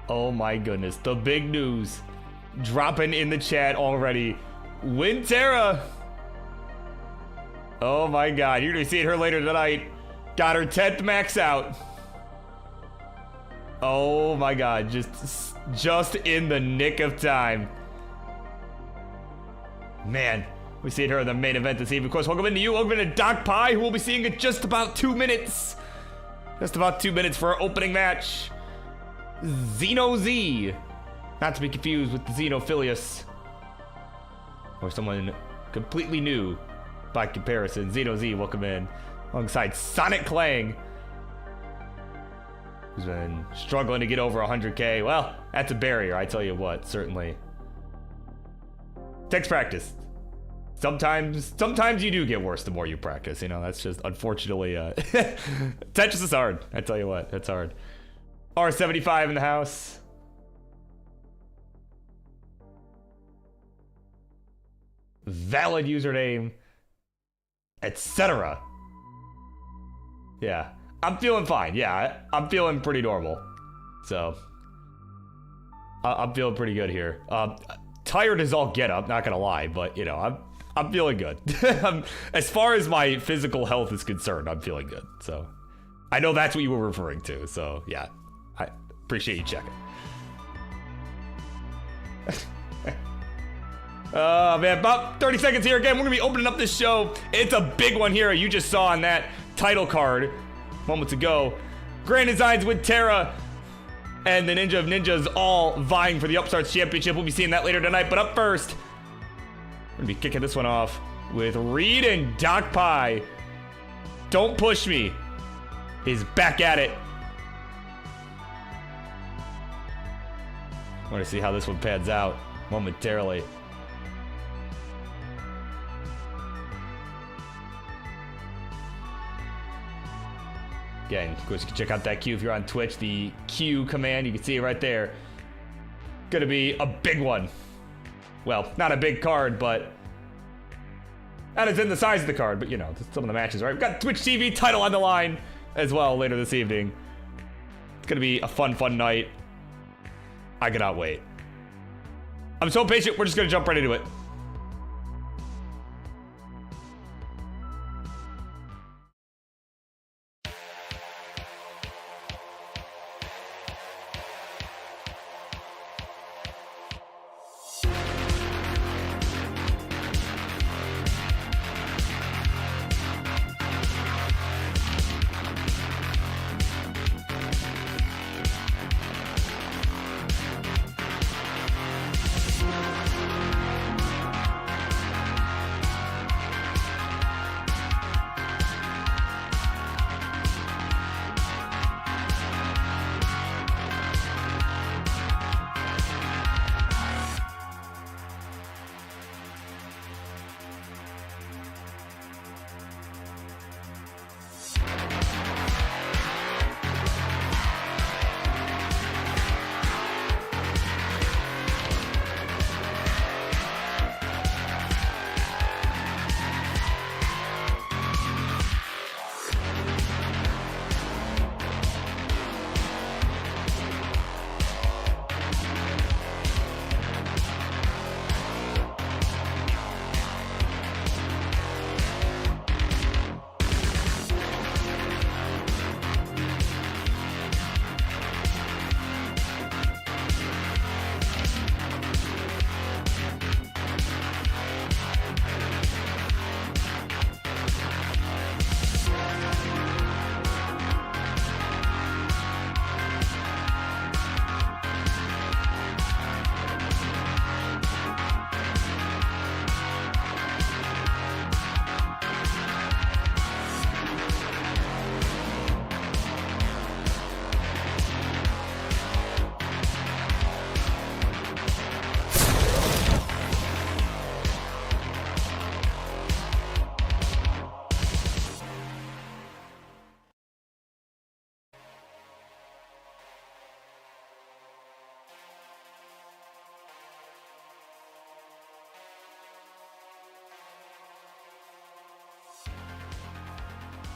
Oh my goodness, the big news dropping in the chat already. Wintera. Oh my god, you're gonna be seeing her later tonight. Got her 10th max out. Oh my god, just in the nick of time. Man, we see her in the main event this evening. Of course, welcome into you, welcome into Doc Pie, who will be seeing in just about 2 minutes. Just about 2 minutes for our opening match. Xeno Z. Not to be confused with the Xenophilius. Or someone completely new by comparison. Xeno Z, welcome in. Alongside Sonic Clang, who's been struggling to get over 100K. Well, that's a barrier, I tell you what, certainly. Takes practice. Sometimes you do get worse the more you practice, you know, that's just unfortunately, Tetris is hard, I tell you what, that's hard. R75 in the house. Valid username, etc. Yeah, I'm feeling fine. Yeah, I'm feeling pretty normal. So, I'm feeling pretty good here. Tired as all get up, not gonna lie, but you know, I'm feeling good. As far as my physical health is concerned, I'm feeling good. So, I know that's what you were referring to. So, yeah, I appreciate you checking. Man, about 30 seconds here. Again, we're gonna be opening up this show. It's a big one here. You just saw on that title card moments ago. Grand Designs with Terra and the Ninja of Ninjas all vying for the Upstarts Championship. We'll be seeing that later tonight. But up first, we're gonna be kicking this one off with Reed and Doc Pie. Don't Push Me is back at it. I want to see how this one pans out momentarily. Again, of course, you can check out that Q if you're on Twitch. The Q command, you can see it right there. Gonna be a big one. Well, not a big card, but that is in the size of the card. But you know, some of the matches, right? We've got Twitch TV title on the line as well later this evening. It's gonna be a fun night. I cannot wait. I'm so patient. We're just gonna jump right into it.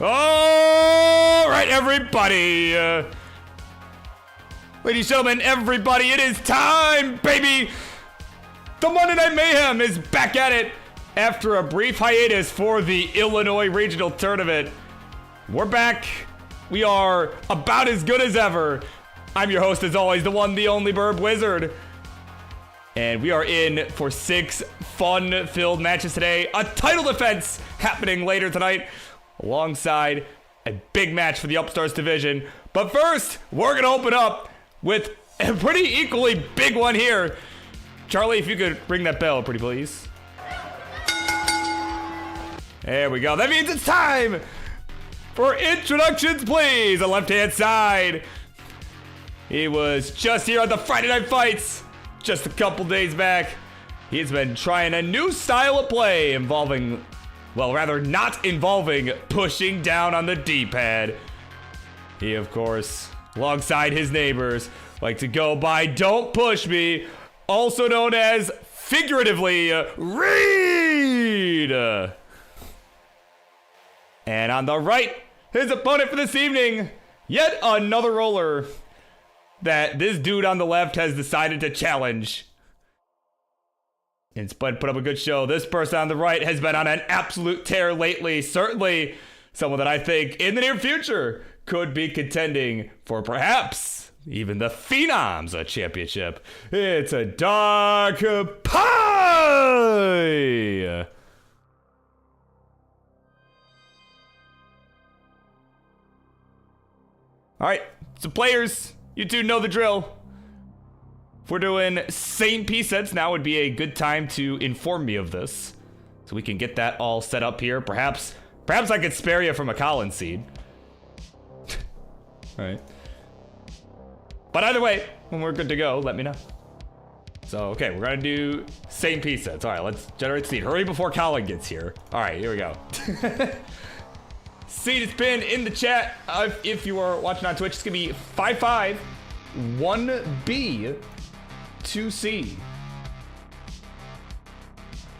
All right, everybody. Let's Ladies and gentlemen, everybody, it is time, baby! The Monday Night Mayhem is back at it after a brief hiatus for the Illinois Regional Tournament. We're back. We are about as good as ever. I'm your host, as always, the one, the only BirbWizard. And we are in for 6 fun-filled matches today. A title defense happening later tonight, alongside a big match for the Upstarts division. But first, we're going to open up with a pretty equally big one here. Charlie, if you could ring that bell, pretty please. There we go. That means it's time for introductions, please. The left-hand side. He was just here on the Friday Night Fights just a couple days back. He's been trying a new style of play involving, well, rather not involving pushing down on the D-pad. He, of course, alongside his neighbors, like to go by Don't Push Me, also known as, figuratively, Reed. And on the right, his opponent for this evening, yet another roller that this dude on the left has decided to challenge. And Spud put up a good show. This person on the right has been on an absolute tear lately. Certainly someone that I think in the near future could be contending for perhaps even the Phenoms championship. It's a Dark Pie! All right, so players, you two know the drill. If we're doing same piece sets, now would be a good time to inform me of this, so we can get that all set up here. Perhaps I could spare you from a Collins seed. All right. But either way, when we're good to go, let me know. So, okay, we're gonna do same piece sets. All right, let's generate seed. Hurry before Colin gets here. All right, here we go. Seed is pinned in the chat. If you are watching on Twitch, it's gonna be 5-5, 1B, 2C.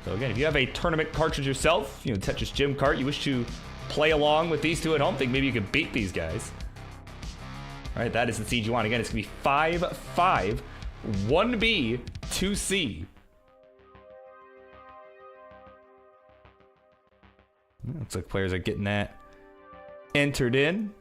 So again, if you have a tournament cartridge yourself, you know, Tetris Gym cart, you wish to play along with these two at home, think maybe you could beat these guys. All right, that is the seed you want. Again, it's gonna be 5-5, 1B, 2C. Looks like players are getting that entered in.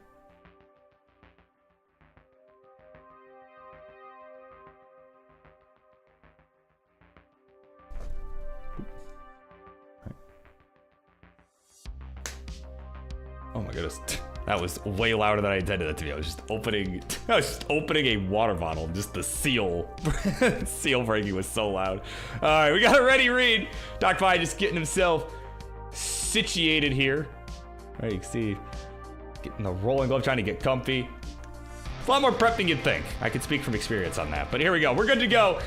Oh my goodness, that was way louder than I intended that to be. I was just opening a water bottle. Just the seal breaking was so loud. All right, we got a ready Reed. Doc Pie just getting himself situated here. All right, you can see getting the rolling glove, trying to get comfy. It's a lot more prep than you'd think. I can speak from experience on that, but here we go. We're good to go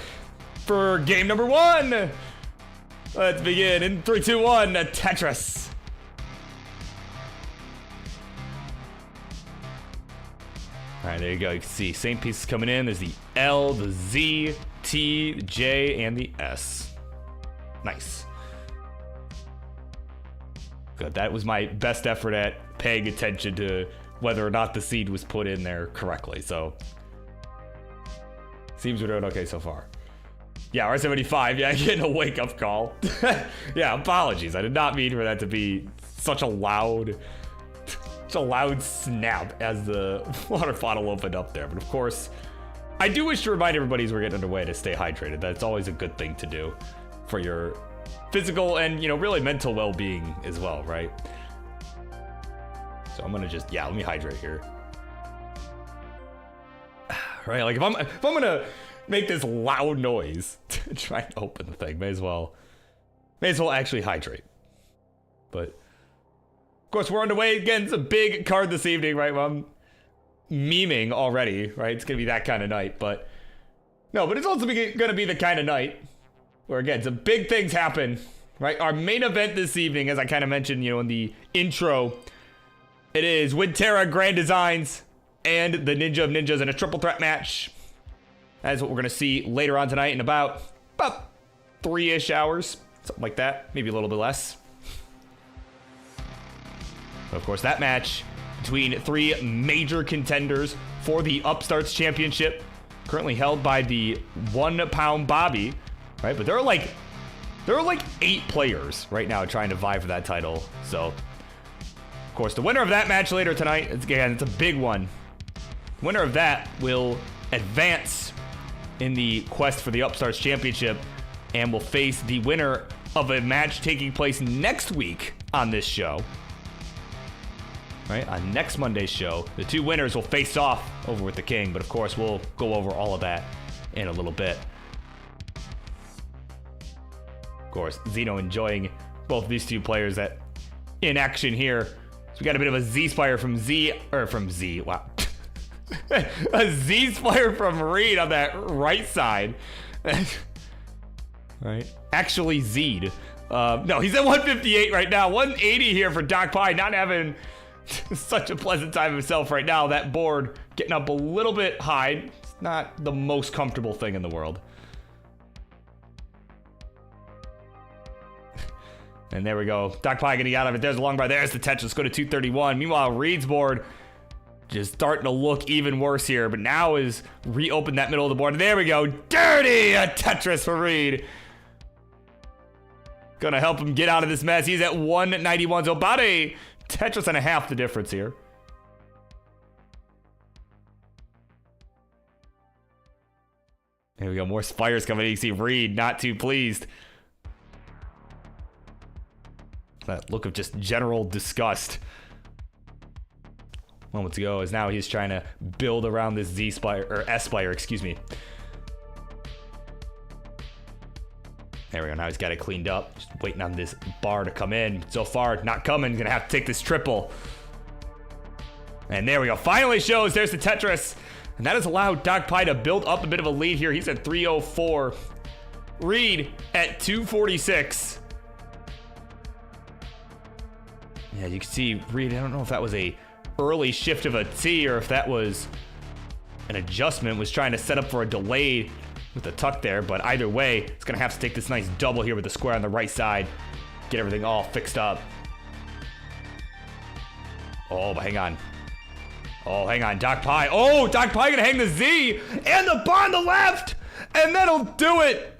for game number 1. Let's begin in 3, 2, 1, Tetris. All right, there you go. You can see same pieces coming in. There's the L, the Z, T, the J, and the S. Nice. Good. That was my best effort at paying attention to whether or not the seed was put in there correctly. So, seems we're doing okay so far. Yeah, R75. Yeah, getting a wake-up call. Yeah, apologies. I did not mean for that to be such a loud snap as the water bottle opened up there. But of course, I do wish to remind everybody as we're getting underway to stay hydrated. That's always a good thing to do for your physical and, you know, really mental well-being as well, right? So I'm gonna just, yeah, let me hydrate here. Right, like if I'm gonna make this loud noise to try and open the thing, may as well actually hydrate. But of course, we're underway again. It's a big card this evening, right? Well, I'm memeing already, right? It's gonna be that kind of night, but no, but it's also gonna be the kind of night where, again, some big things happen, right? Our main event this evening, as I kind of mentioned, you know, in the intro, it is Winterra Grand Designs and the Ninja of Ninjas in a triple threat match. That is what we're gonna see later on tonight in about 3-ish hours, something like that, maybe a little bit less. Of course, that match between 3 major contenders for the Upstarts Championship. currently held by the 1 pound Bobby, right? But there are like 8 players right now trying to vie for that title. So, of course, the winner of that match later tonight, it's a big one. Winner of that will advance in the quest for the Upstarts Championship and will face the winner of a match taking place next week on this show. Right, on next Monday's show, the 2 winners will face off over with the King, but of course we'll go over all of that in a little bit. Of course, Zeno enjoying both these 2 players in action here. So we got a bit of a Z-Spire from Z, wow. A Z-Spire from Reed on that right side. Right, actually Z'd. No, he's at 158 right now, 180 here for Doc Pie, not having such a pleasant time himself right now. That board getting up a little bit high. It's not the most comfortable thing in the world. And there we go. Doc Pie getting out of it. There's a long bar. There's the Tetris. Let's go to 231. Meanwhile, Reed's board just starting to look even worse here. But now is reopened that middle of the board. There we go. Dirty! A Tetris for Reed. Gonna help him get out of this mess. He's at 191. So about a Tetris and a half the difference here. There we go. More Spires coming. You see Reed not too pleased. That look of just general disgust. Moments ago, as now he's trying to build around this Z-Spire, or S-Spire, excuse me. There we go, now he's got it cleaned up. Just waiting on this bar to come in. So far, not coming, gonna have to take this triple. And there we go, finally shows, there's the Tetris. And that has allowed Doc Pie to build up a bit of a lead here. He's at 304. Reed at 246. Yeah, you can see Reed, I don't know if that was a early shift of a T or if that was an adjustment, was trying to set up for a delay with the tuck there, but either way, it's gonna have to take this nice double here with the square on the right side, get everything all fixed up. Oh, but hang on. Oh, hang on, Doc Pie. Oh, Doc Pie gonna hang the Z and the bar on the left, and that'll do it.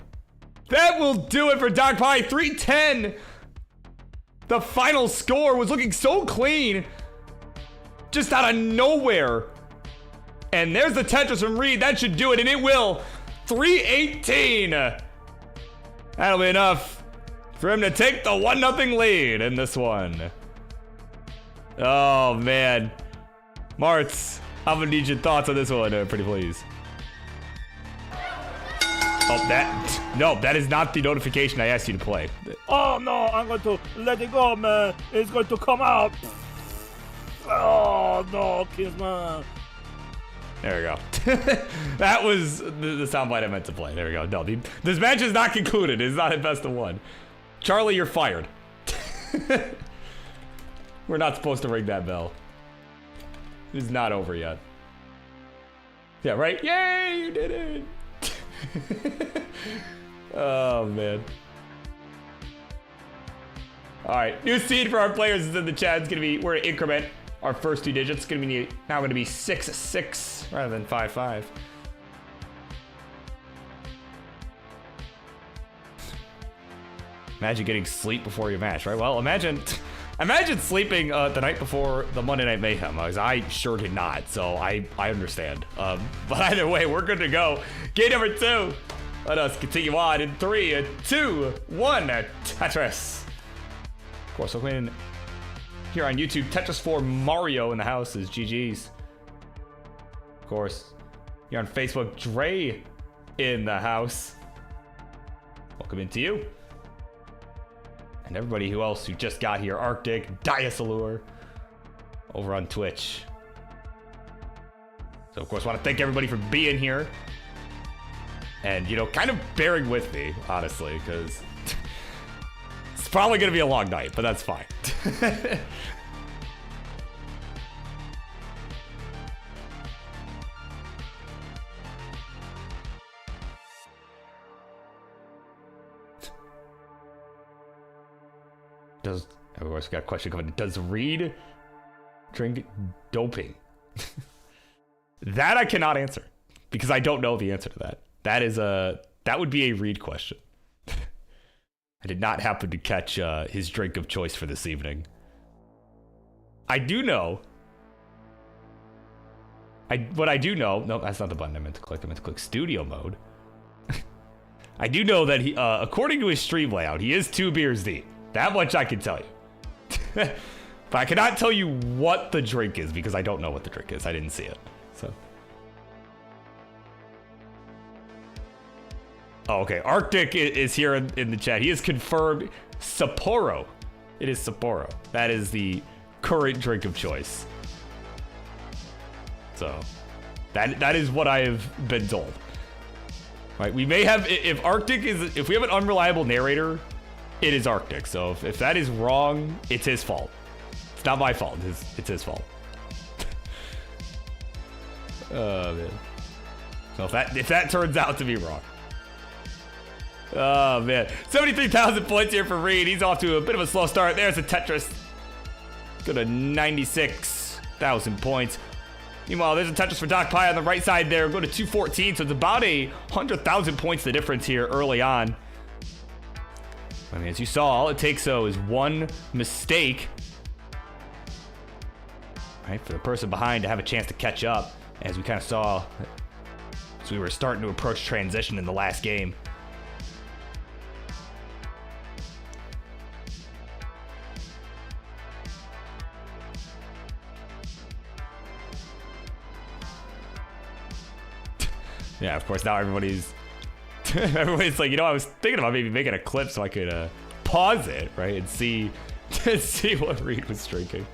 That will do it for Doc Pie, 310. The final score was looking so clean, just out of nowhere. And there's the Tetris from Reed. That should do it, and it will. 318. That'll be enough for him to take the 1-0 lead in this one. Oh, man. Marts, I'm gonna need your thoughts on this one, pretty please. Oh, that is not the notification I asked you to play. Oh no, I'm going to let it go, man. It's going to come out. Oh no, kiss, man. There we go. That was the soundbite I meant to play. There we go. No, this match is not concluded. It's not at best of 1. Charlie, you're fired. We're not supposed to ring that bell. It's not over yet. Yeah, right? Yay, you did it. Oh, man. All right, new seed for our players is in the chat. It's gonna be, we're gonna increment our first 2 digits. It's gonna be now gonna be 6-6 rather than 5-5. Imagine getting sleep before your match, right? Well, imagine sleeping the night before the Monday Night Mayhem. I sure did not, so I understand. But either way, we're good to go. Game number 2. Let us continue on in 3, 2, 1. Tetris. Of course, we'll win here on YouTube. Tetris 4 Mario in the house is GG's. Of course, here on Facebook, Dre in the house. Welcome into you. And everybody who else who just got here, Arctic, Diasalur, over on Twitch. So, of course, want to thank everybody for being here. And, you know, kind of bearing with me, honestly, because it's probably going to be a long night, but that's fine. Of course, we got a question coming. Does Reed drink doping? That I cannot answer. because I don't know the answer to that. That would be a Reed question. I did not happen to catch his drink of choice for this evening. I do know. What I do know. No, that's not the button I meant to click. I meant to click studio mode. I do know that he, according to his stream layout, he is 2 beers deep. That much I can tell you. But I cannot tell you what the drink is because I don't know what the drink is. I didn't see it. So. Oh, okay. Arctic is here in the chat. He has confirmed Sapporo. It is Sapporo. That is the current drink of choice. So that is what I have been told. Right? We may have, if we have an unreliable narrator, it is Arctic. So if that is wrong, it's his fault. It's not my fault. It's his fault. Oh man. So if that turns out to be wrong. Oh man. 73,000 points here for Reed. He's off to a bit of a slow start. There's a Tetris. Go to 96,000 points. Meanwhile, there's a Tetris for Doc Pie on the right side there. Go to 214, so it's about 100,000 points the difference here early on. I mean, as you saw, all it takes, though, is one mistake, right, for the person behind to have a chance to catch up, as we kind of saw as we were starting to approach transition in the last game. Yeah, of course, now everybody's like, you know, I was thinking about maybe making a clip so I could pause it, right, and see what Reed was drinking.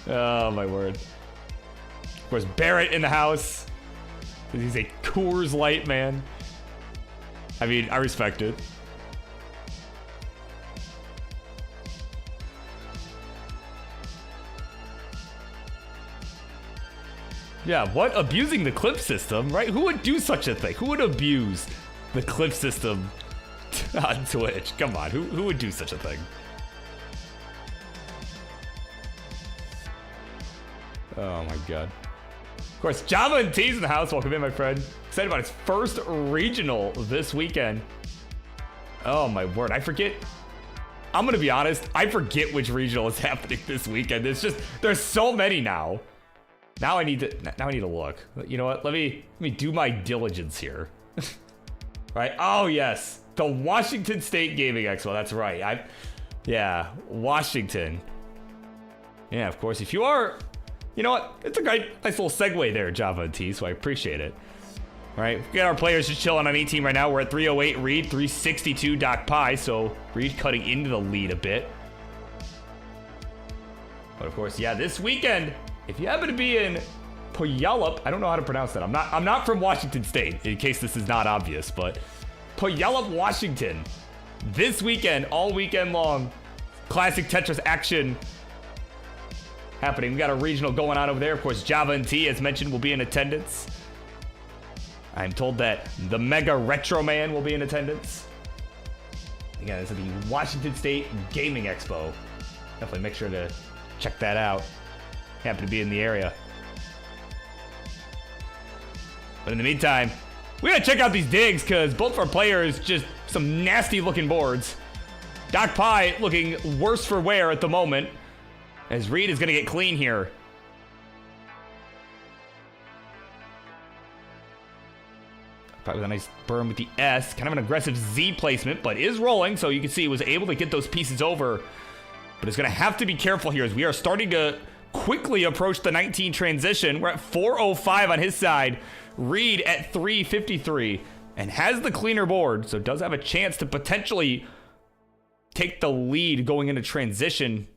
Oh, my word. Of course, Barrett in the house. He's a Coors Light man. I mean, I respect it. Yeah, what? Abusing the clip system, right? Who would do such a thing? Who would abuse the clip system on Twitch? Come on, who would do such a thing? Oh my god. Of course, Java and T's in the house. Welcome in, my friend. Excited about his first regional this weekend. Oh my word, I forget. I'm gonna be honest, I forget which regional is happening this weekend. It's just, there's so many now. Now I need to look. You know what? Let me do my diligence here. Right? Oh yes, the Washington State Gaming Expo. That's right. Yeah, Washington. Yeah, of course. If you are, you know what? It's a nice little segue there, Java and T. So I appreciate it. All right, we got our players just chilling on 18 right now. We're at 308 Reed, 362 Doc Pie. So Reed cutting into the lead a bit. But of course, yeah, this weekend. If you happen to be in Puyallup, I don't know how to pronounce that. I'm not from Washington State, in case this is not obvious, but Puyallup, Washington. This weekend, all weekend long, classic Tetris action happening. We got a regional going on over there. Of course, Java and T, as mentioned, will be in attendance. I'm told that the Mega Retro Man will be in attendance. Again, this is the Washington State Gaming Expo. Definitely make sure to check that out. Happen to be in the area. But in the meantime, we gotta check out these digs because both of our players just some nasty looking boards. Doc Pie looking worse for wear at the moment as Reed is gonna get clean here. Probably with a nice burn with the S. Kind of an aggressive Z placement, but is rolling, so you can see he was able to get those pieces over. But it's gonna have to be careful here as we are starting to quickly approach the 19 transition. We're at 405 on his side. Reed at 353 and has the cleaner board, so does have a chance to potentially take the lead going into transition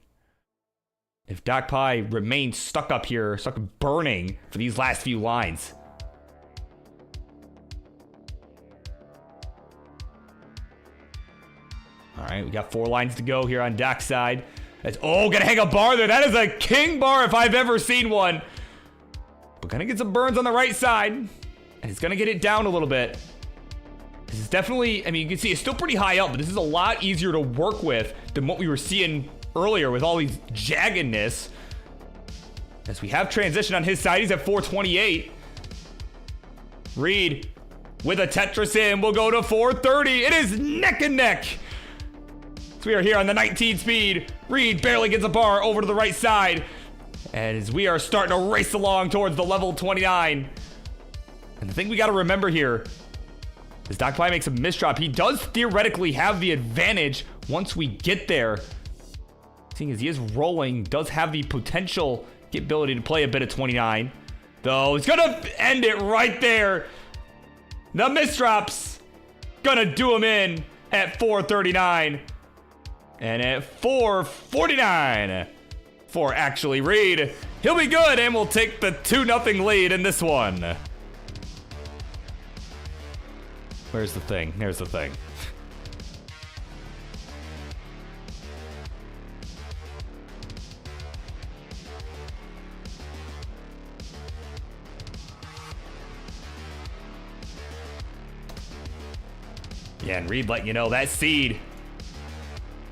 if Doc Pie remains stuck up here, stuck burning for these last few lines. All right, we got 4 lines to go here on Doc's side. Gonna hang a bar there. That is a king bar if I've ever seen one. But gonna get some burns on the right side. And he's gonna get it down a little bit. This is definitely, I mean, you can see it's still pretty high up, but this is a lot easier to work with than what we were seeing earlier with all these jaggedness. As we have transition on his side, he's at 428. Reed with a Tetris in will go to 430. It is neck and neck. So we are here on the 19 speed. Reed barely gets a bar over to the right side. As we are starting to race along towards the level 29. And the thing we got to remember here is Doc Pie makes a misdrop. He does theoretically have the advantage once we get there. Seeing as he is rolling, does have the potential ability to play a bit of 29. Though he's gonna end it right there. The misdrop's gonna do him in at 439. And at 449 for actually Reed. He'll be good and will take the 2-0 lead in this one. Where's the thing? Here's the thing. Yeah, and Reed letting you know that seed,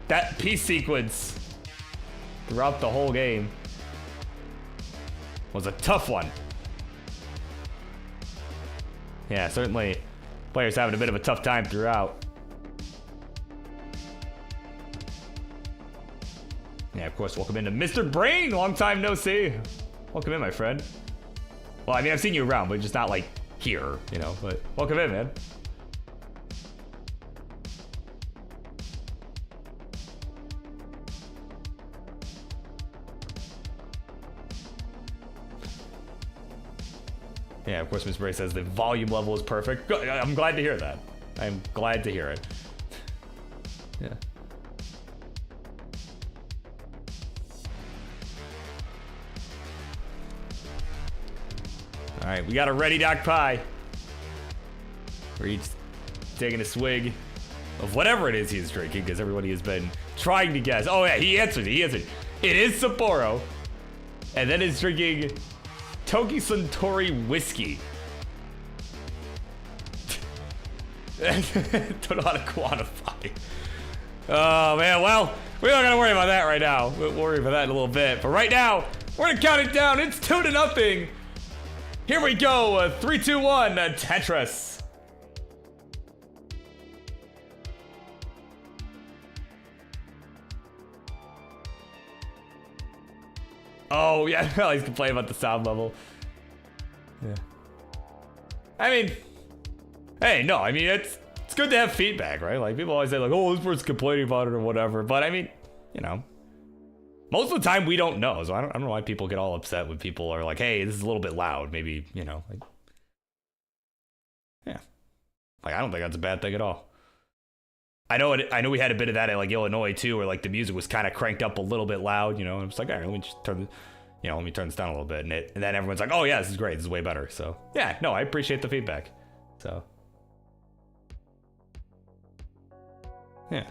that peace sequence throughout the whole game was a tough one. Yeah, certainly players having a bit of a tough time throughout. Yeah, of course, welcome into Mr. Brain. Long time no see. Welcome in, my friend. Well, I mean, I've seen you around, but just not like here, you know, but welcome in, man. Yeah, of course, Miss Bray says the volume level is perfect. I'm glad to hear that. I'm glad to hear it. Yeah. All right, we got a ready Doc Pie. Reed's taking a swig of whatever it is he's drinking, because everybody has been trying to guess. Oh yeah, he answered. He answered. It is Sapporo, and then he's drinking Toki Suntory whiskey. Don't know how to quantify. Oh man, well, we're not gonna worry about that right now. We'll worry about that in a little bit. But right now, we're gonna count it down. It's 2-0. Here we go. 3, 2, 1. Tetris. Oh yeah, well, he's complaining about the sound level. Yeah. I mean, hey, no, I mean it's good to have feedback, right? Like people always say, like, oh, this person's complaining about it or whatever. But I mean, you know, most of the time we don't know, so I don't know why people get all upset when people are like, hey, this is a little bit loud. Maybe, you know, like, yeah, like I don't think that's a bad thing at all. I know we had a bit of that at like Illinois too, where like the music was kind of cranked up a little bit loud, you know. And it's like, all right, let me just turn this down a little bit, and then everyone's like, oh yeah, this is great, this is way better. So yeah, no, I appreciate the feedback. So yeah.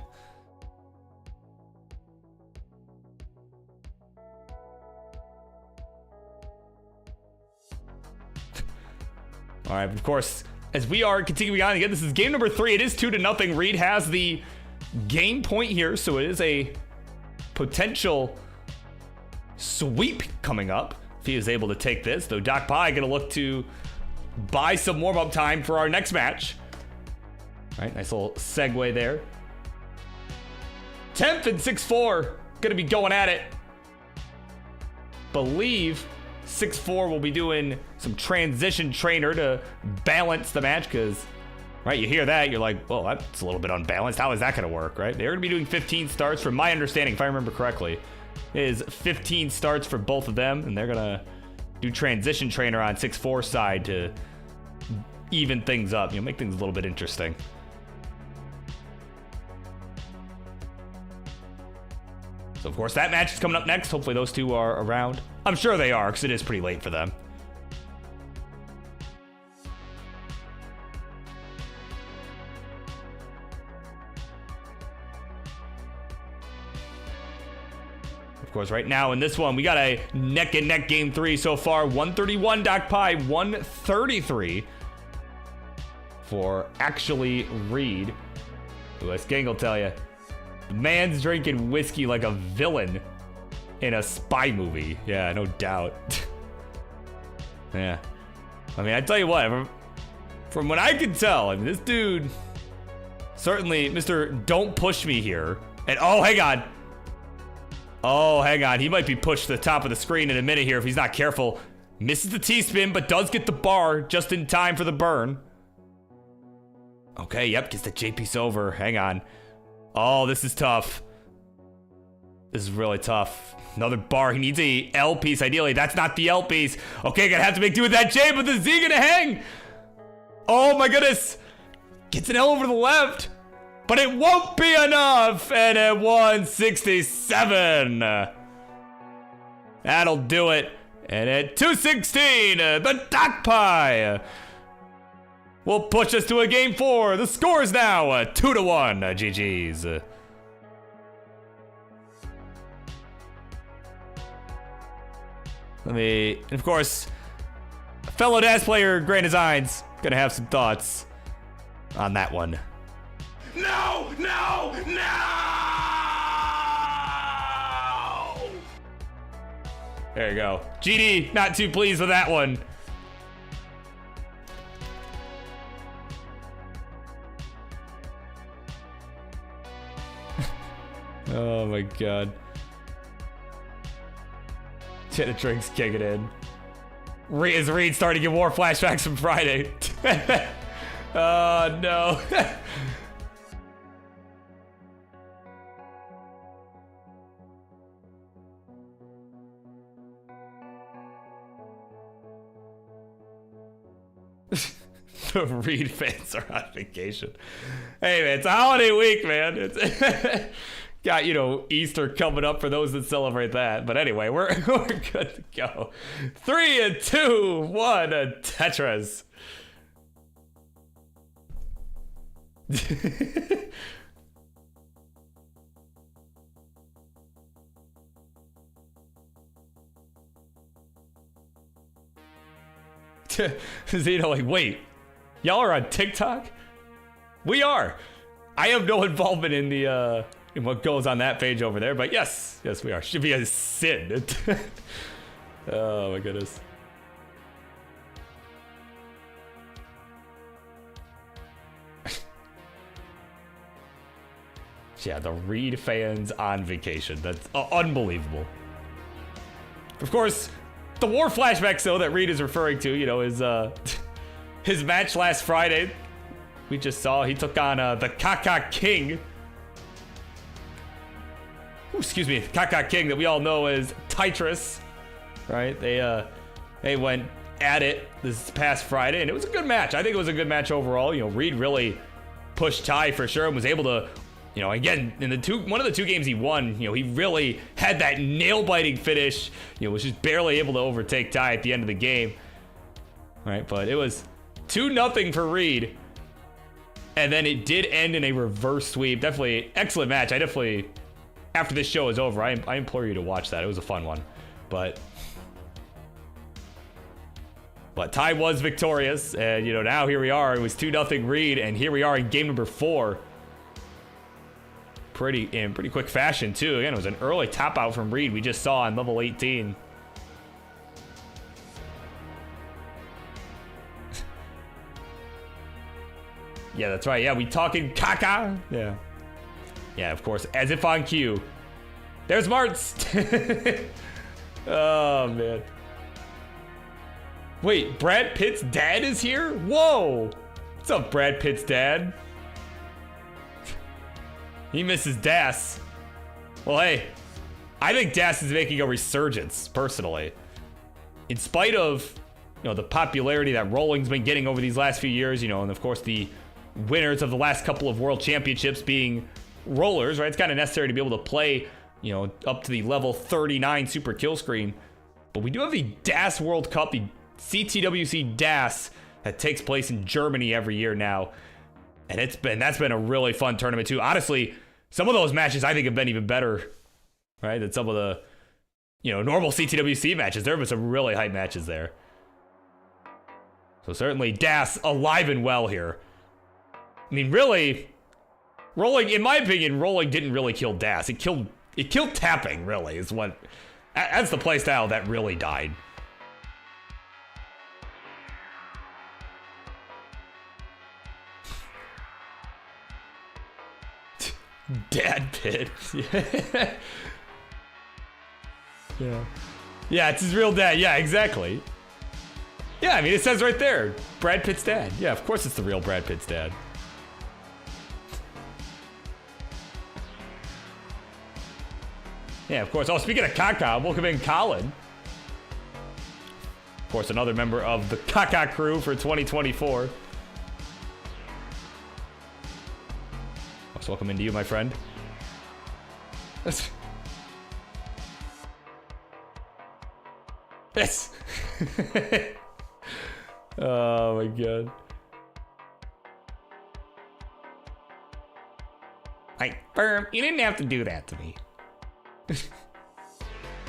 All right, of course. As we are continuing on, again, this is game number 3. It is 2-0. Reed has the game point here, so it is a potential sweep coming up if he is able to take this. Though Doc Pie going to look to buy some warm-up time for our next match. All right, nice little segue there. Temp and 6-4 going to be going at it. Believe 6-4 will be doing some transition trainer to balance the match, because, right, you hear that, you're like, well, that's a little bit unbalanced. How is that going to work, right? They're going to be doing 15 starts, from my understanding, if I remember correctly, is 15 starts for both of them, and they're going to do transition trainer on 6-4 side to even things up, you know, make things a little bit interesting. So, of course, that match is coming up next. Hopefully those two are around. I'm sure they are, because it is pretty late for them. Of course, right now in this one, we got a neck-and-neck game 3 so far. 131 Doc Pie, 133 for actually Reed. Who, as Gang will tell you, the man's drinking whiskey like a villain in a spy movie. Yeah, no doubt. Yeah. I mean, I tell you what, From what I can tell, I mean, this dude, certainly, Mr. Don't Push Me here. And oh, hang on. Oh, hang on. He might be pushed to the top of the screen in a minute here if he's not careful. Misses the T-spin, but does get the bar just in time for the burn. Okay, yep, gets the J piece over. Hang on. Oh, this is tough. This is really tough. Another bar. He needs a L piece, ideally. That's not the L piece. Okay, gonna have to make do with that J, but the Z gonna hang. Oh my goodness. Gets an L over the left, but it won't be enough. And at 167. That'll do it. And at 216, the Dock Pie will push us to a game 4. The score is now 2-1. GG's. And of course, fellow DAS player Grand Designs gonna have some thoughts on that one. No! No! No! There you go. GD, not too pleased with that one. Oh my god. Tetris kicking in. Is Reed starting to get more flashbacks from Friday? Oh no. The Reed fans are on vacation. Hey man, it's a holiday week, man. It's got, you know, Easter coming up for those that celebrate that. But anyway, we're good to go. 3 and 2, 1 Tetris. Zeno, like, wait, y'all are on TikTok? We are. I have no involvement in the in what goes on that page over there, but yes, we are. Should be a sin. Oh my goodness. Yeah, the Reed fans on vacation. That's unbelievable. Of course, the war flashbacks though that Reed is referring to, you know, is his match last Friday. We just saw he took on the Kaka King. Ooh, excuse me, Kaka King that we all know as Tetris, right? They went at it this past Friday, and it was a good match. I think it was a good match overall. You know, Reed really pushed Ty for sure and was able to, you know, again, in one of the 2 games he won, you know, he really had that nail-biting finish, you know, was just barely able to overtake Ty at the end of the game. Right, but it was 2-0 for Reed. And then it did end in a reverse sweep. Definitely excellent match. I definitely, after this show is over, I implore you to watch that. It was a fun one. But Ty was victorious. And, you know, now here we are. It was 2-0 Reed. And here we are in game number 4. In pretty quick fashion too. Again, it was an early tap out from Reed we just saw on level 18. Yeah, that's right. Yeah, we talking Kaka. Yeah, of course, as if on cue. There's Marts. Oh man. Wait, Brad Pitt's dad is here? Whoa. What's up, Brad Pitt's dad? He misses Das. Well, hey, I think Das is making a resurgence, personally. In spite of, you know, the popularity that Rolling's been getting over these last few years, you know, and of course the winners of the last couple of world championships being rollers, right? It's kind of necessary to be able to play, you know, up to the level 39 super kill screen. But we do have the Das World Cup, the CTWC Das, that takes place in Germany every year now. And that's been a really fun tournament too. Honestly, some of those matches I think have been even better, right, than some of the, you know, normal CTWC matches. There have been some really hype matches there. So certainly Das alive and well here. I mean, really, Rolling, in my opinion, Rolling didn't really kill Das. It killed tapping, really, is what, that's the playstyle that really died. Dad Pitt. Yeah. Yeah, it's his real dad. Yeah, exactly. Yeah, I mean, it says right there, Brad Pitt's dad. Yeah, of course it's the real Brad Pitt's dad. Yeah, of course. Oh, speaking of Kaka, welcome in Colin. Of course, another member of the Kaka crew for 2024. Welcome into you, my friend. Yes. Oh my god. Like, Berm, you didn't have to do that to me.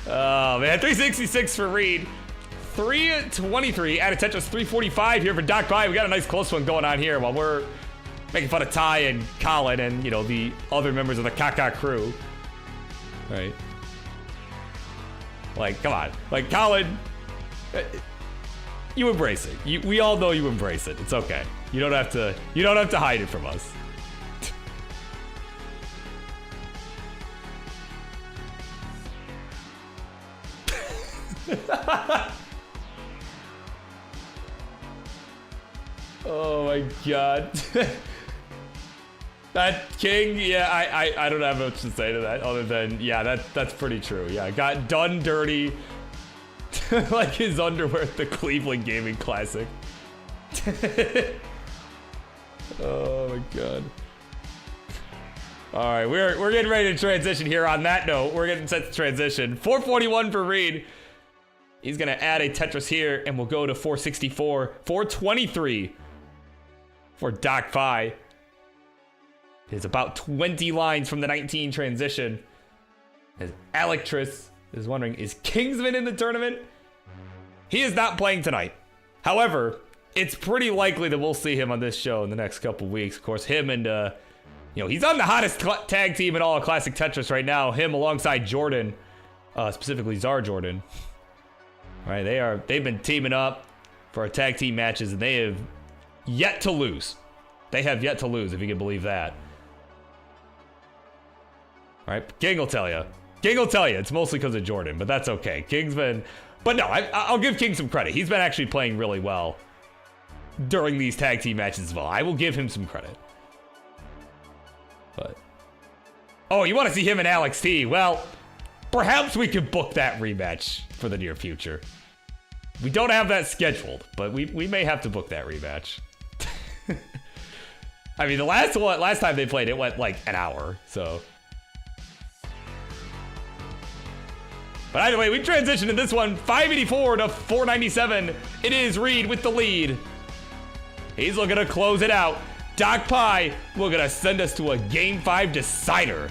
Oh man, 366 for Reed. 323 out of Tetris, 345 here for Doc Pie. We got a nice close one going on here while we're making fun of Ty and Colin and, you know, the other members of the Kaka crew. Right? Like, come on. Like, Colin, you embrace it. We all know you embrace it. It's okay. You don't have to hide it from us. Oh my god. That King, yeah, I don't have much to say to that other than, yeah, that's pretty true. Yeah, got done dirty like his underwear at the Cleveland Gaming Classic. Oh my god. All right, we're getting ready to transition here. On that note, we're getting set to transition. 441 for Reed. He's gonna add a Tetris here, and we'll go to 464, 423 for Doc Pie. It's about 20 lines from the 19 transition. As Alectris is wondering, is Kingsman in the tournament? He is not playing tonight. However, it's pretty likely that we'll see him on this show in the next couple weeks. Of course, him and, you know, he's on the hottest tag team in all of Classic Tetris right now. Him alongside Jordan, specifically Czar Jordan. All right, they've been teaming up for our tag team matches, and they have yet to lose. They have yet to lose, if you can believe that. All right, King will tell you. King will tell you it's mostly because of Jordan, but that's okay. King's been, but no, I'll give King some credit. He's been actually playing really well during these tag team matches as well. I will give him some credit. But, oh, you want to see him and Alex T? Well, perhaps we could book that rematch for the near future. We don't have that scheduled, but we may have to book that rematch. I mean, the last time they played, it went like an hour, so. But either way, we transitioned in this one, 584 to 497. It is Reed with the lead. He's looking to close it out. Doc Pie will gonna send us to a Game 5 decider.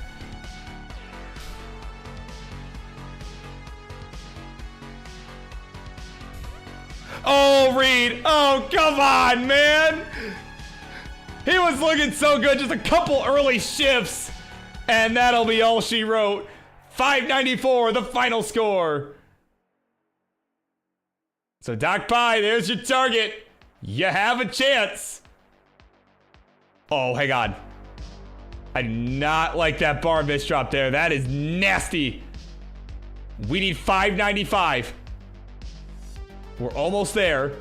Oh, Reed. Oh, come on, man. He was looking so good. Just a couple early shifts. And that'll be all she wrote. 594, the final score. So, Doc Pie, there's your target. You have a chance. Oh, hang on. I do not like that bar miss drop there. That is nasty. We need 595. We're almost there.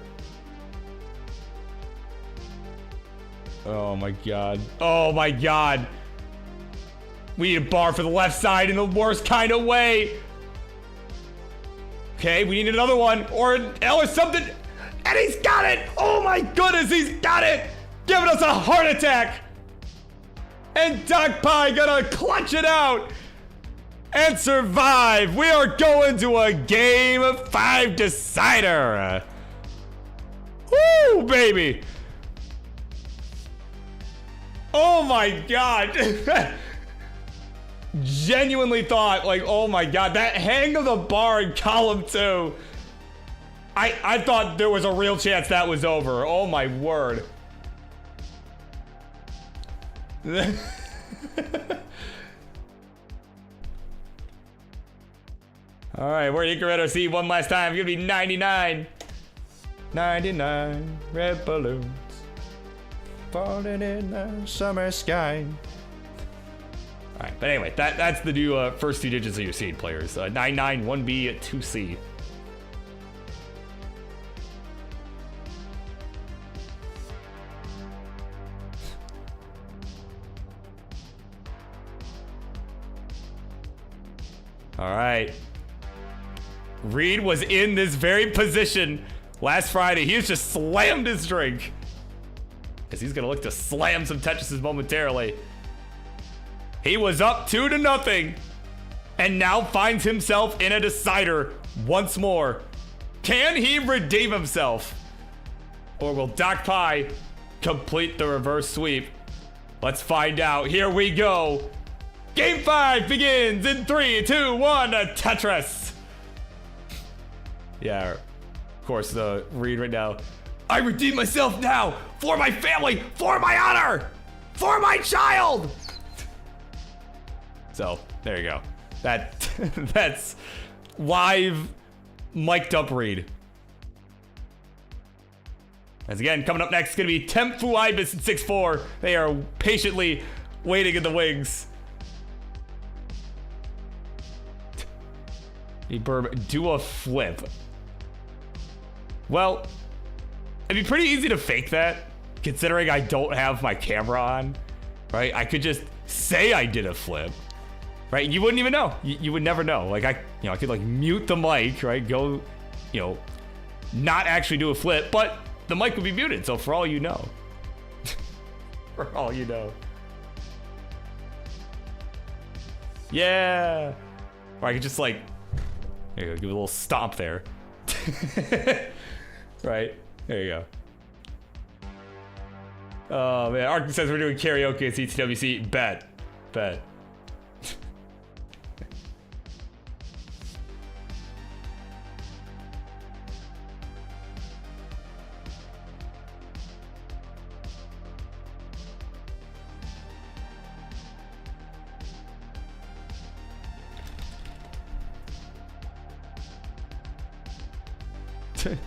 Oh my god. Oh my god. We need a bar for the left side in the worst kind of way. Okay, we need another one or an L or something. And he's got it. Oh my goodness, he's got it. Giving us a heart attack. And Doc Pie gonna clutch it out and survive. We are going to a Game of 5 decider. Woo, baby. Oh my god. Genuinely thought, like, oh my god, that hang of the bar in column 2. I thought there was a real chance that was over. Oh my word. All right, we're Icarus C one last time. It's gonna be 99. 99 red balloons falling in the summer sky. All right, but anyway, that's the new first 2 digits of your seed players. 99, 1B, 2C. All right. Reed was in this very position last Friday. He has just slammed his drink. Because he's going to look to slam some Tetrises momentarily. He was up 2-0. And now finds himself in a decider once more. Can he redeem himself? Or will Doc Pie complete the reverse sweep? Let's find out. Here we go. Game 5 begins in 3, 2, 1, Tetris. Yeah, of course, the Reed right now. I redeem myself now for my family, for my honor, for my child. So, there you go. That's live mic'd up Reed. As again, coming up next is going to be Temp Ibis at 6'4". They are patiently waiting in the wings. Burb, do a flip. Well, it'd be pretty easy to fake that, considering I don't have my camera on, right? I could just say I did a flip, right? You wouldn't even know. You would never know. Like I could like mute the mic, right? Go, not actually do a flip, but the mic would be muted. So for all you know, for all you know, yeah. Or I could just like. There you go, give it a little stomp there. Right, there you go. Oh man, Arctic says we're doing karaoke at CTWC. Bet.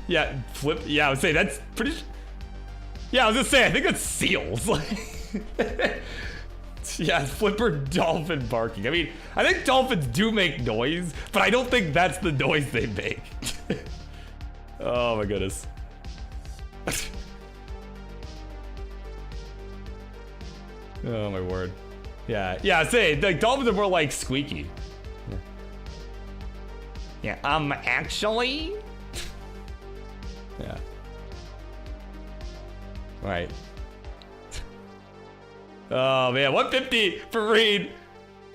Yeah, flip. Yeah, I would say that's pretty. Yeah, I was gonna say, I think that's seals. Yeah, flipper dolphin barking. I mean, I think dolphins do make noise, but I don't think that's the noise they make. Oh my goodness. Oh my word. Yeah, I'd say like dolphins are more like squeaky. Yeah, actually. Yeah. Right. Oh man, 150 for Reed.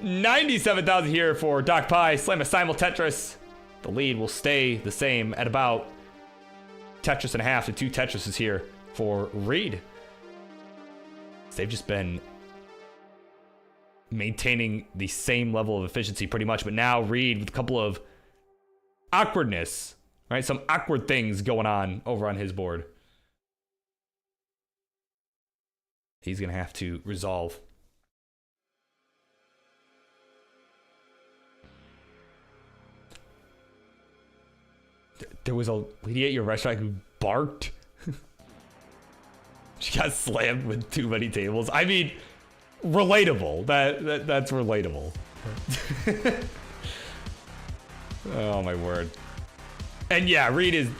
97,000 here for Doc Pie. Slam a simul Tetris. The lead will stay the same at about Tetris and a half to 2 Tetrises here for Reed. They've just been maintaining the same level of efficiency pretty much, but now Reed with a couple of awkwardness. Right, some awkward things going on over on his board. He's gonna have to resolve. There was a lady at your restaurant who barked. She got slammed with too many tables. I mean, relatable. That's relatable. Oh my word. And yeah, Reed is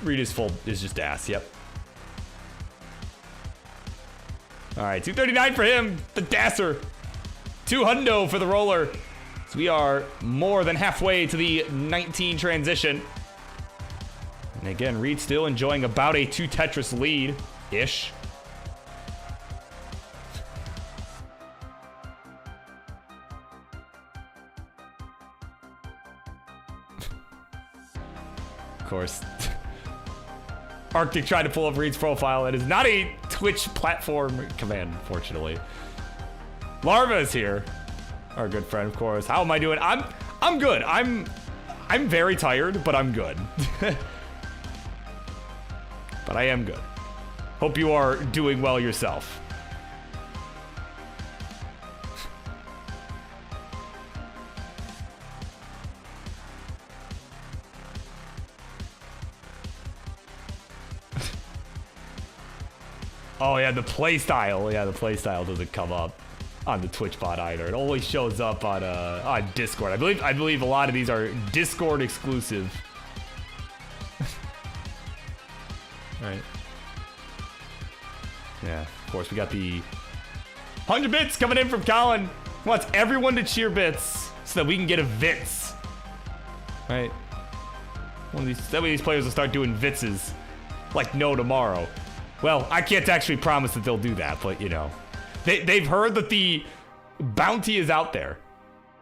just ass. Yep. All right, 239 for him, the dasser. 200 for the roller. So we are more than halfway to the 19 transition. And again, Reed still enjoying about a 2 Tetris lead-ish. Of course. Arctic tried to pull up Reed's profile. It is not a Twitch platform command, unfortunately. Larva is here. Our good friend, of course. How am I doing? I'm good. I'm very tired, but I'm good. But I am good. Hope you are doing well yourself. Oh yeah, the play style. Yeah, the play style doesn't come up. on the Twitch bot either. It always shows up on Discord. I believe a lot of these are Discord exclusive. Right. Yeah, of course, we got the 100 bits coming in from Colin. Wants everyone to cheer bits so that we can get a Vits. Right? That way these players will start doing Vitses like no tomorrow. Well, I can't actually promise that they'll do that, but you know. They've heard that the bounty is out there.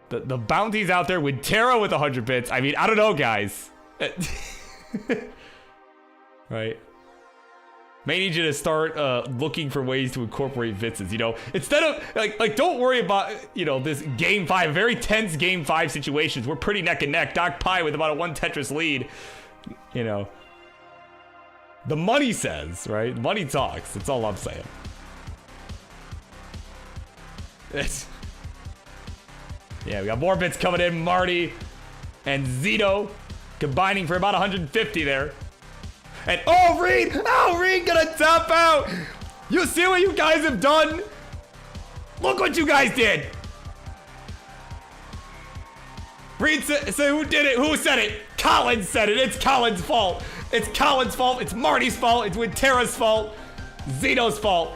The bounty's out there with Terra with 100 bits. I mean, I don't know, guys. Right? May need you to start looking for ways to incorporate Vitses, you know? Instead of, like, don't worry about, you know, this Game 5, very tense Game 5 situations. We're pretty neck and neck. Doc Pie with about a 1 Tetris lead, you know. The money says, right? Money talks. That's all I'm saying. Yeah, we got more bits coming in. Marty and Zito combining for about 150 there. And oh, Reed! Oh, Reed gonna tap out! You see what you guys have done? Look what you guys did! Reed said, who did it? Who said it? Colin said it. It's Colin's fault. It's Colin's fault. It's Marty's fault. It's Winterra's fault. Zito's fault.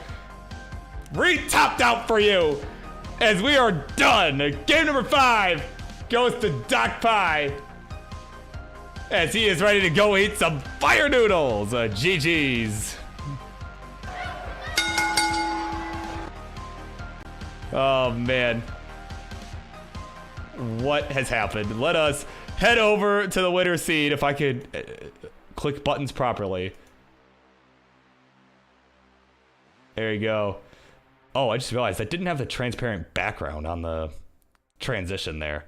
Reed tapped out for you. As we are done. Game number 5 goes to Doc Pie. As he is ready to go eat some fire noodles. GG's. Oh, man. What has happened? Let us head over to the winner seed if I could click buttons properly. There you go. Oh, I just realized I didn't have the transparent background on the transition there.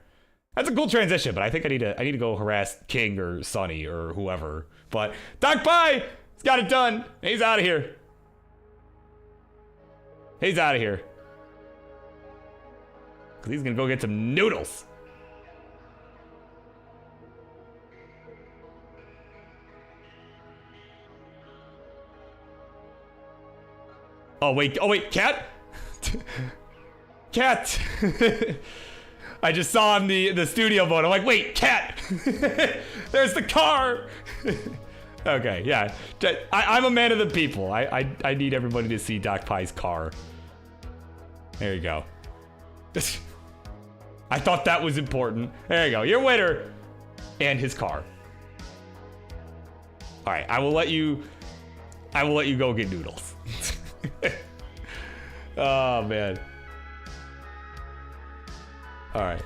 That's a cool transition, but I think I need to go harass King or Sonny or whoever. But Doc Pie, he's got it done. He's out of here. He's out of here. Cause he's gonna go get some noodles. Oh wait, Cat? Cat! I just saw him the studio mode. I'm like, wait, Cat! There's the car! Okay, yeah. I'm a man of the people. I need everybody to see Doc Pie's car. There you go. I thought that was important. There you go. Your winner and his car. All right, I will let you go get noodles. Oh man. All right.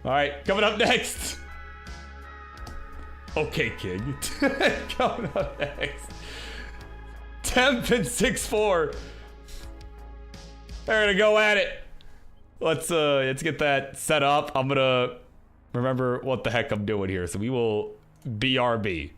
All right, coming up next. Okay, King. Coming up next. Temp and 6-4. They're gonna go at it. Let's get that set up. I'm gonna remember what the heck I'm doing here. So we will BRB.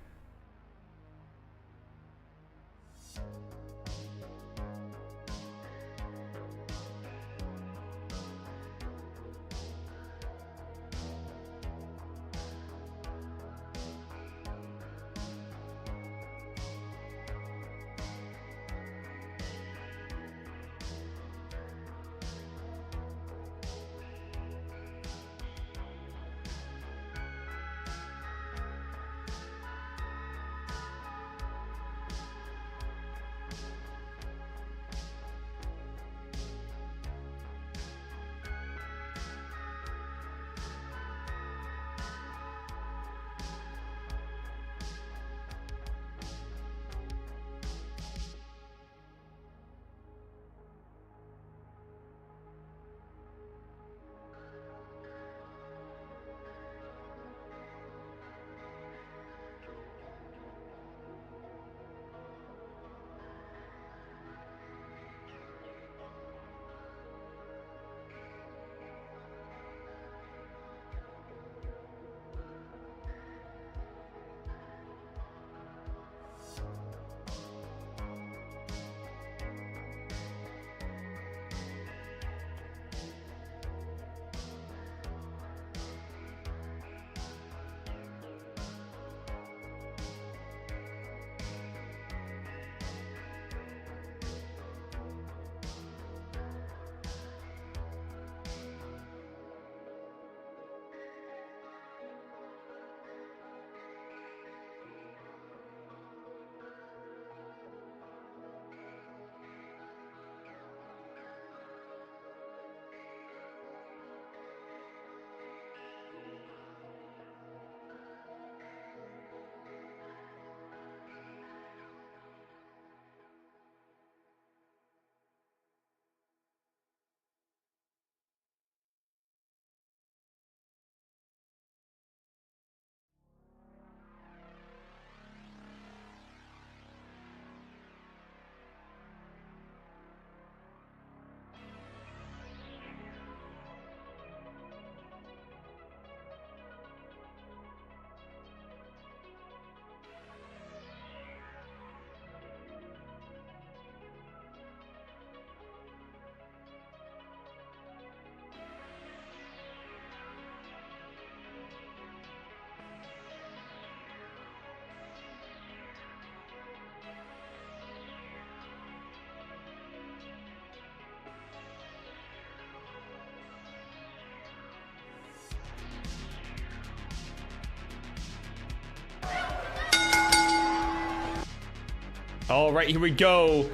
All right, here we go.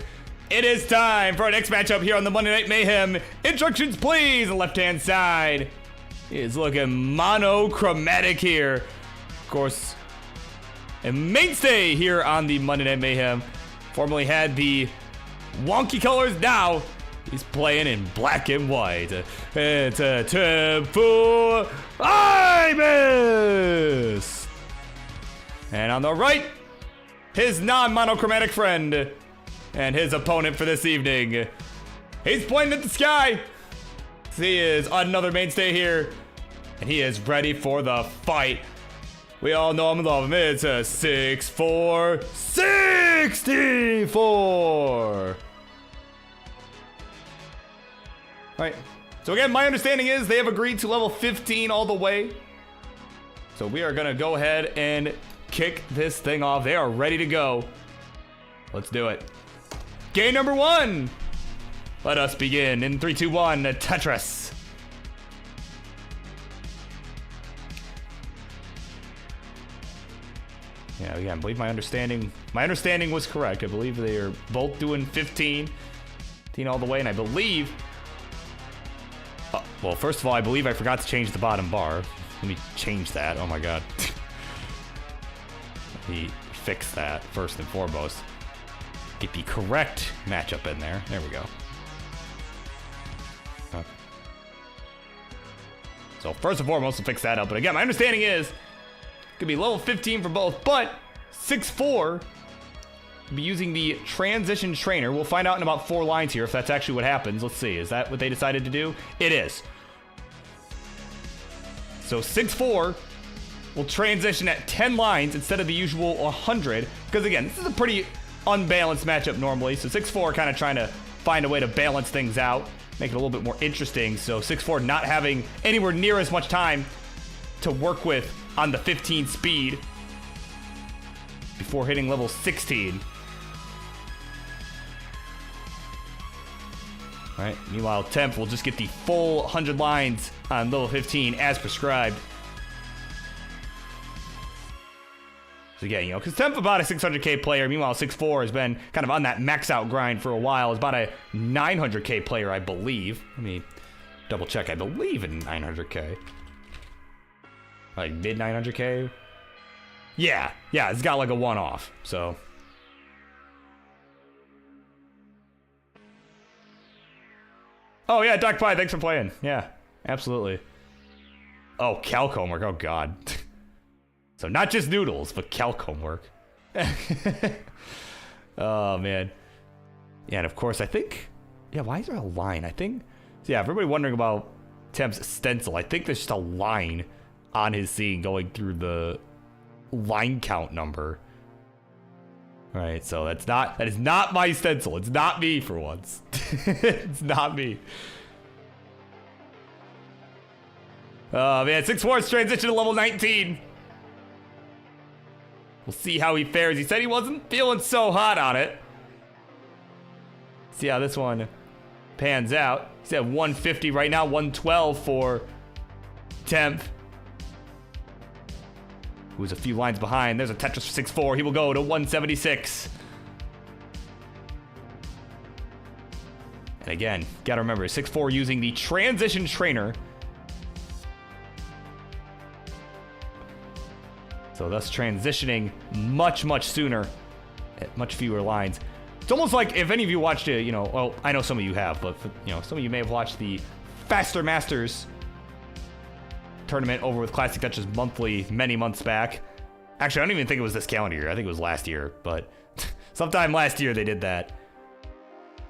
It is time for our next matchup here on the Monday Night Mayhem. Instructions, please. The left-hand side is looking monochromatic here. Of course, a mainstay here on the Monday Night Mayhem. Formerly had the wonky colors. Now he's playing in black and white. It's a Temp for I miss. And on the right, his non-monochromatic friend and his opponent for this evening. He's pointing at the sky. He is another mainstay here, and he is ready for the fight. We all know him and love him. It's a 6'4", 64. All right. So again, my understanding is they have agreed to level 15 all the way. So we are gonna go ahead and kick this thing off. They are ready to go. Let's do it. Game number 1. Let us begin in 3, 2, 1. Tetris. Yeah, again, I believe my understanding was correct. I believe they are both doing 15 all the way, and I believe. Well, first of all, I believe I forgot to change the bottom bar. Let me change that. Oh my god. Let me fix that first and foremost. Get the correct matchup in there. There we go. So first and foremost, we'll fix that up. But again, my understanding is it could be level 15 for both, but 6'4" be using the transition trainer. We'll find out in about 4 lines here if that's actually what happens. Let's see. Is that what they decided to do? It is. So 6'4" will transition at 10 lines instead of the usual 100. Because again, this is a pretty unbalanced matchup normally. So 6'4" kind of trying to find a way to balance things out, make it a little bit more interesting. So 6'4" not having anywhere near as much time to work with on the 15 speed before hitting level 16. All right, meanwhile, Temp will just get the full 100 lines on level 15 as prescribed. So again, because Temp's about a 600k player. Meanwhile, 6'4" has been kind of on that max out grind for a while. It's about a 900k player, I believe. Let me double check. I believe in 900k. Like mid 900k. Yeah, it's got like a 1-off. So. Oh yeah, Doc Pie, thanks for playing. Yeah, absolutely. Oh, calc homework. Oh god. So not just noodles, but calc homework. Oh man. Yeah, and of course I think. Yeah, why is there a line? I think. So yeah, everybody wondering about Temp's stencil. I think there's just a line on his scene going through the line count number. All right, so that is not my stencil. It's not me for once. It's not me. Oh man, 6'4" transition to level 19. We'll see how he fares. He said he wasn't feeling so hot on it. See how this one pans out. He's at 150 right now, 112 for Temp, who's a few lines behind. There's a Tetris for 6'4". He will go to 176. And again, gotta remember, 6'4" using the transition trainer. So thus transitioning much, much sooner at much fewer lines. It's almost like if any of you watched it, well, I know some of you have, but some of you may have watched the Faster Masters tournament over with Classic Touches Monthly many months back. Actually, I don't even think it was this calendar year. I think it was last year, but sometime last year they did that.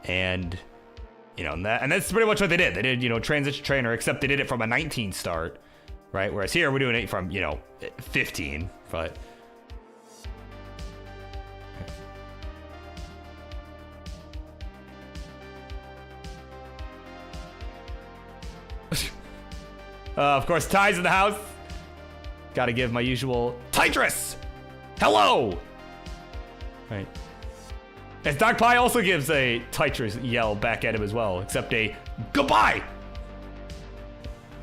And, and that's pretty much what they did. They did, transition trainer, except they did it from a 19 start, right? Whereas here we're doing it from, 15, but. Of course, Ty's in the house. Gotta give my usual Tetris. Hello. Right. As Doc Pie also gives a Tetris yell back at him as well, except a goodbye.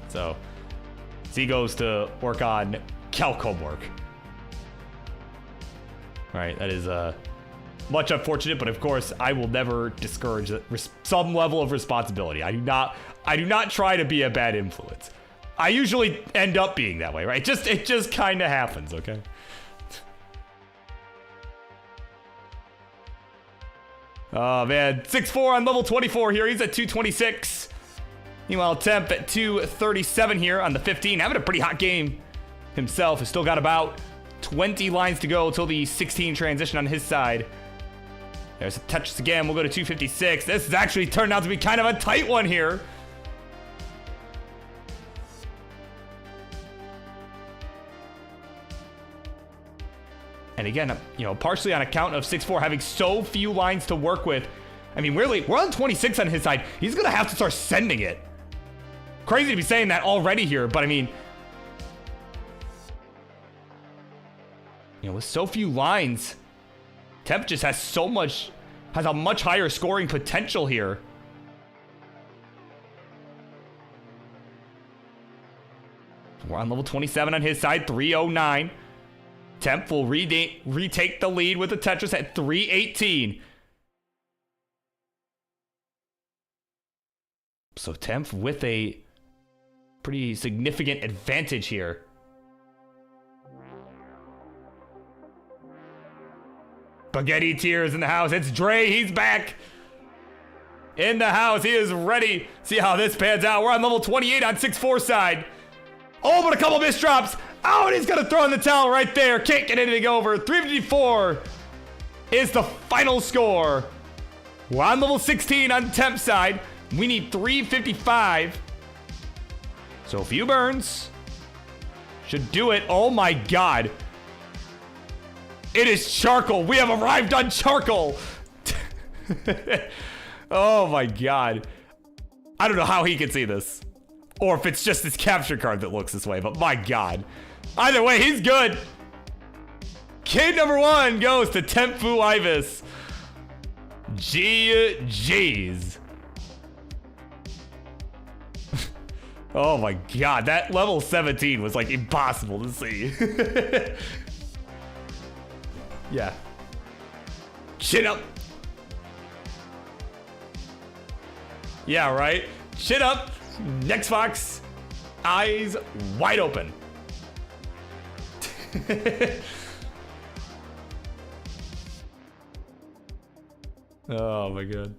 So he goes to work on calc homework. Right. That is much unfortunate, but of course, I will never discourage some level of responsibility. I do not try to be a bad influence. I usually end up being that way, right? It just kind of happens, okay? Oh, man. 6'4" on level 24 here. He's at 226. Meanwhile, Temp at 237 here on the 15. Having a pretty hot game himself. Has still got about 20 lines to go till the 16 transition on his side. There's a Tetris again. We'll go to 256. This has actually turned out to be kind of a tight one here. And again, you know, partially on account of 6'4" having so few lines to work with. I mean, we're on 26 on his side. He's going to have to start sending it. Crazy to be saying that already here, but I mean, you know, with so few lines, Temp just has a much higher scoring potential here. We're on level 27 on his side, 309. Temp will retake the lead with the Tetris at 318. So Temp with a pretty significant advantage here. Spaghetti Tears in the house. It's Dre. He's back. In the house. He is ready. See how this pans out. We're on level 28 on 6'4" side. Oh, but a couple misdrops. Oh, and he's going to throw in the towel right there. Can't get anything over. 354 is the final score. We're on level 16 on Temp side. We need 355. So a few burns should do it. Oh my God. It is charcoal. We have arrived on charcoal. Oh my God. I don't know how he can see this. Or if it's just his capture card that looks this way, but my God. Either way, he's good. Game number 1 goes to Tempu Ibis. GG's. Oh my God, that level 17 was like impossible to see. Yeah. Chin up. Yeah, right? Chin up. Next box. Eyes wide open. Oh my God.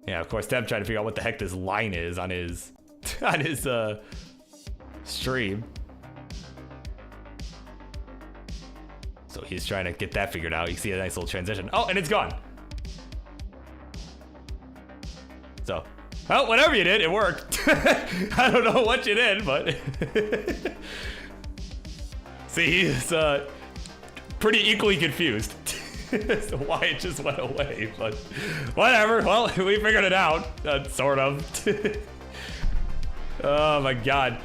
Yeah, of course, Temp trying to figure out what the heck this line is on his stream. So he's trying to get that figured out. You see a nice little transition. Oh, and it's gone. So, well, whatever you did, it worked. I don't know what you did, but see, he's pretty equally confused as to why it just went away. But whatever. Well, we figured it out, sort of. Oh my God.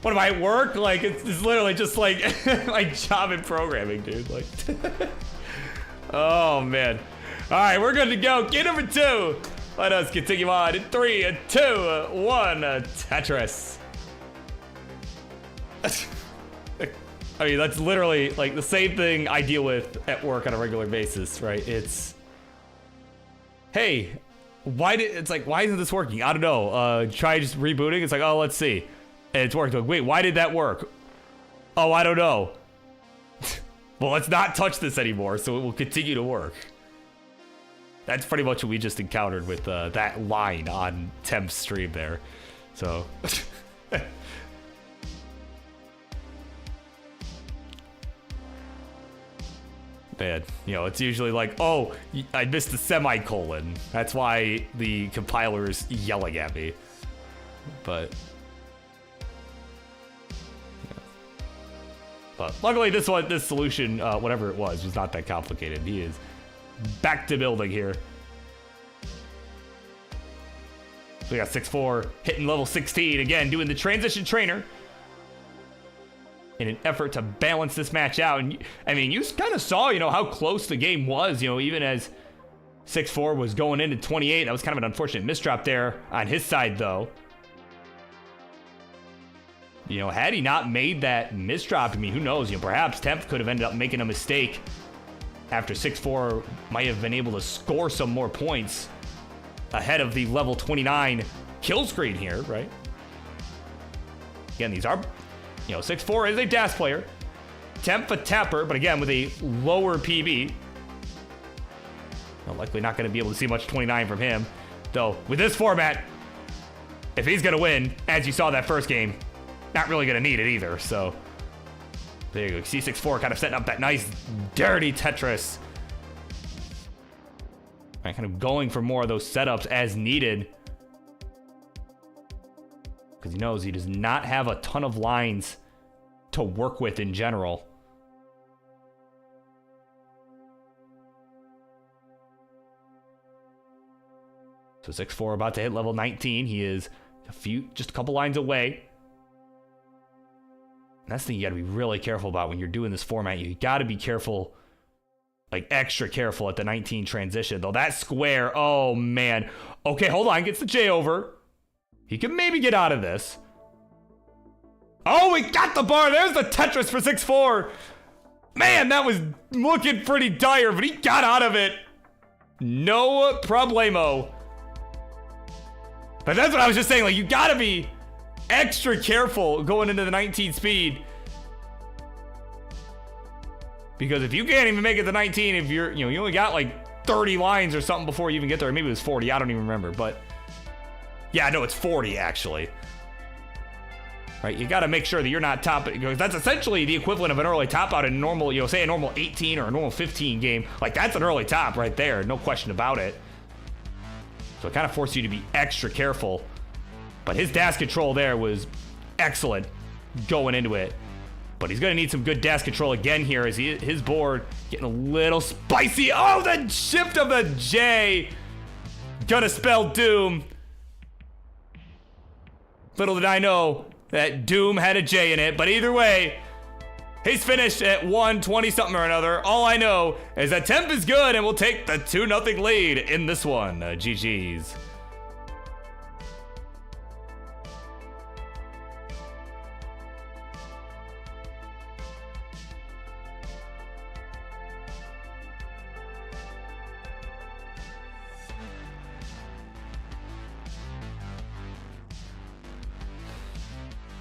What am I at work? Like, it's literally just like my job in programming, dude. Like, oh man. All right, we're good to go. Game number 2. Let us continue on in 3, 2, 1. Tetris. I mean, that's literally like the same thing I deal with at work on a regular basis, right? It's, hey, why isn't this working? I don't know. Try just rebooting. It's like, oh, let's see. And it's worked. Like, wait, why did that work? Oh, I don't know. Well, let's not touch this anymore, so it will continue to work. That's pretty much what we just encountered with that line on Temp's stream there. So, man, you know, it's usually like, oh, I missed the semicolon. That's why the compiler is yelling at me. But luckily, this solution, whatever it was not that complicated. He is back to building here. So we got 6'4", hitting level 16 again, doing the transition trainer in an effort to balance this match out. And I mean, you kind of saw, you know, how close the game was. You know, even as 6'4" was going into 28, that was kind of an unfortunate misdrop there on his side, though. You know, had he not made that misdrop, I mean, who knows? You know, perhaps Temp could have ended up making a mistake after 6-4 might have been able to score some more points ahead of the level 29 kill screen here, right? Again, these are, 6-4 is a dash player. Temp a tapper, but again, with a lower PB. Well, likely not going to be able to see much 29 from him. Though, with this format, if he's going to win, as you saw that first game, not really going to need it either, so. There you go. C6-4 kind of setting up that nice, dirty Tetris. Right, kind of going for more of those setups as needed. Because he knows he does not have a ton of lines to work with in general. So 6-4 about to hit level 19. He is just a couple lines away. And that's the thing you gotta be really careful about when you're doing this format. You gotta be careful, like extra careful at the 19 transition. Though that square, oh man. Okay, hold on, gets the J over. He can maybe get out of this. Oh, we got the bar. There's the Tetris for 6-4. Man, that was looking pretty dire, but he got out of it. No problemo. But that's what I was just saying. Like, you gotta be extra careful going into the 19 speed. Because if you can't even make it to 19, if you're, you only got like 30 lines or something before you even get there. Maybe it was 40. I don't even remember. But yeah, no, it's 40 actually. Right, you got to make sure that you're not top, because that's essentially the equivalent of an early top out in a normal, say a normal 18 or a normal 15 game. Like, that's an early top right there, no question about it. So it kind of forced you to be extra careful. But his dash control there was excellent going into it. But he's going to need some good dash control again here as his board getting a little spicy. Oh, the shift of the J. Gonna spell doom. Little did I know that Doom had a J in it, but either way, he's finished at 120 something or another. All I know is that Temp is good and will take the 2-0 lead in this one. GG's.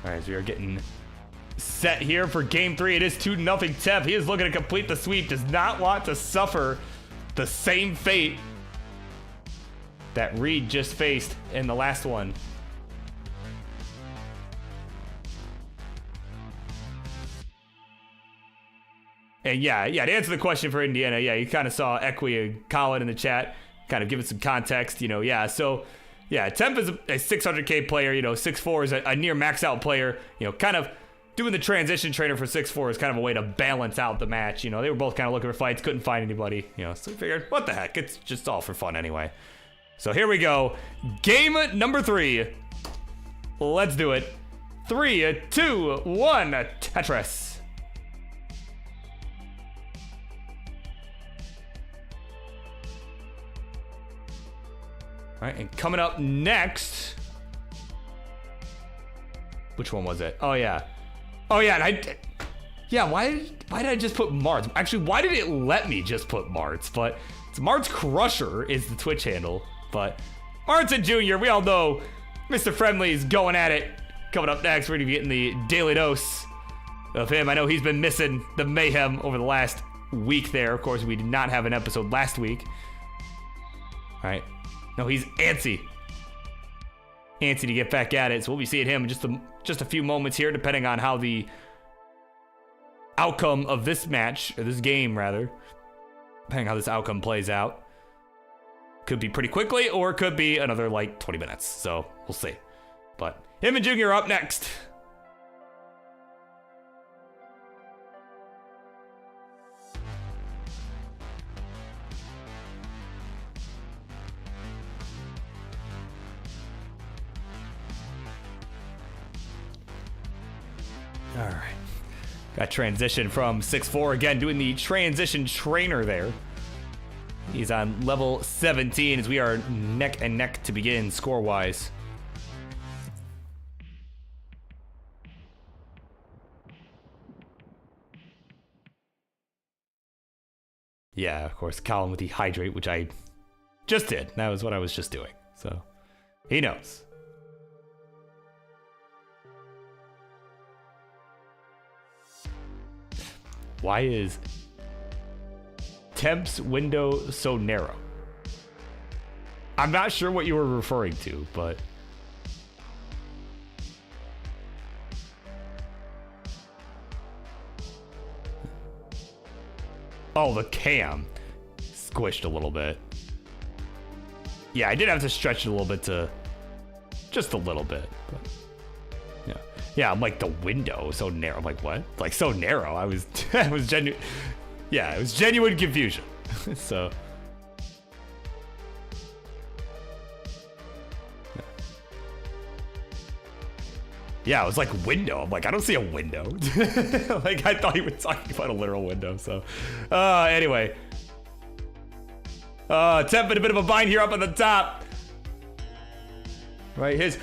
All right, so we are getting set here for game 3. It is 2-0 Temp. He is looking to complete the sweep. Does not want to suffer the same fate that Reed just faced in the last one. And yeah, to answer the question for Indiana, yeah, you kind of saw Equi and Colin in the chat, kind of giving some context, yeah, so... Yeah, Temp is a 600k player, 6-4 is a near max out player, kind of doing the transition trainer for 6-4 is kind of a way to balance out the match. They were both kind of looking for fights, couldn't find anybody, so we figured, what the heck, it's just all for fun anyway. So here we go, game number 3. Let's do it. 3, 2, 1, Tetris. All right, and coming up next, which one was it? Oh yeah, and why did I just put Marts? Actually, why did it let me just put Marts? But it's Marts Crusher is the Twitch handle. But Marts and Junior, we all know Mr. Friendlies going at it. Coming up next, we're gonna be getting the daily dose of him. I know he's been missing the Mayhem over the last week there. Of course, we did not have an episode last week. All right. No, he's antsy to get back at it. So we'll be seeing him in just a few moments here, depending on how the outcome of this match, or this game rather, depending on how this outcome plays out. Could be pretty quickly, or it could be another like 20 minutes. So we'll see. But him and Junior are up next. All right. Got transition from 6-4 again, doing the transition trainer there. He's on level 17 as we are neck and neck to begin score-wise. Yeah, of course, Colin with the hydrate, which I just did. That was what I was just doing. So, he knows. Why is Temp's window so narrow? I'm not sure what you were referring to, but... Oh, the cam squished a little bit. Yeah, I did have to stretch it a little bit to... Just a little bit. But yeah. Yeah, I'm like, the window is so narrow. I'm like, what? Like, so narrow. I was genuine. Yeah, it was genuine confusion. So... Yeah, it was like window. I'm like, I don't see a window. Like, I thought he was talking about a literal window, so. Anyway. Temp in a bit of a bind here up on the top. Right, his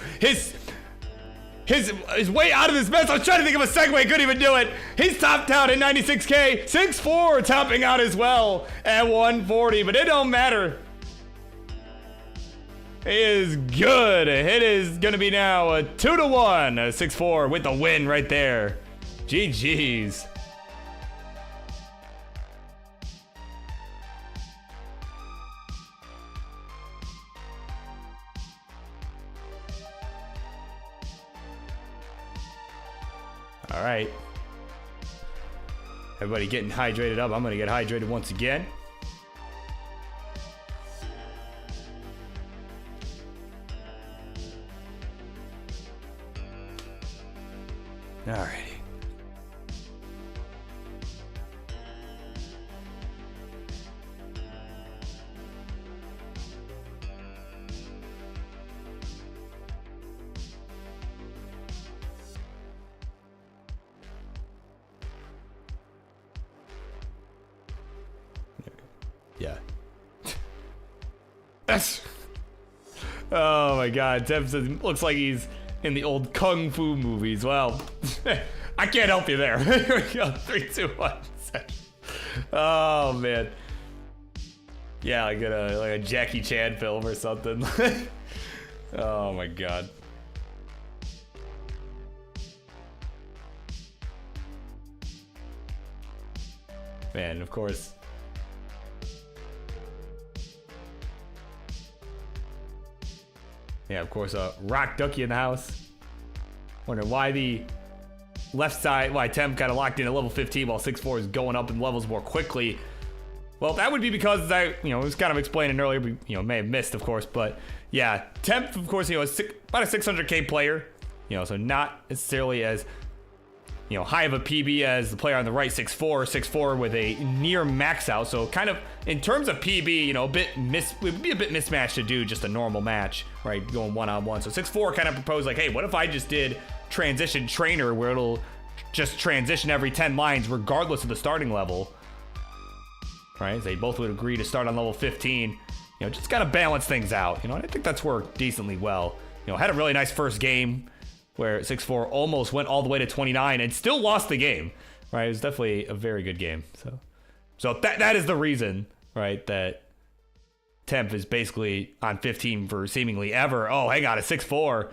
way out of this mess. I was trying to think of a segue, couldn't even do it. He's topped out at 96K. 6'4", topping out as well at 140, but it don't matter. He is good. It is going to be now a 2-1. 6'4" with the win right there. GG's. All right. Everybody getting hydrated up. I'm going to get hydrated once again. Alrighty. Yeah. That's... Oh my god, Temp says, looks like he's in the old Kung Fu movies. Well, I can't help you there. Here we go. 3, 2, 1. Oh man. Yeah, like a Jackie Chan film or something. Oh my god. Man, of course. Yeah, of course, Rock Ducky in the house. Wondering why the left side, why Temp kind of locked in at level 15 while 6'4" is going up in levels more quickly. Well, that would be because, as I, was kind of explaining earlier, but, may have missed, of course, but yeah, Temp, of course, is about a 600K player, so not necessarily as, high of a PB as the player on the right, 6'4", with a near max out. So kind of in terms of PB, it would be a bit mismatched to do just a normal match, right? Going one-on-one. So 6'4" kind of proposed like, hey, what if I just did transition trainer where it'll just transition every 10 lines regardless of the starting level, right? They both would agree to start on level 15, just kind of balance things out, and I think that's worked decently well. Had a really nice first game where 6'4" almost went all the way to 29 and still lost the game, right? It was definitely a very good game. So that is the reason, right, that Temp is basically on 15 for seemingly ever. Oh, hang on, a 6'4".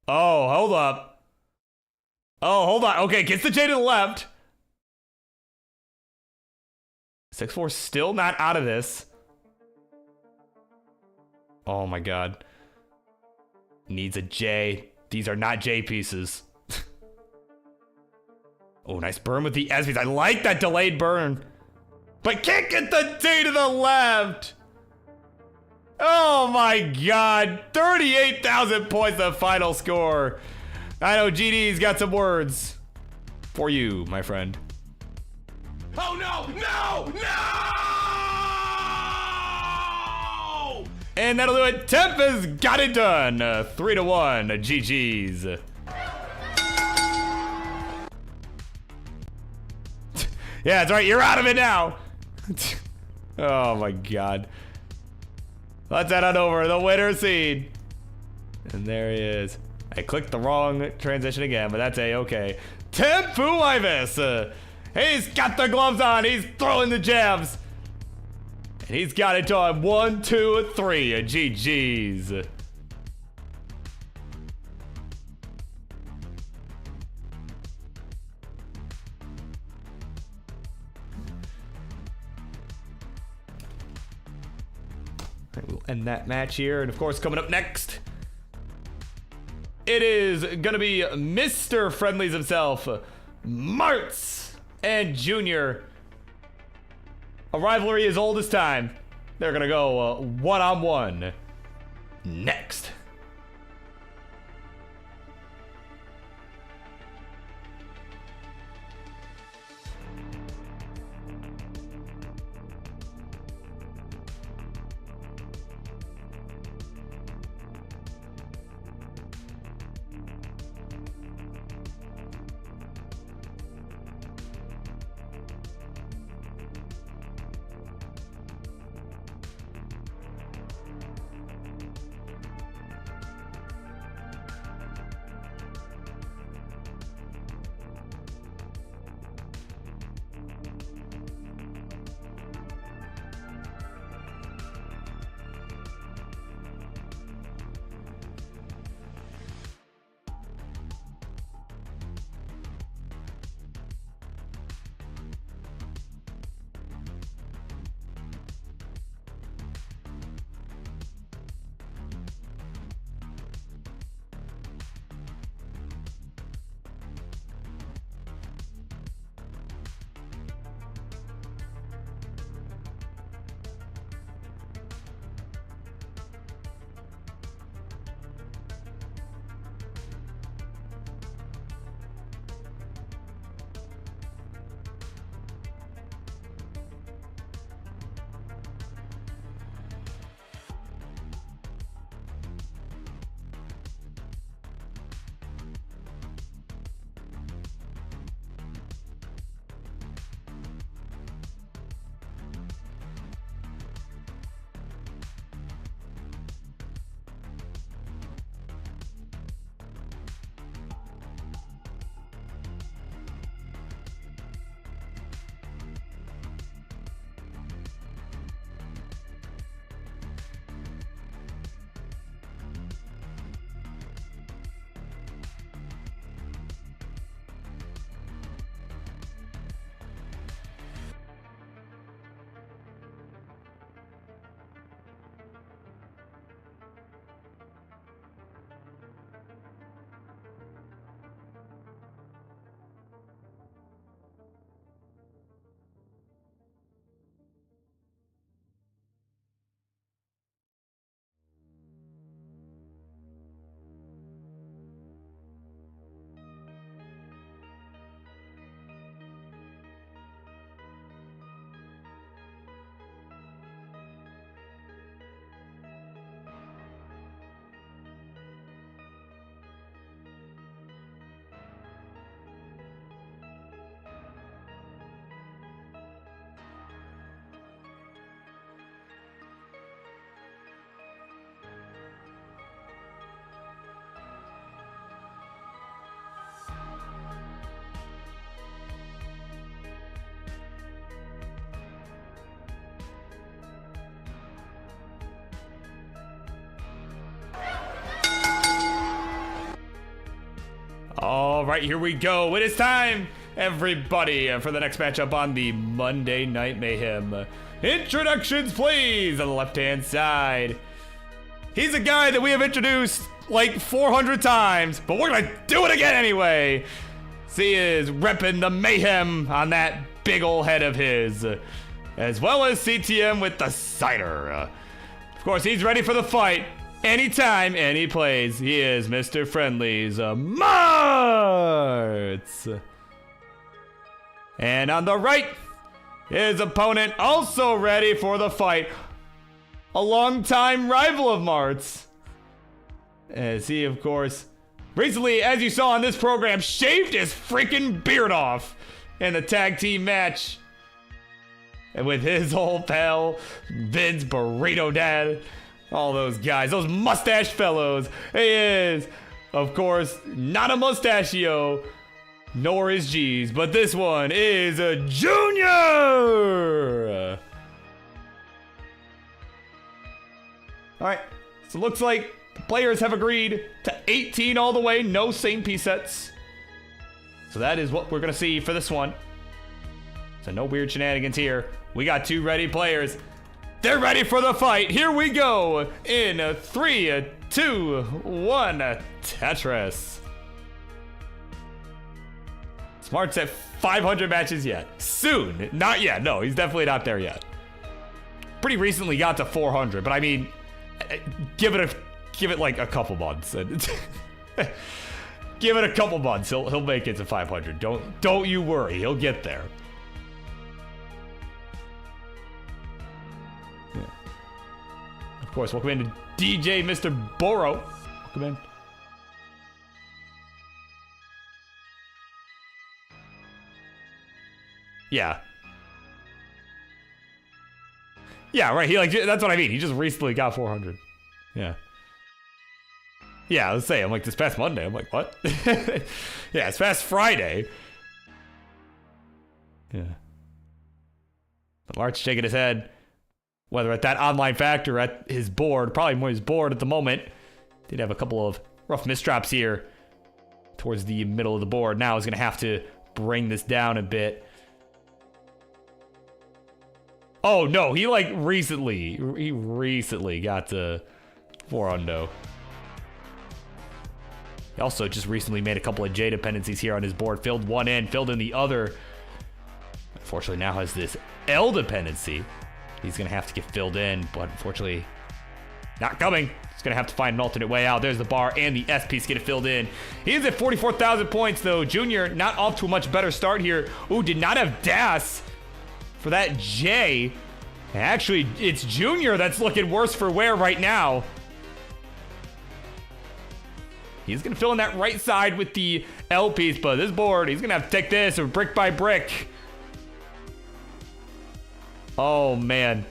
Oh, hold up. Oh, hold on. Okay, gets the J to the left. 6'4" still not out of this. Oh my god. Needs a J. These are not J pieces. Oh, nice burn with the S piece. I like that delayed burn. But can't get the T to the left. Oh my god. 38,000 points, the final score. I know GD's got some words for you, my friend. Oh no, no, no! And that'll do it. Temp has got it done. 3-1, GG's. Yeah, that's right. You're out of it now. Oh my god. Let's head on over the winner seed. And there he is. I clicked the wrong transition again, but that's a-okay. Temp Ivis. He's got the gloves on. He's throwing the jabs. And he's got it on 1, 2, 3. GG's. We'll end that match here. And of course, coming up next, it is gonna be Mr. Friendlies himself, Marts and Junior. A rivalry as old as time. They're gonna go one-on-one next. All right, here we go. It is time, everybody, for the next matchup on the Monday Night Mayhem. Introductions, please, on the left-hand side. He's a guy that we have introduced like 400 times, but we're gonna do it again anyway. He is repping the Mayhem on that big ol' head of his, as well as CTM with the cider. Of course, he's ready for the fight. Anytime, any place, he is Mr. Friendlies, Marts. And on the right, his opponent also ready for the fight. A longtime rival of Marts. As he, of course, recently, as you saw on this program, shaved his freaking beard off in the tag team match. And with his old pal, Vince Burrito Dad. All those guys, those mustache fellows. He is, of course, not a mustachio, nor is G's, but this one is a Junior. All right, so it looks like the players have agreed to 18 all the way, no same piece sets. So that is what we're gonna see for this one. So no weird shenanigans here. We got 2 ready players. They're ready for the fight. Here we go in 3, 2, 1, Tetris. Smart's at 500 matches yet. Soon. Not yet. No, he's definitely not there yet. Pretty recently got to 400, but I mean, give it like a couple months. Give it a couple months. He'll make it to 500. Don't you worry. He'll get there. Yeah. Of course, welcome in to DJ Mr. Boro. Welcome in. Yeah. Yeah, right. That's what I mean. He just recently got 400. Yeah. Yeah, let's say I'm like this past Monday. I'm like, what? Yeah, it's past Friday. Yeah. But Marts shaking his head. Whether at that online factor, at his board, probably more his board at the moment. Did have a couple of rough misdrops here towards the middle of the board. Now he's going to have to bring this down a bit. Oh, no, he recently got to 4-0. He also just recently made a couple of J dependencies here on his board. Filled one in, filled in the other. Unfortunately, now has this L dependency. He's going to have to get filled in, but unfortunately, not coming. He's going to have to find an alternate way out. There's the bar and the S piece getting filled in. He is at 44,000 points, though. Junior not off to a much better start here. Ooh, did not have DAS for that J. Actually, it's Junior that's looking worse for wear right now. He's going to fill in that right side with the L piece, but this board, he's going to have to take this brick by brick. Oh, man.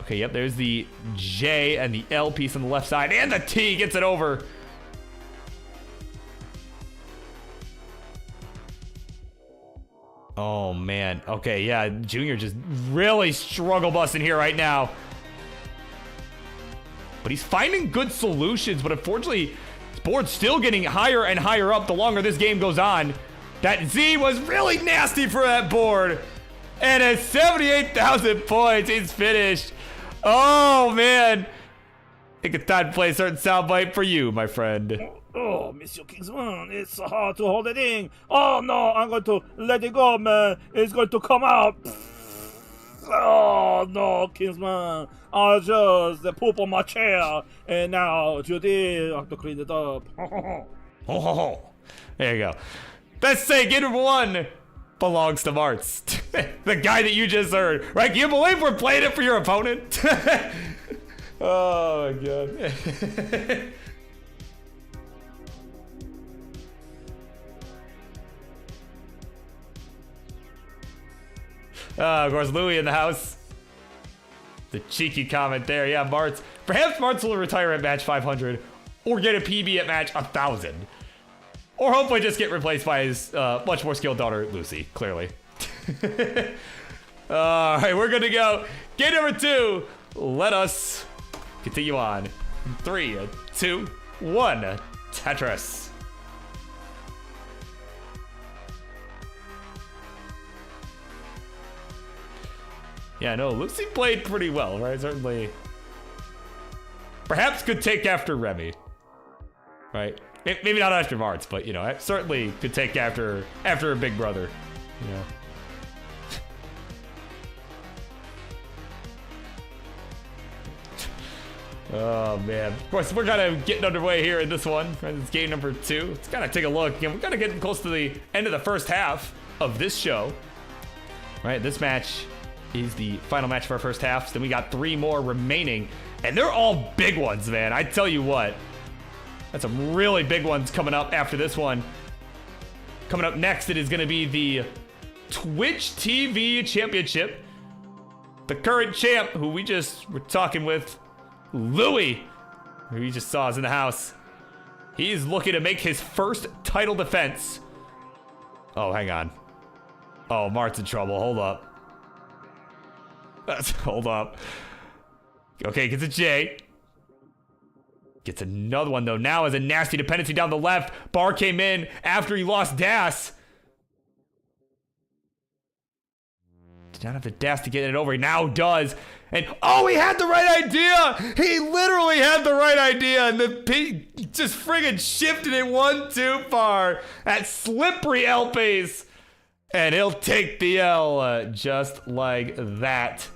Okay, yep, there's the J and the L piece on the left side, and the T gets it over. Oh, man. Okay, yeah, Junior just really struggle busting here right now. But he's finding good solutions, but unfortunately, his board's still getting higher and higher up the longer this game goes on. That Z was really nasty for that board. And at 78,000 points, he's finished. Oh, man. I think it's time to play a certain soundbite for you, my friend. Oh, Monsieur Kingsman, it's so hard to hold it in. Oh, no, I'm going to let it go, man. It's going to come out. Oh, no, Kingsman. I just poop on my chair. And now, Judy, I have to clean it up. Oh, there you go. Let's say game number 1 belongs to Marts. The guy that you just heard. Right? Can you believe we're playing it for your opponent? Oh, my God. Of course, Louie in the house. The cheeky comment there. Yeah, Marts. Perhaps Marts will retire at match 500 or get a PB at match 1,000. Or hopefully just get replaced by his much more skilled daughter, Lucy, clearly. All right, we're good to go. Game number 2. Let us continue on. 3, 2, 1. Tetris. Yeah, no, Lucy played pretty well, right? Certainly. Perhaps could take after Remy. Right? Maybe not after Marts, but, you know, certainly could take after her big brother. You know? Oh, man. Of course, we're kind of getting underway here in this one. Right? It's game number 2. Let's kind of take a look. We're kind of getting close to the end of the first half of this show. Right? This match is the final match of our first half. So then we got 3 more remaining. And they're all big ones, man. I tell you what. That's some really big ones coming up after this one. Coming up next, it is going to be the Twitch TV Championship. The current champ, who we just were talking with, Louie, who we just saw is in the house. He's looking to make his first title defense. Oh, hang on. Oh, Mart's in trouble. Hold up. Hold up. Okay, gets a J. Gets another one, though. Now has a nasty dependency down the left. Bar came in after he lost Das. Did not have the Das to get it over. He now does. And, oh, he had the right idea. He literally had the right idea. And the pig just friggin' shifted it one too far. That slippery L pace. And he'll take the L just like that.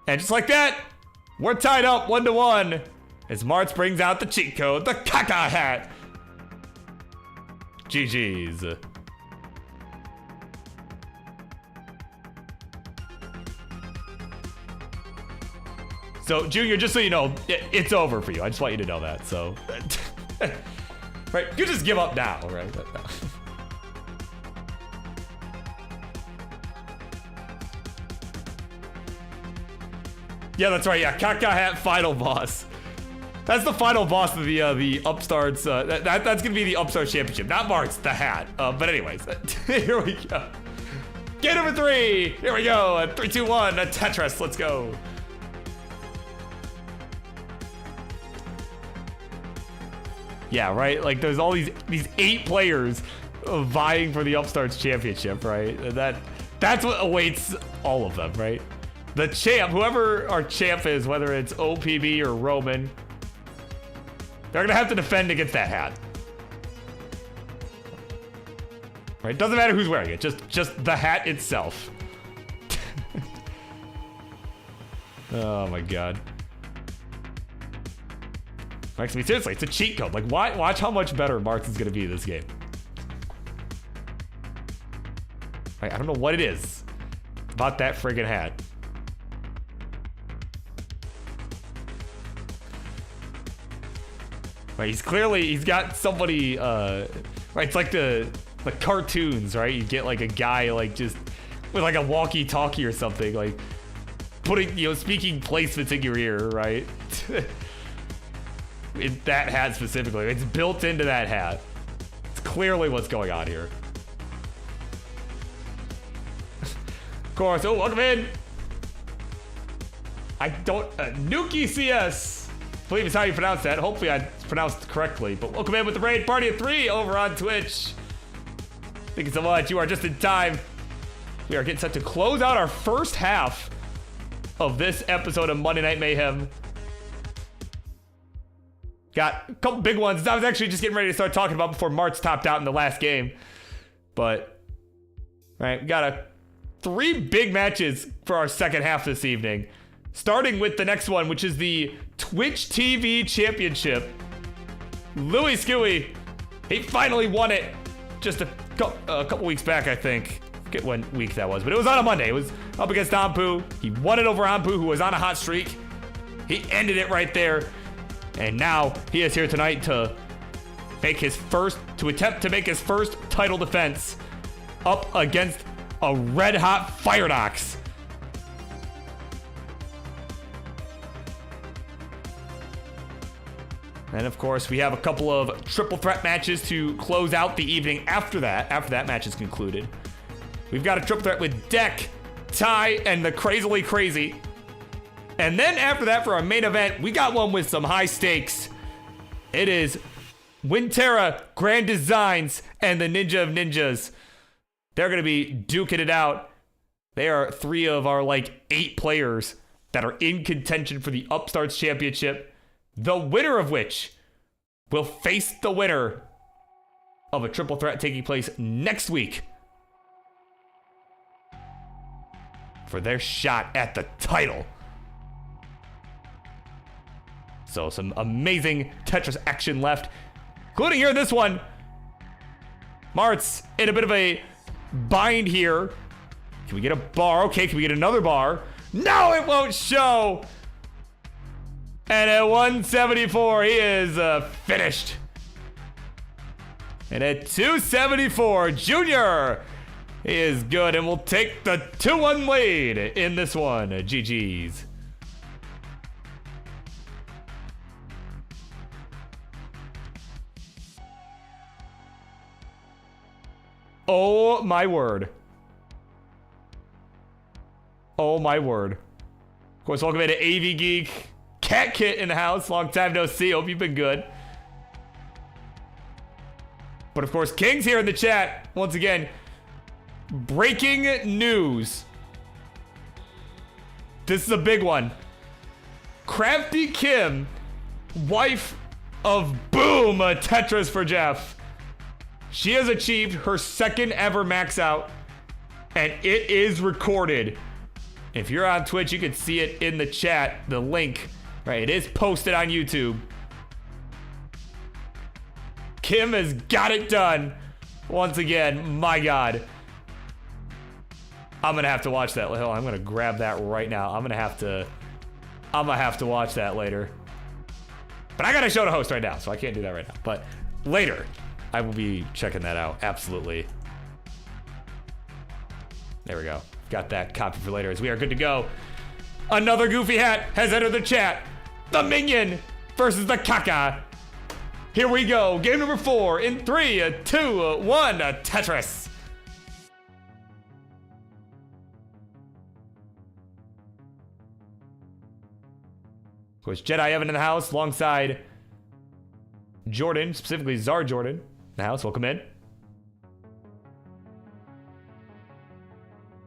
And just like that, we're tied up 1-1. As Marts brings out the cheat code, the caca hat. GG's. So, Junior, just so you know, it's over for you. I just want you to know that, so. Right, you just give up now, right? Yeah, that's right, yeah, caca hat final boss. That's the final boss of the Upstarts. That's gonna be the Upstarts Championship, not Marts, the hat. But anyways, here we go. Game number 3. Here we go. 3, 2, 1. A Tetris. Let's go. Yeah, right. Like there's all these 8 players vying for the Upstarts Championship, right? That's what awaits all of them, right? The champ, whoever our champ is, whether it's OPB or Roman. They're gonna have to defend against that hat. Right? Doesn't matter who's wearing it, just the hat itself. Oh my god. Like, I mean, seriously, it's a cheat code. Like, watch how much better Marts is gonna be this game. Like, I don't know what it is about that friggin' hat. Right, he's got somebody, right, it's like the cartoons, right? You get like a guy like just with like a walkie-talkie or something, like putting, speaking placements in your ear, right? That hat specifically, it's built into that hat. It's clearly what's going on here. Of course, oh, welcome in. I don't, Nuki CS. I believe is how you pronounce that. Hopefully I pronounced it correctly. But welcome in with the raid party of 3 over on Twitch. Thank you so much. You are just in time. We are getting set to close out our first half of this episode of Monday Night Mayhem. Got a couple big ones I was actually just getting ready to start talking about before Marts topped out in the last game. But, right, we got 3 big matches for our second half this evening. Starting with the next one, which is the Twitch TV Championship. Louie Scooey, he finally won it just a couple weeks back, I think. I forget when week that was, but it was on a Monday. It was up against Ampu. He won it over Ampu, who was on a hot streak. He ended it right there. And now he is here tonight to attempt to make his first title defense up against a red-hot Firenox. And of course, we have a couple of triple threat matches to close out the evening after that match is concluded. We've got a triple threat with Deck, Ty, and the Crazily Crazy. And then after that, for our main event, we got one with some high stakes. It is Winterra, Grand Designs, and the Ninja of Ninjas. They're going to be duking it out. They are 3 of our 8 players that are in contention for the Upstarts Championship. The winner of which will face the winner of a triple threat taking place next week for their shot at the title. So some amazing Tetris action left, including here in this one. Marts in a bit of a bind here. Can we get a bar? Okay, can we get another bar? No, it won't show. And at 174, he is finished. And at 274, Junior is good and will take the 2-1 lead in this one. GG's. Oh my word. Oh my word. Of course, welcome into AV Geek. Cat Kit in the house. Long time no see. Hope you've been good. But of course, King's here in the chat. Once again, breaking news. This is a big one. Crafty Kim, wife of Boom, a Tetris for Jeff. She has achieved her second ever max out, and it is recorded. If you're on Twitch, you can see it in the chat, the link. Right, it is posted on YouTube. Kim has got it done. Once again, my God. I'm gonna have to watch that. Hell, I'm gonna grab that right now. I'm gonna have to watch that later. But I gotta show the host right now, so I can't do that right now. But later, I will be checking that out. Absolutely. There we go. Got that copy for later as we are good to go. Another goofy hat has entered the chat. The Minion versus the Kaka. Here we go. Game number 4 in 3, 2, 1. Tetris. Of course, Jedi Evan in the house alongside Jordan, specifically Czar Jordan in the house. Welcome in.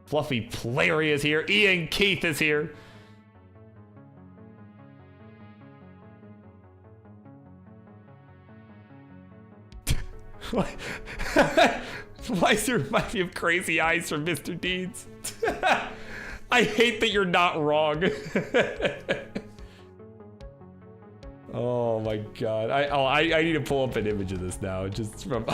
Fluffy Plary is here. Ian Keith is here. Why does it remind me of Crazy Eyes from Mr. Deeds? I hate that you're not wrong. Oh my God. I need to pull up an image of this now. Just from...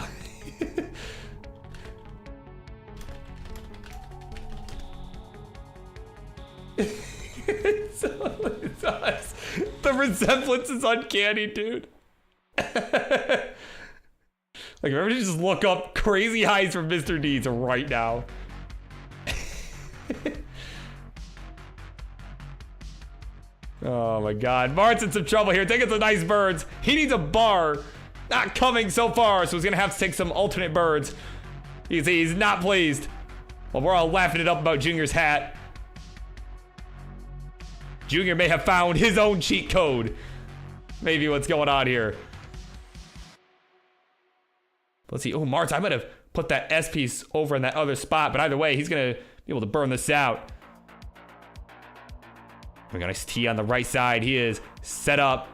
it's us. The resemblance is uncanny, dude. Like, remember to just look up Crazy Eyes from Mr. Deeds right now. Oh my God. Mart's in some trouble here. Taking some nice birds. He needs a bar. Not coming so far, so he's gonna have to take some alternate birds. You can see he's not pleased. Well, we're all laughing it up about Junior's hat. Junior may have found his own cheat code. Maybe what's going on here. Let's see. Oh, Marts, I might have put that S piece over in that other spot, but either way, he's gonna be able to burn this out. We got a nice T on the right side. He is set up.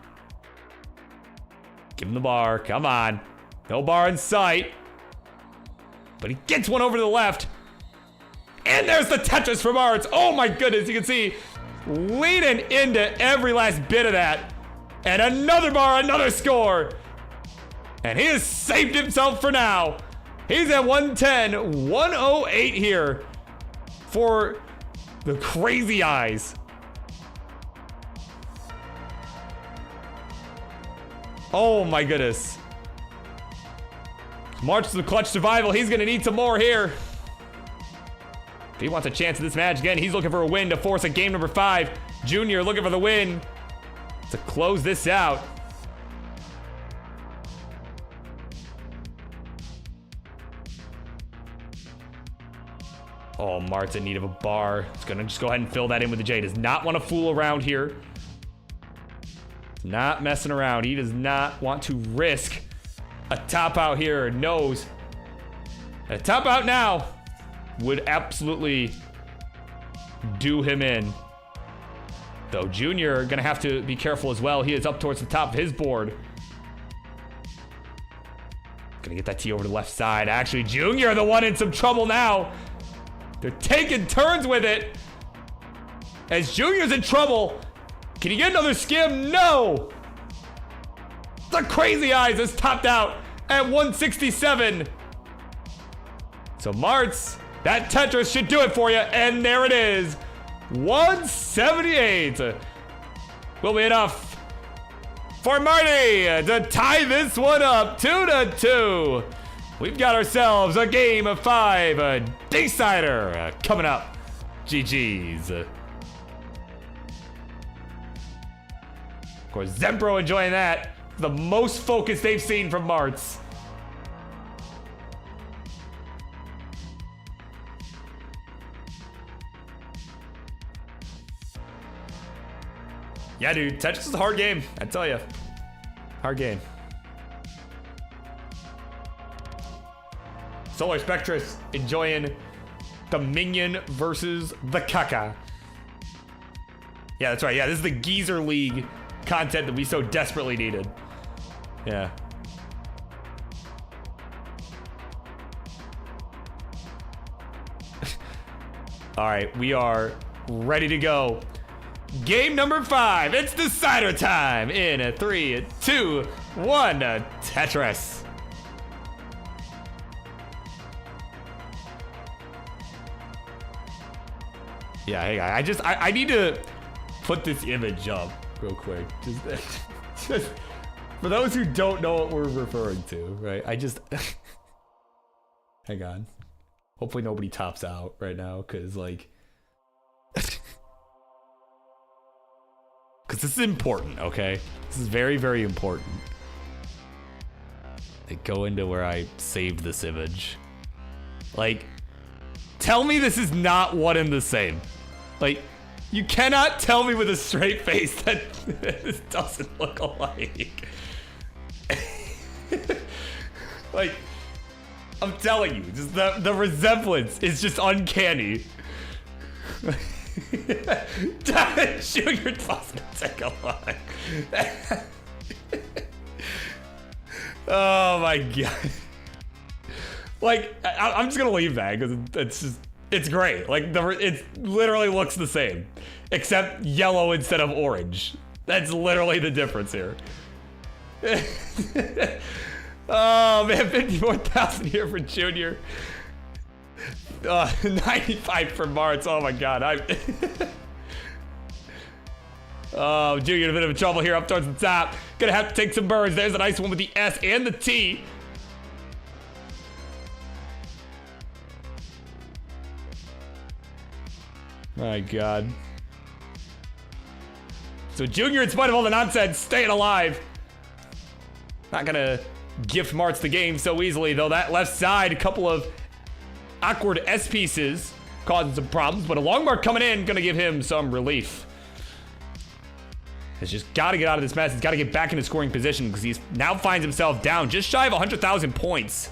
Give him the bar. Come on. No bar in sight. But he gets one over to the left. And there's the Tetris from Marts. Oh my goodness, you can see leaning into every last bit of that. And another bar, another score. And he has saved himself for now. He's at 110, 108 here for the Crazy Eyes. Oh my goodness. March to the clutch survival. He's gonna need some more here. If he wants a chance at this match again, he's looking for a win to force a game number 5. Junior looking for the win to close this out. Oh, Mart's in need of a bar. He's gonna just go ahead and fill that in with the J. Does not want to fool around here. Not messing around. He does not want to risk a top out here. Knows a top out now would absolutely do him in. Though Junior gonna have to be careful as well. He is up towards the top of his board. Gonna get that T over to the left side. Actually, Junior the one in some trouble now. They're taking turns with it. As Junior's in trouble. Can he get another skim? No! The Crazy Eyes is topped out at 167. So Marts, that Tetris should do it for you. And there it is. 178. Will be enough for Marty to tie this one up 2-2. We've got ourselves a game of 5. A decider coming up. GG's. Of course, Zempro enjoying that. The most focus they've seen from Marts. Yeah, dude, Tetris is a hard game. I tell you, hard game. Solar Spectrus enjoying the Minion versus the Kaka. Yeah, that's right. Yeah, this is the Geezer League content that we so desperately needed. Yeah. All right, we are ready to go. Game number 5. It's decider time in a 3, 2, 1. Tetris. Yeah, hey guys, I need to put this image up real quick. Just for those who don't know what we're referring to, right? Hang on. Hopefully nobody tops out right now, because like, because this is important, okay? This is very, very important. Go into where I saved this image. Like, tell me this is not one and the same. Like, you cannot tell me with a straight face that this doesn't look alike. Like, I'm telling you, just the resemblance is just uncanny. Junior doesn't take a look. Oh my god. Like, I'm just gonna leave that because it's great. Like, it literally looks the same, except yellow instead of orange. That's literally the difference here. Oh man, 54,000 here for Junior. 95 for Marts. Oh my god. Oh, Junior in a bit of trouble here up towards the top. Gonna have to take some birds. There's a nice one with the S and the T. My god. So Junior, in spite of all the nonsense, staying alive. Not gonna gift Marts the game so easily, though. That left side, a couple of awkward S pieces causing some problems, but a long mark coming in, gonna give him some relief. He's just gotta get out of this mess. He's gotta get back into scoring position because he now finds himself down just shy of 100,000 points.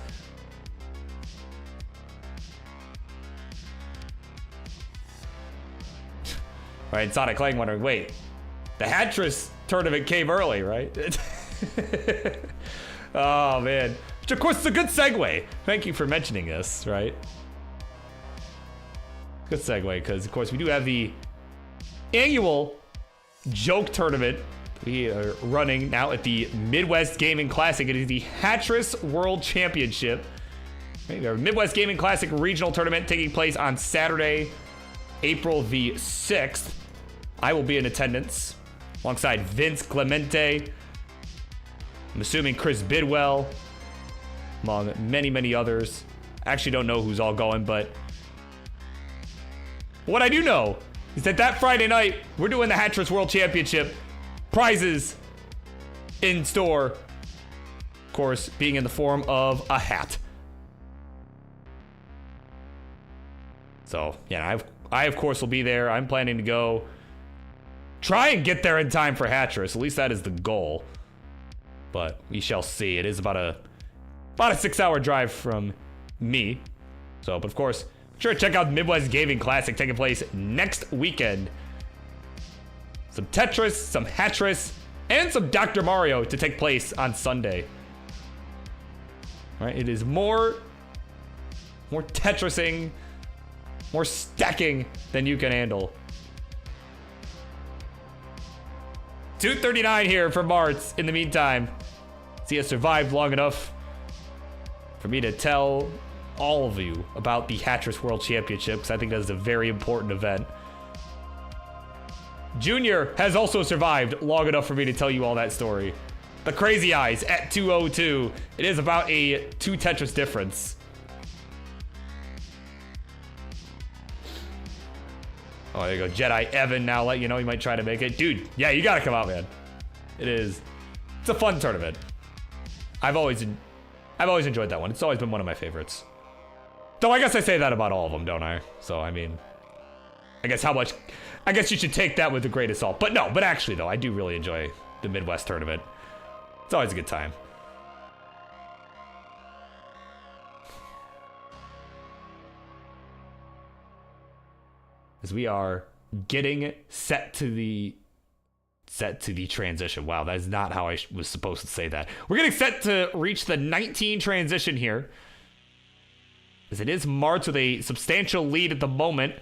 Right, Sonic Clang wondering, wait, the Tetris tournament came early, right? Oh man, which of course is a good segue. Thank you for mentioning this, right? Good segue, because of course we do have the annual joke tournament we are running now at the Midwest Gaming Classic. It is the Tetris World Championship. We have a Midwest Gaming Classic regional tournament taking place on Saturday, April the 6th. I will be in attendance alongside Vince Clemente. I'm assuming Chris Bidwell, among many, many others. I actually don't know who's all going, but what I do know is that Friday night, we're doing the Tetris World Championship. Prizes in store. Of course, being in the form of a hat. So, yeah, I of course will be there. I'm planning to go try and get there in time for Tetris. At least that is the goal. But we shall see. It is about a 6-hour drive from me. So, but of course, be sure to check out the Midwest Gaming Classic taking place next weekend. Some Tetris, some Tetris, and some Dr. Mario to take place on Sunday. All right, it is more Tetrising, more stacking than you can handle. 239 here for Marts in the meantime. He has survived long enough for me to tell all of you about the Tetris World Championships. I think that is a very important event. Junior has also survived long enough for me to tell you all that story. The Crazy Eyes at 202. It is about a 2 Tetris difference. Oh, there you go. Jedi Evan now let you know he might try to make it. Dude, yeah, you gotta come out, man. It's a fun tournament. I've always enjoyed that one. It's always been one of my favorites. Though I guess I say that about all of them, don't I? So, I mean, I guess how much... I guess you should take that with a grain of salt. But no, but actually, though, I do really enjoy the Midwest tournament. It's always a good time. As we are getting set to the transition. Wow, that is not how I was supposed to say that. We're getting set to reach the 19 transition here. As it is Marts with a substantial lead at the moment.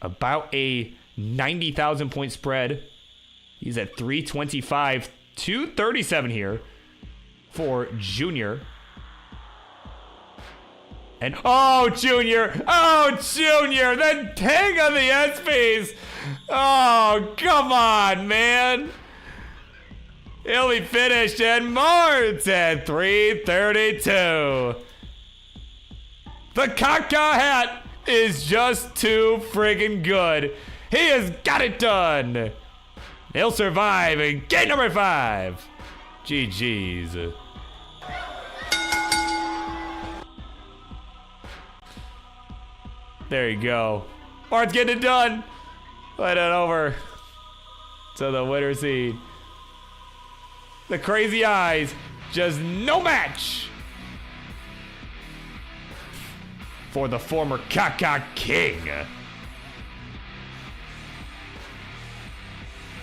About a 90,000 point spread. He's at 325, 237 here for Junior. And oh, Junior! Oh, Junior! The king of the SPs! Oh, come on, man! He'll be finished and Marts at 332. The Kaka hat is just too friggin' good. He has got it done. He'll survive in gate number 5. GG's. There you go. Mart's getting it done. Put it over to the winner seed. The crazy eyes, just no match for the former Kaka King.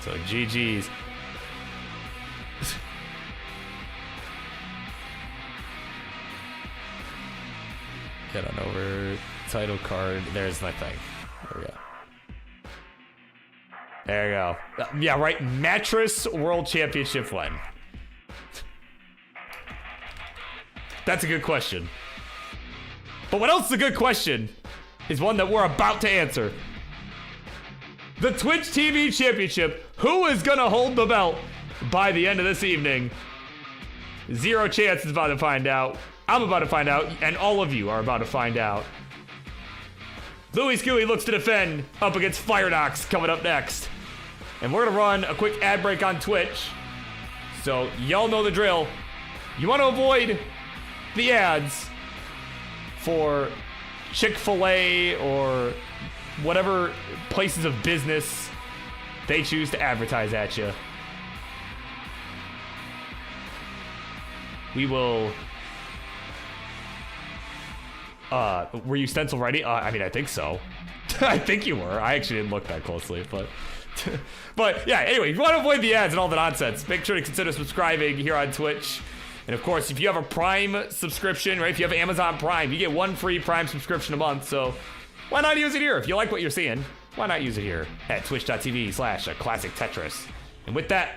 So GG's. Get on over. Title card. There's my thing. There we go. There you go. Yeah, right. Mattress World Championship win. That's a good question. But what else is a good question is one that we're about to answer. The Twitch TV Championship. Who is going to hold the belt by the end of this evening? Zero Chance is about to find out. I'm about to find out. And all of you are about to find out. Louie Scooey looks to defend up against Firenox coming up next. And we're going to run a quick ad break on Twitch. So y'all know the drill. You want to avoid the ads for Chick-fil-A or whatever places of business they choose to advertise at you. We will... were you stencil ready? I mean, I think so. I think you were. I actually didn't look that closely, but... but yeah, anyway, if you want to avoid the ads and all the nonsense, make sure to consider subscribing here on Twitch. And of course, if you have a Prime subscription, right? If you have Amazon Prime, you get one free Prime subscription a month. So why not use it here? If you like what you're seeing, why not use it here at twitch.tv/classictetris. And with that,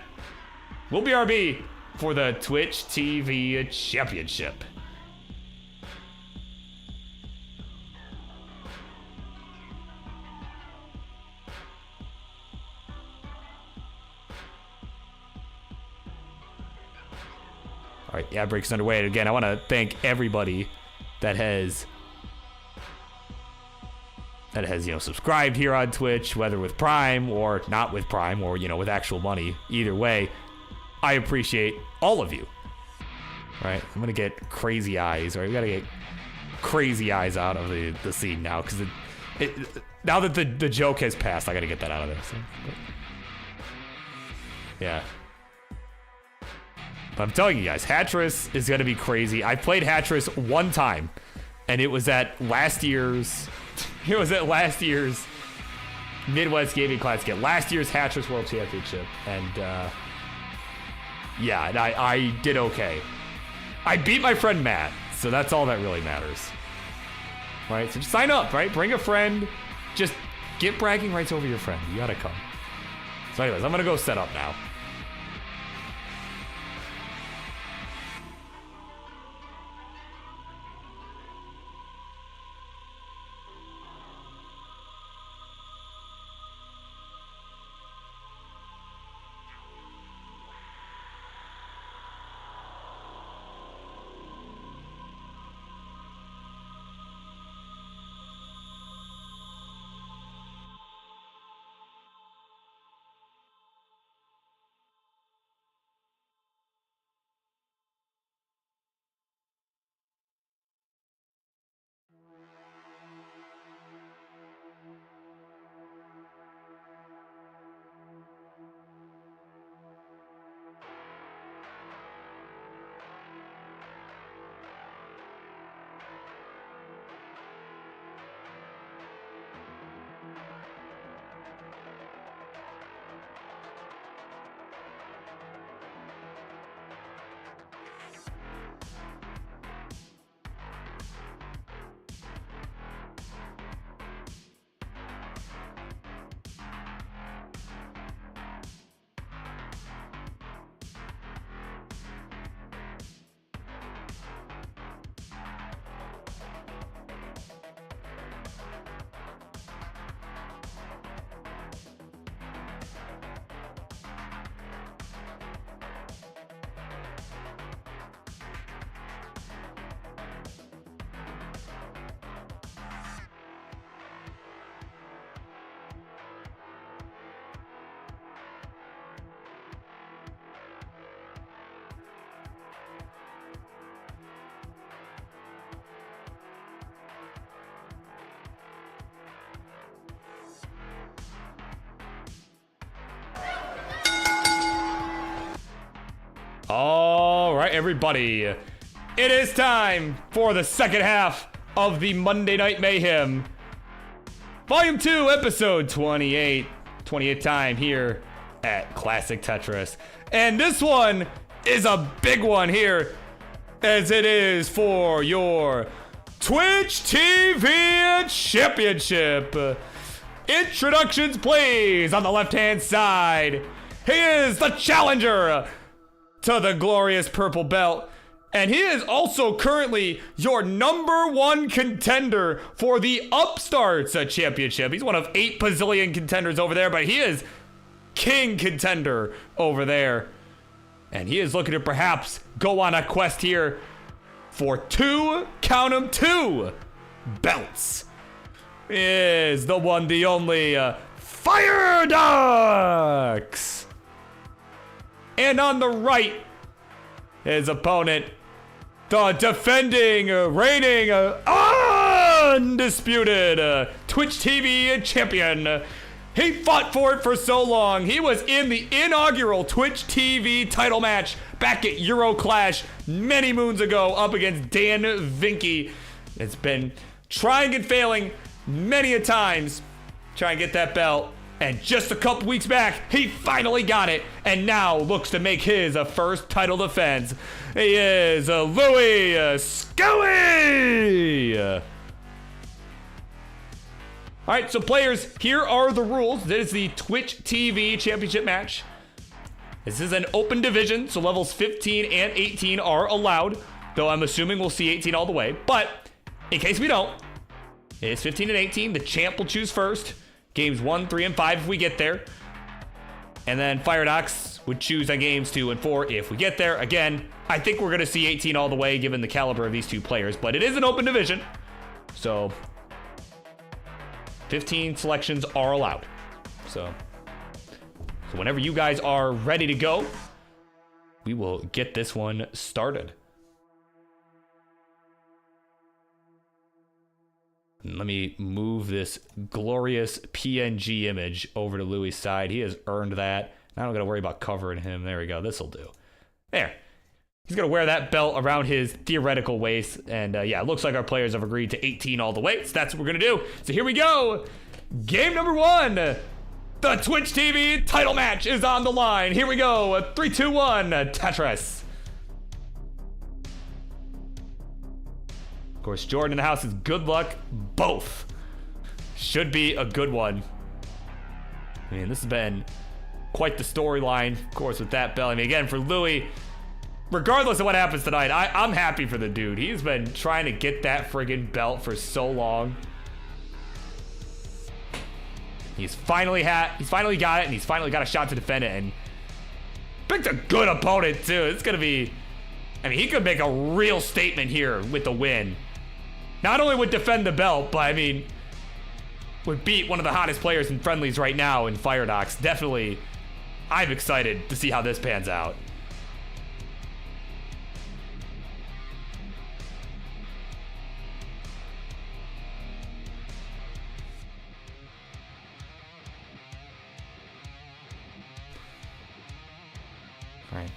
we'll BRB for the Twitch TV Championship. All right, ad break's underway. And again, I want to thank everybody that has subscribed here on Twitch, whether with Prime or not with Prime, or with actual money. Either way, I appreciate all of you. All right, I'm gonna get crazy eyes. All right, we gotta get crazy eyes out of the scene now, because now that the joke has passed, I gotta get that out of there. So, yeah. But I'm telling you guys, Hatris is going to be crazy. I played Hatris one time, and it was at last year's Midwest Gaming Classic, last year's Hatris World Championship. And yeah, and I did okay. I beat my friend Matt, so that's all that really matters. Right? So just sign up, right? Bring a friend. Just get bragging rights over your friend. You gotta come. So anyways, I'm gonna go set up now. All right, everybody. It is time for the second half of the Monday Night Mayhem. Volume 2, episode 28. 28th time here at Classic Tetris. And this one is a big one here, as it is for your Twitch TV Championship. Introductions, please. On the left-hand side, he is the challenger to the glorious purple belt. And he is also currently your #1 contender for the Upstarts championship. He's one of 8 bazillion contenders over there, but he is king contender over there. And he is looking to perhaps go on a quest here for 2, count 'em, 2 belts. Is the one, the only Firedox. And on the right, his opponent, the defending, reigning, undisputed Twitch TV champion. He fought for it for so long. He was in the inaugural Twitch TV title match back at Euroclash many moons ago up against Dan Vinky. It's been trying and failing many a times, trying to get that belt. And just a couple weeks back, he finally got it, and now looks to make his first title defense. He is Louie Scully. All right, so players, here are the rules. This is the Twitch TV Championship match. This is an open division, so levels 15 and 18 are allowed, though I'm assuming we'll see 18 all the way. But in case we don't, it's 15 and 18. The champ will choose first. Games 1, 3, and 5 if we get there. And then Firedox would choose on games 2 and 4 if we get there. Again, I think we're going to see 18 all the way given the caliber of these two players, but it is an open division. So 15 selections are allowed. So whenever you guys are ready to go, we will get this one started. Let me move this glorious PNG image over to Louie's side. He has earned that. I don't got to worry about covering him. There we go. This'll do. There. He's going to wear that belt around his theoretical waist. And yeah, it looks like our players have agreed to 18 all the way. So that's what we're going to do. So here we go. Game number 1. The Twitch TV title match is on the line. Here we go. 3, 2, 1. Tetris. Of course, Jordan in the house is good luck. Both should be a good one. I mean, this has been quite the storyline, of course, with that belt. I mean, again, for Louie, regardless of what happens tonight, I'm happy for the dude. He's been trying to get that friggin' belt for so long. He's finally got it, and he's finally got a shot to defend it, and picked a good opponent, too. It's gonna be, I mean, he could make a real statement here with the win. Not only would defend the belt, but I mean, would beat one of the hottest players in Friendlies right now in Firedox. Definitely, I'm excited to see how this pans out. All right.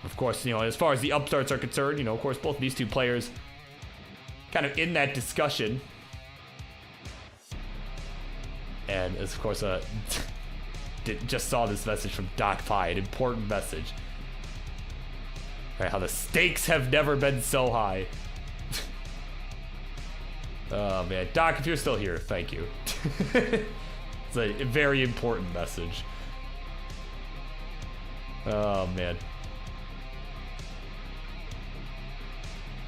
Of course, you know, as far as the Upstarts are concerned, you know, of course, both of these two players kind of in that discussion. And of course, just saw this message from Doc Pie, an important message. Right, how the stakes have never been so high. Oh man, Doc, if you're still here, thank you. It's a very important message. Oh man.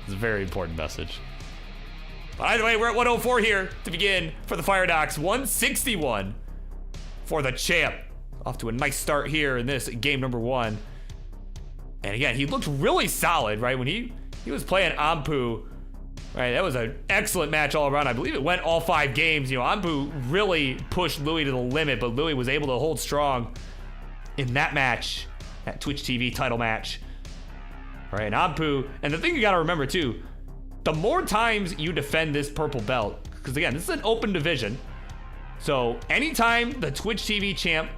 It's a very important message. By the way, we're at 104 here to begin for the Firedox. 161 for the champ. Off to a nice start here in this game number 1. And again, he looked really solid, right? When he was playing Ampu, right? That was an excellent match all around. I believe it went all 5 games. You know, Ampu really pushed Louie to the limit, but Louie was able to hold strong in that match, that Twitch TV title match. Right, and Ampu, and the thing you gotta remember too, the more times you defend this purple belt, because again, this is an open division, so anytime the Twitch TV champ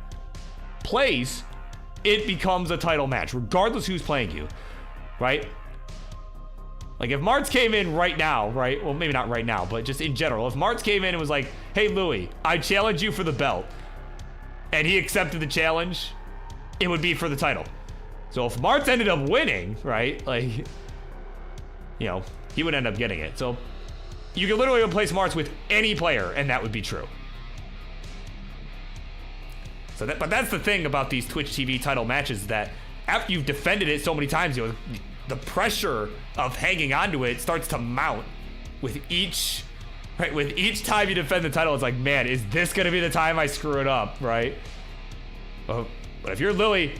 plays, it becomes a title match, regardless who's playing you, right? Like if Marts came in right now, right? Well, maybe not right now, but just in general. If Marts came in and was like, hey, Louie, I challenge you for the belt, and he accepted the challenge, it would be for the title. So if Marts ended up winning, right? Like, you know, he would end up getting it. So you could literally replace Marts with any player, and that would be true. So but that's the thing about these Twitch TV title matches, that after you've defended it so many times, you know, the pressure of hanging on to it starts to mount with each, right? With each time you defend the title, it's like, man, is this gonna be the time I screw it up, right? But if you're Louie,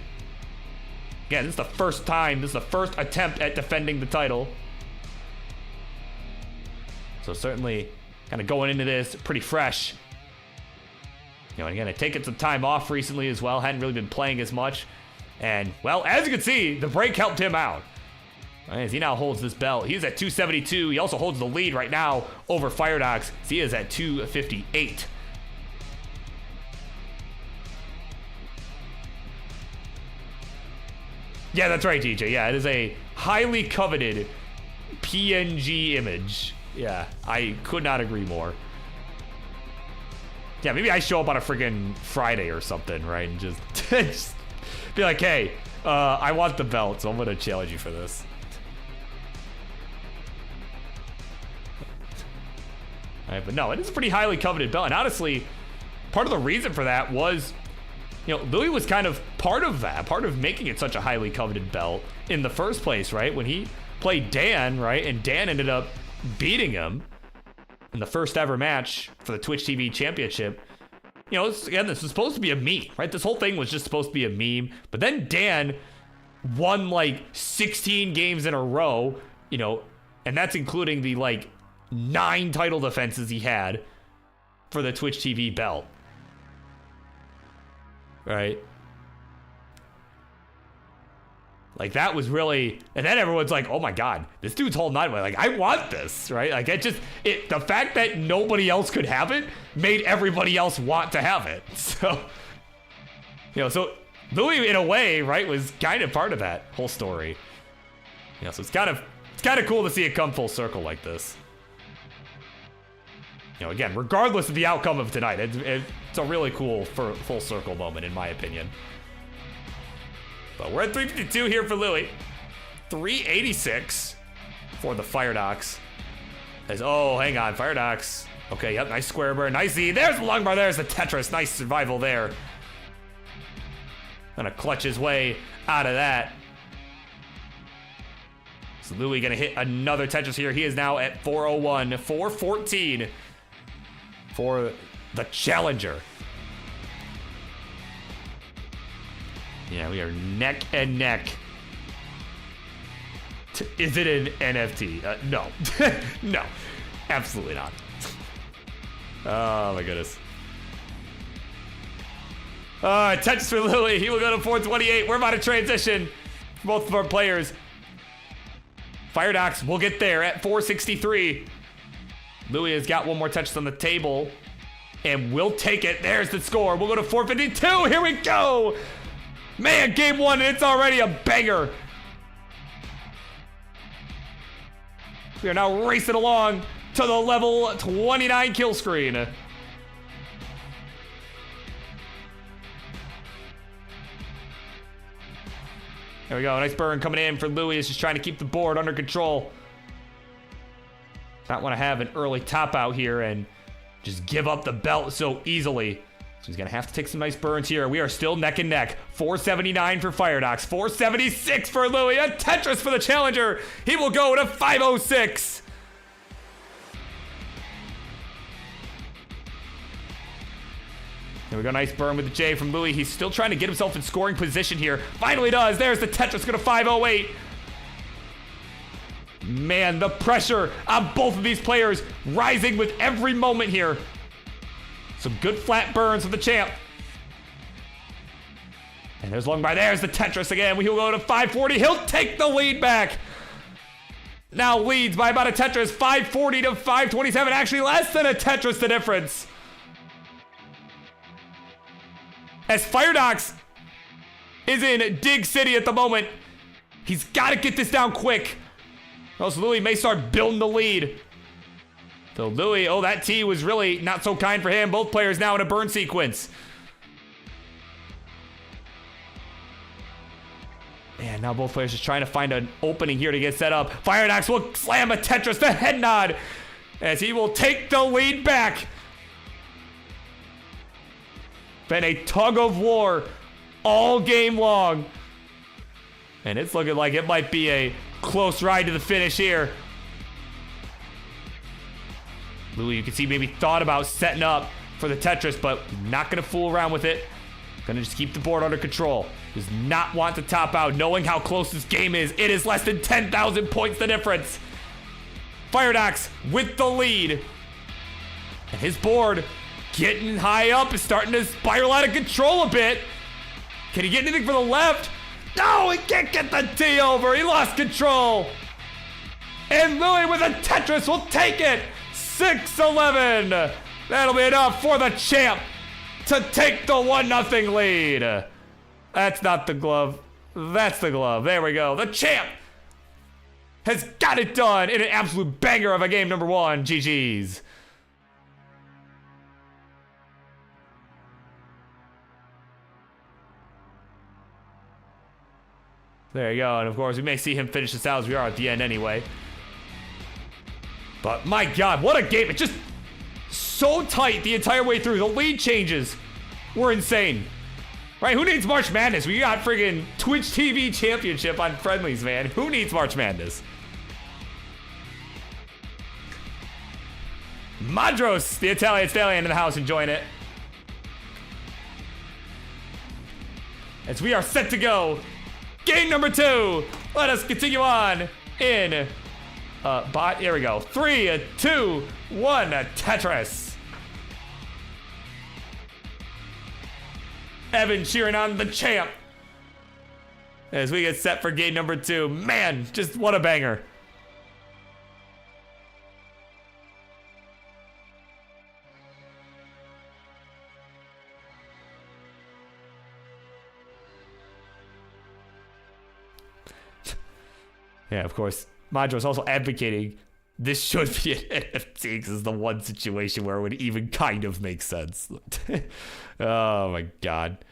again, this is the first time, this is the first attempt at defending the title. So certainly kind of going into this pretty fresh. You know, and again, taken some time off recently as well, hadn't really been playing as much. And, well, as you can see, the break helped him out. As he now holds this belt. He's at 272. He also holds the lead right now over Firedox. So he is at 258. Yeah, that's right, DJ. Yeah, it is a highly coveted PNG image. Yeah, I could not agree more. Yeah, maybe I show up on a friggin' Friday or something, right? And just be like, hey, I want the belt, so I'm gonna challenge you for this. All right, but no, it is a pretty highly coveted belt. And honestly, part of the reason for that was, you know, Louie was kind of part of that, part of making it such a highly coveted belt in the first place, right? When he played Dan, right? And Dan ended up beating him in the first ever match for the Twitch TV Championship. You know, again, this was supposed to be a meme, right? This whole thing was just supposed to be a meme. But then Dan won like 16 games in a row, you know, and that's including the like 9 title defenses he had for the Twitch TV belt. Right? Like that was really, and then everyone's like, oh my God, this dude's holding on. Like, I want this, right? Like the fact that nobody else could have it made everybody else want to have it. So, you know, so Louie in a way, right, was kind of part of that whole story. You know, so it's kind of cool to see it come full circle like this. You know, again, regardless of the outcome of tonight, it's a really cool full circle moment in my opinion. But we're at 352 here for Louie. 386 for the Firedox. Oh, hang on, Firedox. Okay, yep, nice square burn, nice Z. There's the long bar, there's the Tetris. Nice survival there. Gonna clutch his way out of that. So Louie gonna hit another Tetris here. He is now at 401, 414 for the challenger. Yeah, we are neck and neck. Is it an NFT? No. No. Absolutely not. Oh, my goodness. Tetris for Louie. He will go to 428. We're about to transition for both of our players. Firedox will get there at 463. Louie has got one more Tetris on the table. And we'll take it. There's the score. We'll go to 452. Here we go. Man, game one, and it's already a banger. We are now racing along to the level 29 kill screen. There we go, nice burn coming in for Louie. Is just trying to keep the board under control. Not want to have an early top out here and just give up the belt so easily. So he's going to have to take some nice burns here. We are still neck and neck. 479 for Firedox. 476 for Louie. A Tetris for the challenger. He will go to 506. There we go. Nice burn with the J from Louie. He's still trying to get himself in scoring position here. Finally does. There's the Tetris. Go to 508. Man, the pressure on both of these players rising with every moment here. Some good flat burns for the champ. And there's long by. There's the Tetris again. He'll go to 540. He'll take the lead back. Now leads by about a Tetris. 540 to 527. Actually less than a Tetris the difference. As Firedox is in Dig City at the moment. He's got to get this down quick, or else Louie may start building the lead. So Louie, oh, that T was really not so kind for him. Both players now in a burn sequence. And now both players just trying to find an opening here to get set up. Firedox will slam a Tetris, the head nod, as he will take the lead back. Been a tug of war all game long. And it's looking like it might be a close ride to the finish here. Louie, you can see, maybe thought about setting up for the Tetris, but not going to fool around with it. Going to just keep the board under control. Does not want to top out, knowing how close this game is. It is less than 10,000 points the difference. Firedox with the lead. And his board getting high up, is starting to spiral out of control a bit. Can he get anything for the left? No, he can't get the T over. He lost control. And Louie with a Tetris will take it. 6-11. That'll be enough for the champ to take the 1-0 lead. That's not the glove. That's the glove. There we go. The champ has got it done in an absolute banger of a game number 1. GG's. There you go. And of course, we may see him finish this out as we are at the end anyway. But my God, what a game. It's just so tight the entire way through. The lead changes were insane. Right? Who needs March Madness? We got friggin' Twitch TV Championship on Friendlies, man. Who needs March Madness? Madros, the Italian stallion in the house, enjoying it. As we are set to go. Game number 2. Let us continue on in here we go. 3, 2, 1, Tetris. Evan cheering on the champ as we get set for game number 2. Man, just what a banger. Yeah, of course, Madro's also advocating this should be an NFT because it's the one situation where it would even kind of make sense. Oh my God.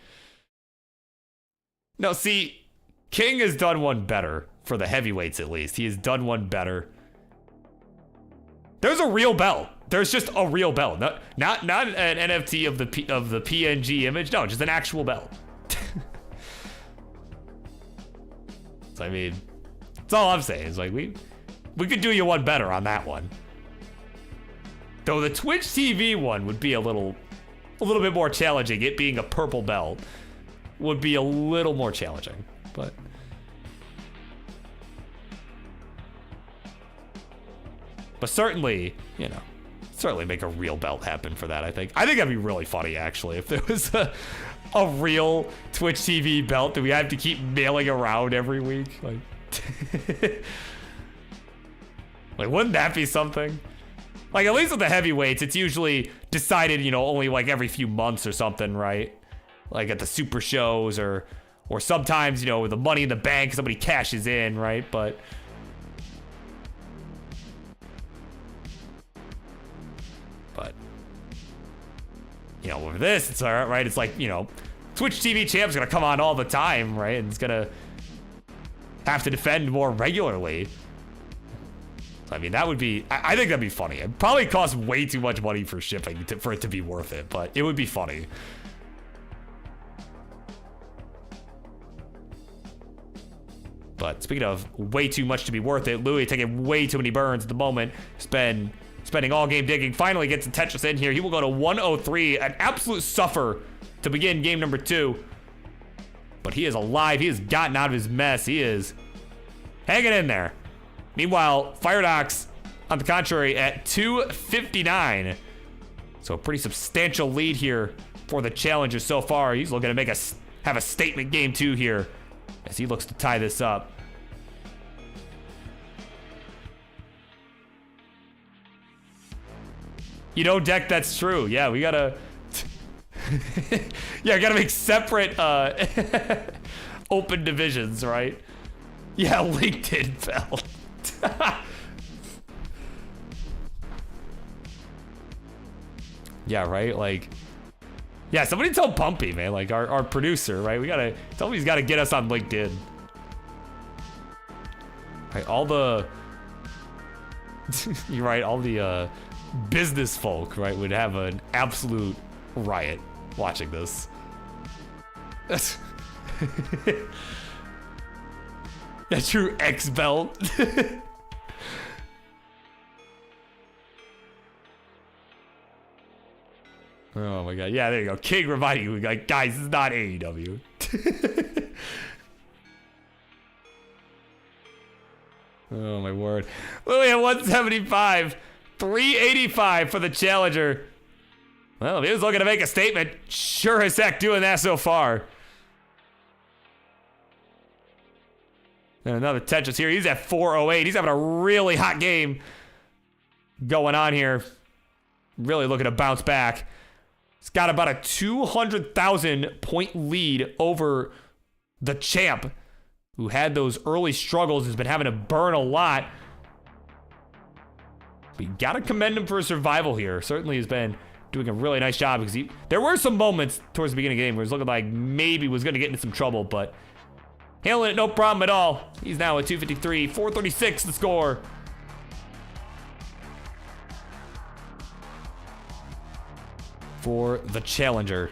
No, see, King has done one better for the heavyweights at least. He has done one better. There's a real belt. There's just a real belt. Not an NFT of the PNG image. No, just an actual belt. So, I mean, that's all I'm saying. Is like we could do you one better on that one. Though the Twitch TV one would be a little bit more challenging. It being a purple belt would be a little more challenging, but certainly, you know, certainly make a real belt happen for that. I think that'd be really funny actually if there was a real Twitch TV belt that we have to keep mailing around every week. Like, wouldn't that be something? Like, at least with the heavyweights, it's usually decided, you know, only like every few months or something, right? Like at the super shows or sometimes, you know, with the Money in the Bank, somebody cashes in, right? But you know, with this, it's all right. It's like, you know, Twitch TV champ's gonna come on all the time, right? And it's gonna have to defend more regularly. I mean, that would be, I think that'd be funny. It'd probably cost way too much money for shipping for it to be worth it, but it would be funny. But speaking of way too much to be worth it, Louie taking way too many burns at the moment. Spending all game digging. Finally gets the Tetris in here. He will go to 103. An absolute suffer to begin game number 2. But he is alive. He has gotten out of his mess. He is hanging in there. Meanwhile, Firedox, on the contrary, at 259. So a pretty substantial lead here for the challenger so far. He's looking to have a statement game 2 here as he looks to tie this up. You know, Deck, that's true. Yeah, we gotta Yeah, gotta make separate open divisions, right? Yeah, LinkedIn fell. Yeah, right? Like, yeah, somebody tell Pumpy, man, like our producer, right? We gotta, tell him he's gotta get us on LinkedIn. Right, all the, you're right, all the business folk, right, would have an absolute riot watching this. That's that true X belt. Oh my god, yeah, there you go. King reminding you, like, guys, this is not AEW. Oh my word. Louie at 175, 385 for the challenger. Well, if he was looking to make a statement, sure as heck doing that so far. And another Tetris here. He's at 408. He's having a really hot game going on here. Really looking to bounce back. He's got about a 200,000 point lead over the champ, who had those early struggles, has been having to burn a lot. But you gotta commend him for his survival here. Certainly has been doing a really nice job, because there were some moments towards the beginning of the game where he was looking like maybe was gonna get into some trouble, but handling it no problem at all. He's now at 253, 436 the score. For the challenger.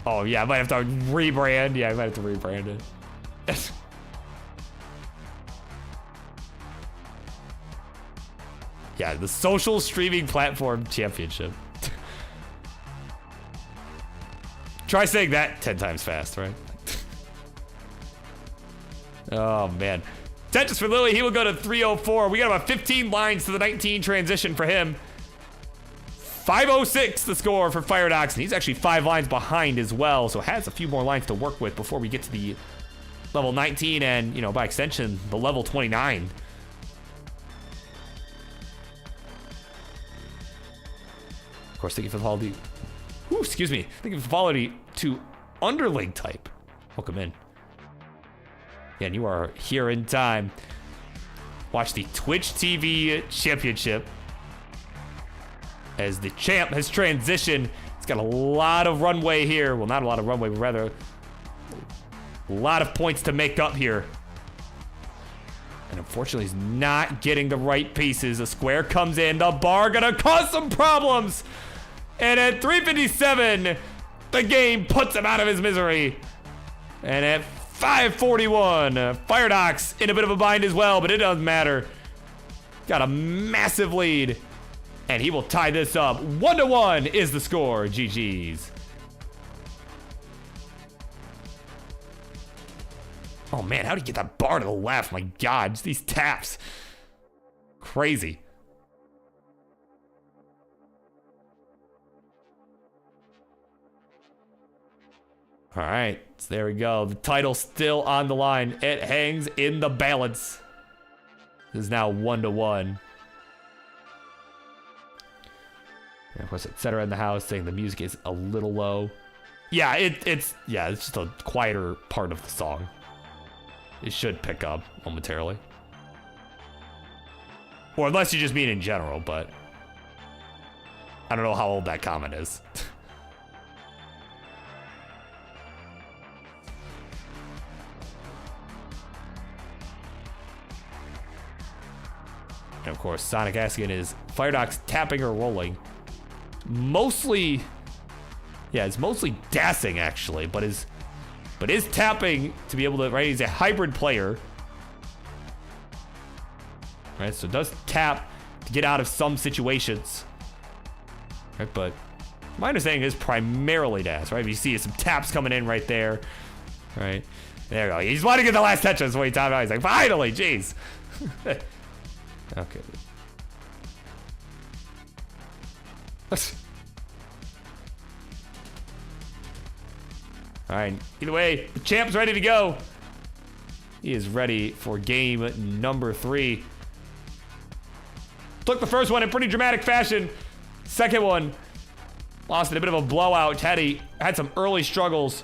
Oh yeah, I might have to rebrand. Yeah, I might have to rebrand it. Yeah, the social streaming platform championship. Try saying that 10 times fast, right? Oh man. Tetris for Louie, he will go to 304. We got about 15 lines to the 19 transition for him. 506 the score for Firedox, and he's actually 5 lines behind as well, so has a few more lines to work with before we get to the level 19 and, you know, by extension, the level 29. Of course, thank you for the follow excuse me. Thank you for the follow to underling type. Welcome in. Yeah, and you are here in time. Watch the Twitch TV Championship as the champ has transitioned. He's got a lot of runway here. Well, not a lot of runway, but rather a lot of points to make up here. And unfortunately, he's not getting the right pieces. A square comes in. The bar gonna cause some problems. And at 357, the game puts him out of his misery. And at 541, Firedox in a bit of a bind as well, but it doesn't matter. Got a massive lead, and he will tie this up. 1-1 is the score. GG's. Oh man, how did he get that bar to the left? My God, just these taps. Crazy. All right, so there we go. The title still on the line. It hangs in the balance. This is now 1-1. And of course, etc. in the house saying the music is a little low. Yeah, it's just a quieter part of the song. It should pick up momentarily. Or unless you just mean in general, but I don't know how old that comment is. And of course, Sonic asking is Firedox tapping or rolling? Mostly, yeah, it's mostly dancing actually, but is tapping to be able to, right? He's a hybrid player, right? So does tap to get out of some situations, right? But my understanding is primarily dash, right? You see some taps coming in right there, right? There we go. He's wanting to get the last Tetris when he tapped out. He's like, finally, jeez. Okay. All right. Either way, the champ's ready to go. He is ready for game number 3. Took the first one in pretty dramatic fashion. Second one, lost in a bit of a blowout. Teddy had some early struggles.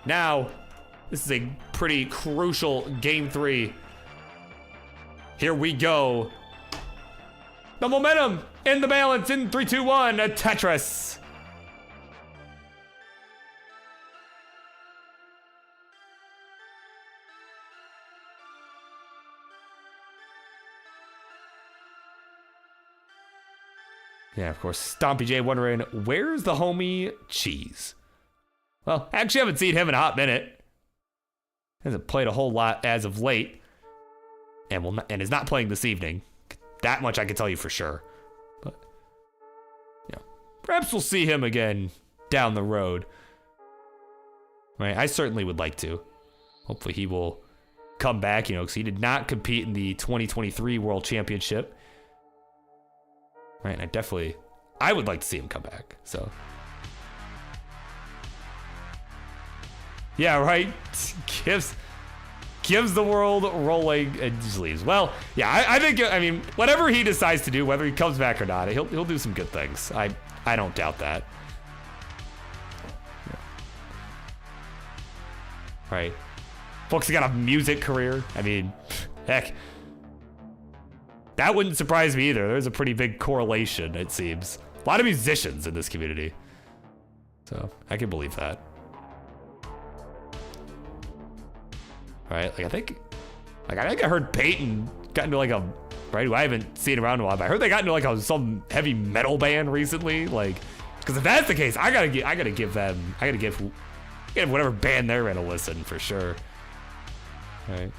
Now, this is a pretty crucial game 3. Here we go. The momentum in the balance in 3, 2, 1, a Tetris. Yeah, of course, Stompy J wondering, where's the homie Cheese? Well, actually, I haven't seen him in a hot minute. Hasn't played a whole lot as of late. And is not playing this evening. That much I can tell you for sure. But, yeah, perhaps we'll see him again down the road. Right, I certainly would like to. Hopefully he will come back, you know, because he did not compete in the 2023 World Championship. Right, and I would like to see him come back, so. Yeah, right, gives the world rolling and just leaves. Well, yeah, I think, I mean, whatever he decides to do, whether he comes back or not, he'll do some good things. I don't doubt that. Yeah. Right. Folks, he got a music career. I mean, heck. That wouldn't surprise me either. There's a pretty big correlation, it seems. A lot of musicians in this community. So, I can believe that. Right, like I think I heard Peyton got into like a, right, who I haven't seen around in a while, but I heard they got into like some heavy metal band recently, like, because if that's the case, I gotta give whatever band they're in a listen for sure. Right.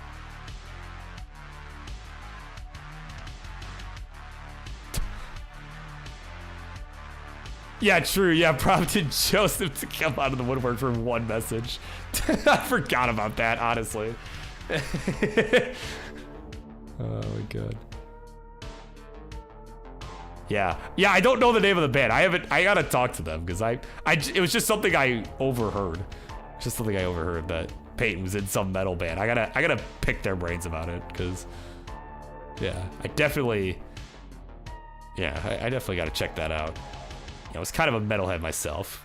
Yeah, true. Yeah, prompted Joseph to come out of the woodwork for one message. I forgot about that, honestly. Oh my god. Yeah, I don't know the name of the band. I gotta talk to them because it was just something I overheard. That Peyton was in some metal band. I gotta pick their brains about it because, yeah, I definitely gotta check that out. You know, I was kind of a metalhead myself.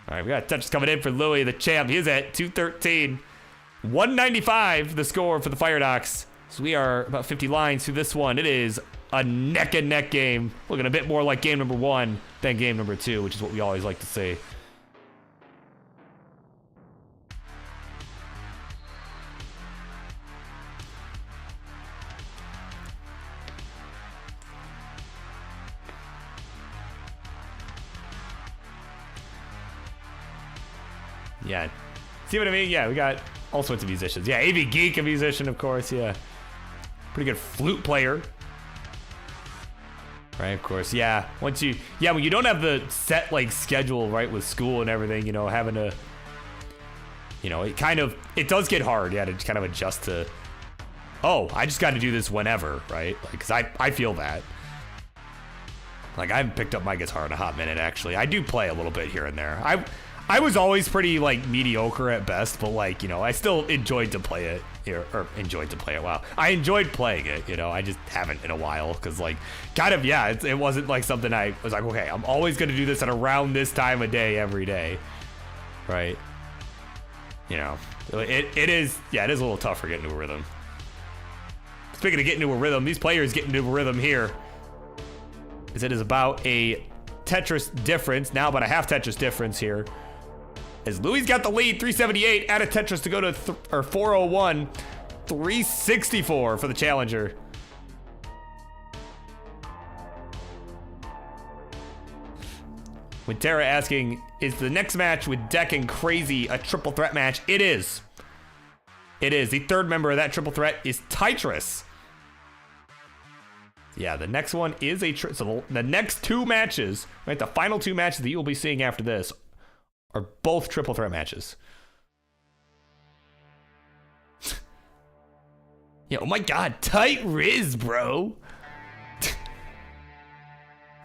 All right, we got touches coming in for Louie, the champ. He is at 213. 195, the score for the Fire Docs. So we are about 50 lines through this one. It is a neck-and-neck game. Looking a bit more like game number 1 than game number 2, which is what we always like to see. Yeah, see what I mean? Yeah, we got all sorts of musicians. Yeah, AV Geek, a musician, of course. Yeah, pretty good flute player. Right, of course. Yeah, when you don't have the set like schedule right with school and everything, you know, having to, you know, it does get hard. Yeah, to kind of adjust to. Oh, I just got to do this whenever, right? Like, cause I feel that. Like I haven't picked up my guitar in a hot minute. Actually, I do play a little bit here and there. I was always pretty like mediocre at best, but like, you know, I still enjoyed to play it here, or enjoyed to play it. Wow. I enjoyed playing it, you know, I just haven't in a while. Cause like kind of, yeah, it wasn't like something I was like, okay, I'm always going to do this at around this time of day, every day. Right. You know, it is a little tougher getting into a rhythm. Speaking of getting into a rhythm, these players get into a rhythm here. As it is about a Tetris difference, now about a half Tetris difference here. As Louie's got the lead, 378, add a Tetris to go to 401, 364 for the challenger. With Tara asking, is the next match with Deck and Crazy a triple threat match? It is. It is. The third member of that triple threat is Tetris. Yeah, the next one is so the next 2 matches, right? The final 2 matches that you'll be seeing after this are both triple threat matches. Yeah, oh my god, tight Riz, bro.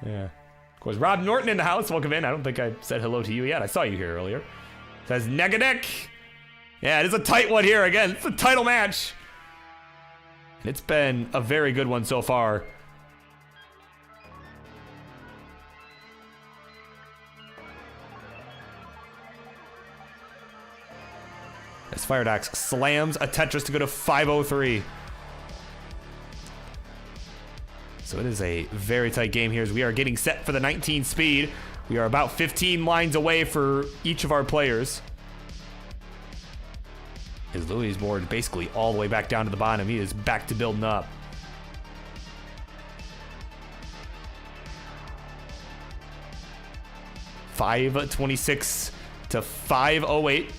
Yeah. Of course, Rob Norton in the house. Welcome in. I don't think I said hello to you yet. I saw you here earlier. Says neck and neck. Yeah, it is a tight one here again. It's a title match. It's been a very good one so far. As Firedox slams a Tetris to go to 503. So it is a very tight game here as we are getting set for the 19 speed. We are about 15 lines away for each of our players. As Louie's board basically all the way back down to the bottom. He is back to building up. $526 to $508.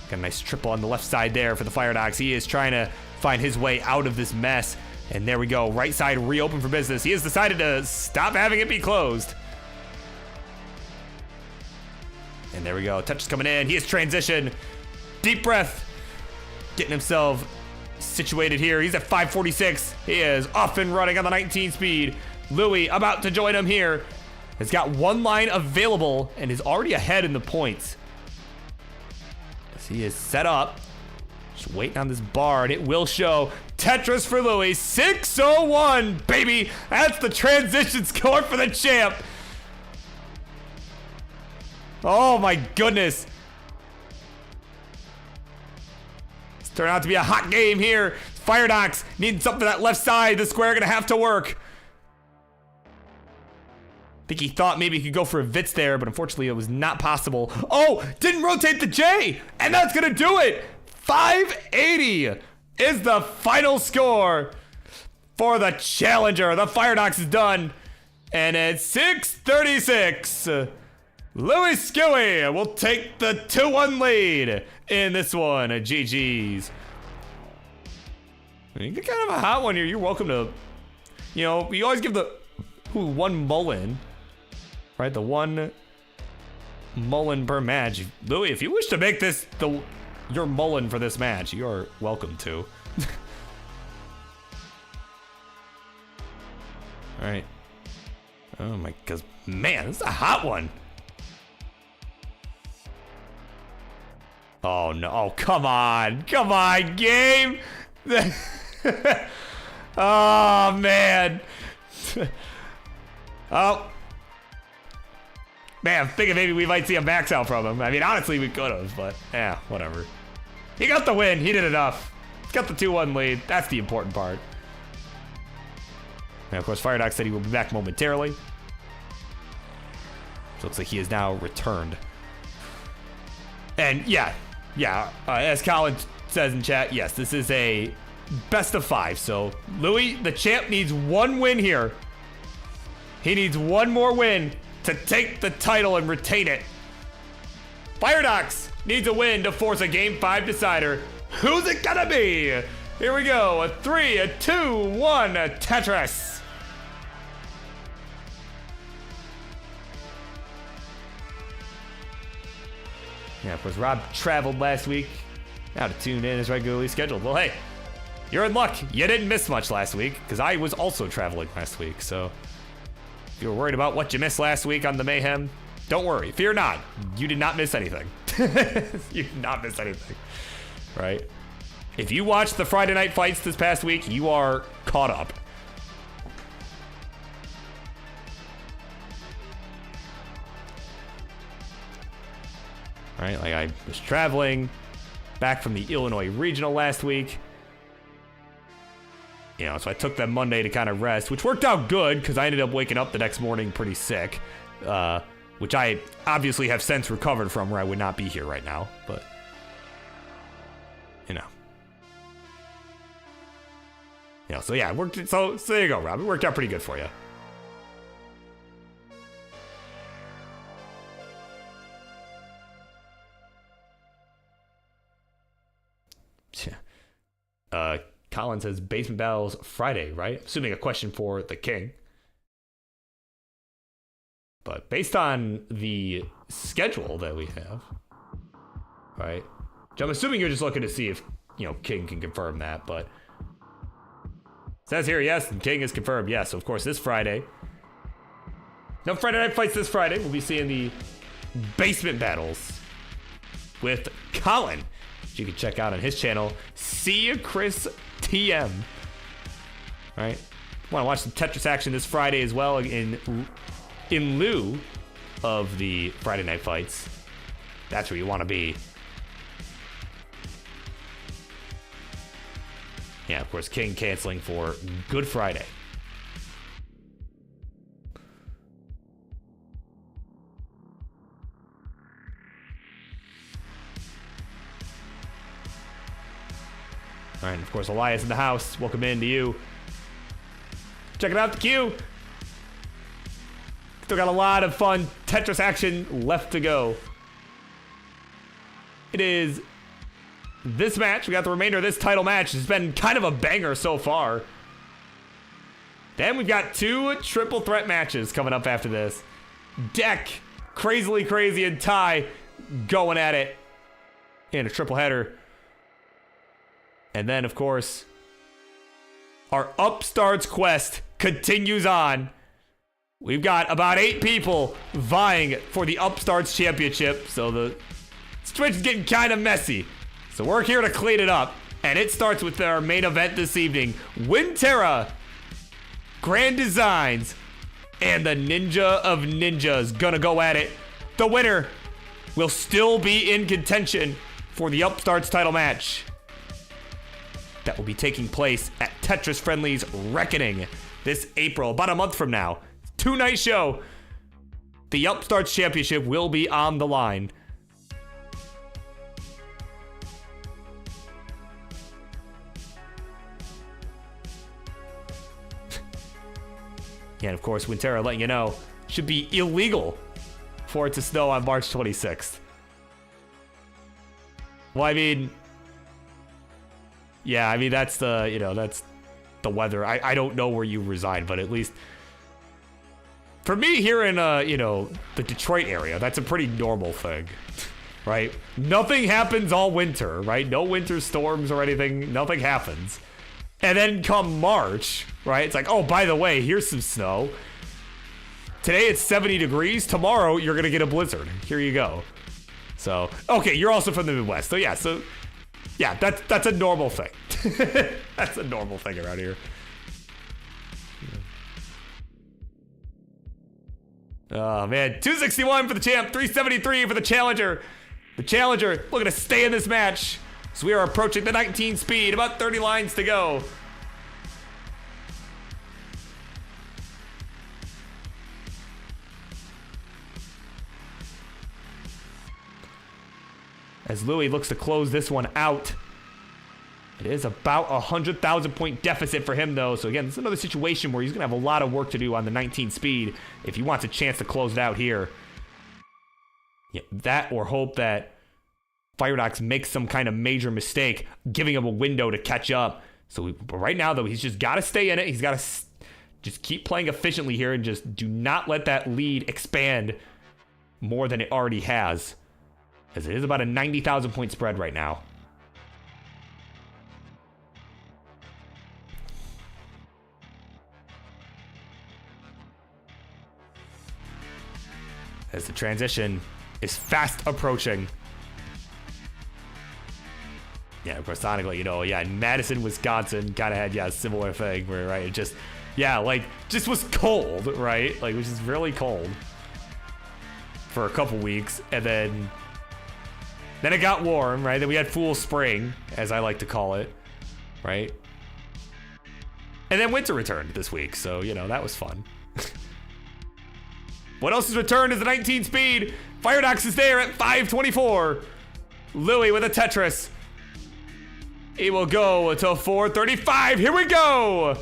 Got a nice triple on the left side there for the Firedox. He is trying to find his way out of this mess. And there we go. Right side reopened for business. He has decided to stop having it be closed. And there we go. Tetris coming in. He has transitioned. Deep breath. Getting himself situated here. He's at 546. He is off and running on the 19 speed. Louie about to join him here. Has got one line available and is already ahead in the points. As he is set up. Just waiting on this bar, and it will show. Tetris for Louie, 601, baby. That's the transition score for the champ. Oh my goodness. It's turned out to be a hot game here. Firedox needing something for that left side. The square gonna have to work. I think he thought maybe he could go for a Vitz there, but unfortunately it was not possible. Oh, didn't rotate the J, and that's gonna do it. 580 is the final score for the challenger. The Firedox is done. And at 636, Louie Skewy will take the 2-1 lead in this one. GG's. I mean, kind of a hot one here. You're welcome to, you always give the one mullen, right? The one mullen per match. Louie, if you wish to make this your mullen for this match, you are welcome to. All right. Oh my, cause man, this is a hot one. Oh no! Oh come on! Come on, game! Oh man! Oh man, I'm thinking maybe we might see a max out from him. I mean, honestly, we could have, but yeah, whatever. He got the win. He did enough. He's got the 2-1 lead. That's the important part. And of course, Firedox said he will be back momentarily. So it looks like he is now returned. And yeah, as Colin says in chat, yes, this is a best of 5. So Louie, the champ, needs one win here. He needs one more win to take the title and retain it. Firedox needs a win to force a Game 5 decider. Who's it gonna be? Here we go. A 3, a 2, 1, a Tetris. Yeah, of course, Rob traveled last week. Now to tune in as regularly scheduled. Well, hey, you're in luck. You didn't miss much last week because I was also traveling last week. So if you were worried about what you missed last week on the Mayhem, don't worry. Fear not. You did not miss anything. You did not miss anything. Right? If you watched the Friday night fights this past week, you are caught up. Right? Like I was traveling back from the Illinois Regional last week. So I took that Monday to kind of rest, which worked out good because I ended up waking up the next morning pretty sick. Which I obviously have since recovered from, where I would not be here right now, but so yeah, it worked. So there you go, Rob. It worked out pretty good for you. Colin says basement battles Friday, right? Assuming a question for the king. But based on the schedule that we have, right? Which I'm assuming you're just looking to see if, King can confirm that, but says here, yes, and King is confirmed. Yes, so of course, this Friday. No Friday night fights this Friday. We'll be seeing the basement battles with Colin which you can check out on his channel. See ya, Chris TM. All right. Want to watch some Tetris action this Friday as well in lieu of the Friday night fights. That's where you want to be. Yeah, of course, King canceling for Good Friday. All right, and of course, Elias in the house. Welcome in to you. Checking out the queue. Still got a lot of fun Tetris action left to go. It is this match. We got the remainder of this title match. It's been kind of a banger so far. Then we've got 2 triple threat matches coming up after this. Deck, Crazily Crazy, and Ty going at it in a triple header. And then, of course, our Upstarts quest continues on. We've got about 8 people vying for the Upstarts championship, so the situation's getting kind of messy. So we're here to clean it up, and it starts with our main event this evening. Winterra, Grand Designs, and the Ninja of Ninjas gonna go at it. The winner will still be in contention for the Upstarts title match. That will be taking place at Tetris Friendlies Reckoning this April, about a month from now. 2-night show. The Upstarts Championship will be on the line. Yeah, and of course, Winterra letting you know, should be illegal for it to snow on March 26th. Well, I mean, yeah, I mean, that's the, that's the weather. I don't know where you reside, but at least for me here in, the Detroit area, that's a pretty normal thing, right? Nothing happens all winter, right? No winter storms or anything. Nothing happens. And then come March, right? It's like, oh, by the way, here's some snow. Today it's 70 degrees. Tomorrow you're going to get a blizzard. Here you go. So, okay, you're also from the Midwest. So, yeah, that's a normal thing. That's a normal thing around here. Oh, man. 261 for the champ. 373 for the challenger. The challenger looking to stay in this match. So we are approaching the 19 speed. About 30 lines to go. As Louie looks to close this one out. It is about a 100,000 point deficit for him, though. So again, this is another situation where he's going to have a lot of work to do on the 19 speed if he wants a chance to close it out here. Yeah, that or hope that Firedox makes some kind of major mistake, giving him a window to catch up. So but right now, though, he's just got to stay in it. He's got to just keep playing efficiently here and just do not let that lead expand more than it already has. As it is about a 90,000 point spread right now. As the transition is fast approaching. Yeah, of course, sonically, in Madison, Wisconsin, kind of had, a similar thing where, right, it just, just was cold, right? Like, it was just really cold for a couple weeks, and then it got warm, right? Then we had Fool Spring, as I like to call it, right? And then winter returned this week, so, that was fun. What else has returned is the 19 speed. Firedox is there at 524. Louie with a Tetris. He will go to 435. Here we go.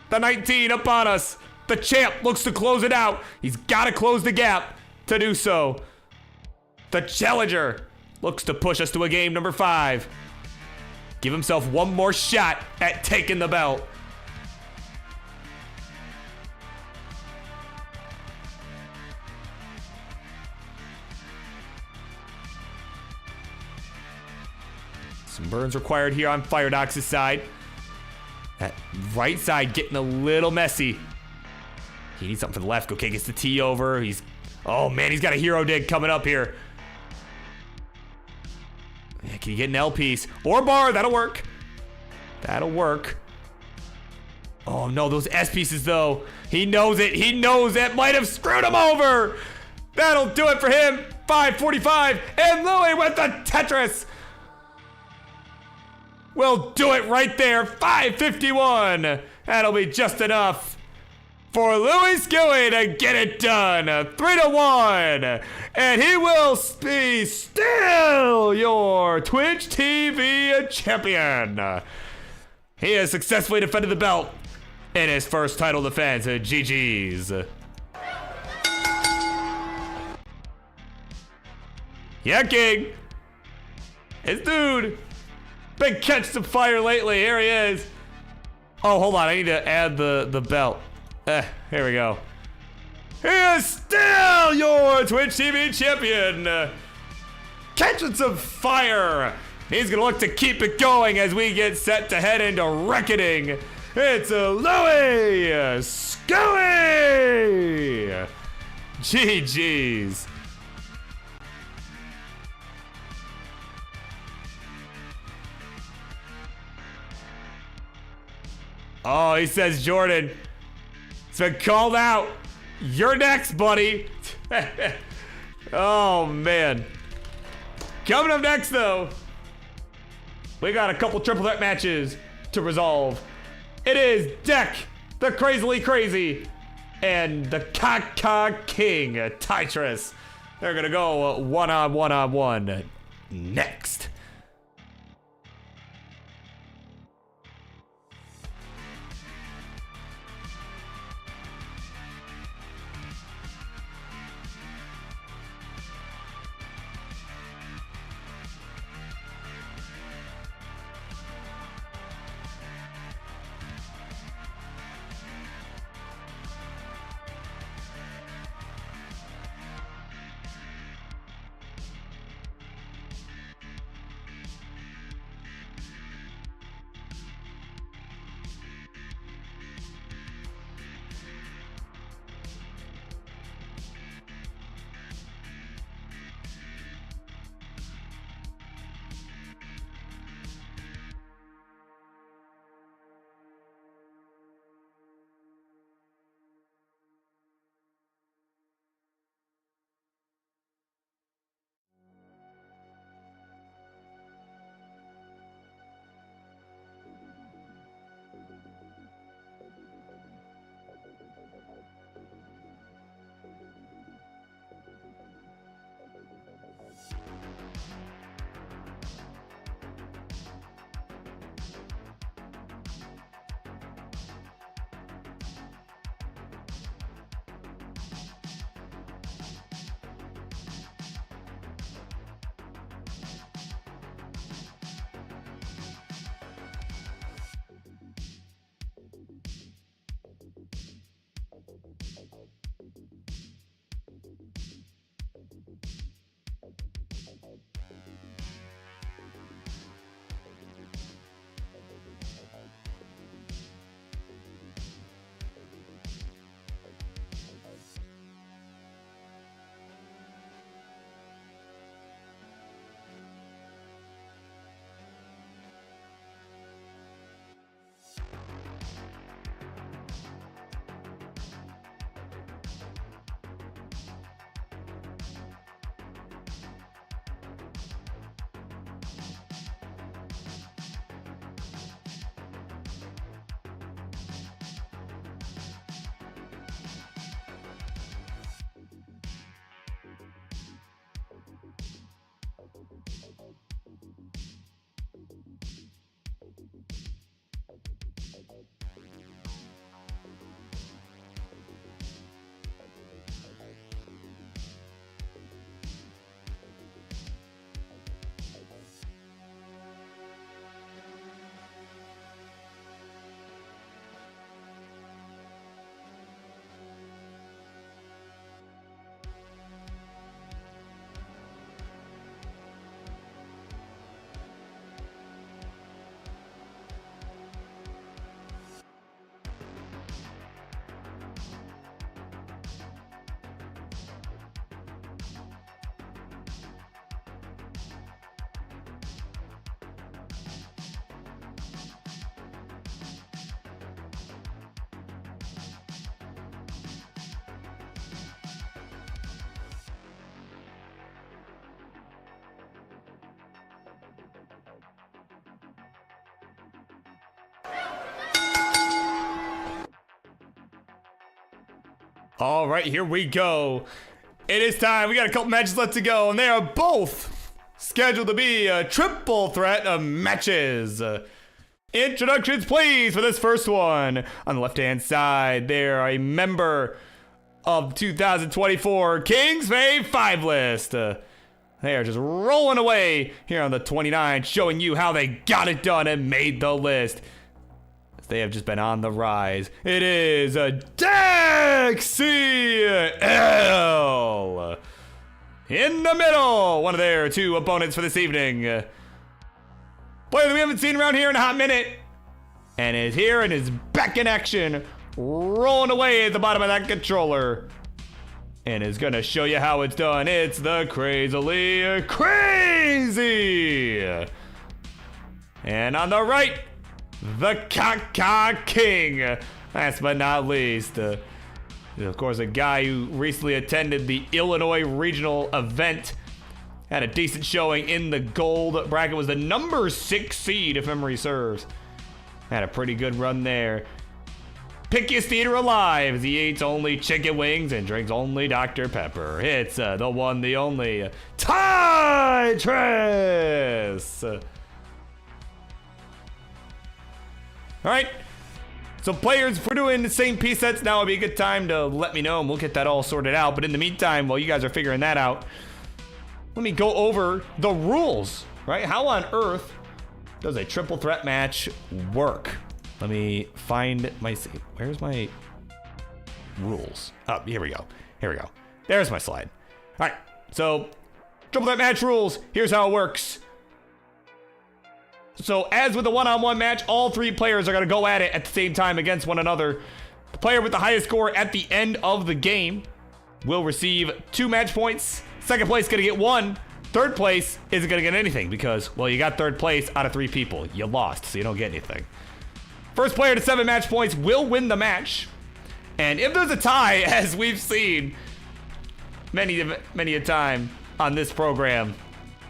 The 19 up on us. The champ looks to close it out. He's got to close the gap to do so. The challenger looks to push us to a game number 5. Give himself one more shot at taking the belt. Some burns required here on Firedox's side. That right side getting a little messy. He needs something for the left. Okay, gets the T over. Oh man, he's got a hero dig coming up here. Can you get an L piece? Or bar, that'll work. That'll work. Oh no, those S pieces though. He knows it, he knows it. Might have screwed him over. That'll do it for him. 545, and Louie with the Tetris. We'll do it right there, 551. That'll be just enough for Louie Skewy to get it done. 3-1, and he will be still your Twitch TV champion. He has successfully defended the belt in his first title defense. GG's. Yeah, King. His dude. Big catch some fire lately. Here he is. Oh, hold on. I need to add the belt. Here we go. He is still your Twitch TV champion. Catching some fire. He's going to look to keep it going as we get set to head into reckoning. It's Louie Skewy. GG's. Oh, he says, Jordan, it's been called out. You're next, buddy. Oh, man. Coming up next, though, we got a couple triple threat matches to resolve. It is Deck, the Crazily Crazy, and the Kaka King, Tetris. They're going to go one-on-one next. All right, here we go. It is time. We got a couple matches left to go, and they are both scheduled to be triple threat matches. Introductions, please, for this first one. On the left-hand side, they're a member of 2024 Kings May 5 list. They are just rolling away here on the 29, showing you how they got it done and made the list. They have just been on the rise. It is a DXCL. In the middle, one of their two opponents for this evening. Player that we haven't seen around here in a hot minute. And is here and is back in action. Rolling away at the bottom of that controller. And is gonna show you how it's done. It's the Crazily Crazy. And on the right, the Kaka King. Last but not least, of course, a guy who recently attended the Illinois regional event. Had a decent showing in the gold bracket. Was the number 6 seed, if memory serves. Had a pretty good run there. Pickiest eater alive, as he eats only chicken wings and drinks only Dr. Pepper. It's the one, the only, Tetris. All right, so players, if we're doing the same piece sets now, it'd be a good time to let me know and we'll get that all sorted out. But in the meantime, while you guys are figuring that out, let me go over the rules, right? How on earth does a triple threat match work? Let me find my, where's my rules? Oh, here we go. Here we go. There's my slide. All right, so triple threat match rules. Here's how it works. So as with the one-on-one match, all 3 players are going to go at it at the same time against one another. The player with the highest score at the end of the game will receive 2 match points. Second place is going to get 1. Third place isn't going to get anything because, well, you got third place out of 3 people. You lost, so you don't get anything. First player to 7 match points will win the match. And if there's a tie, as we've seen many a time on this program,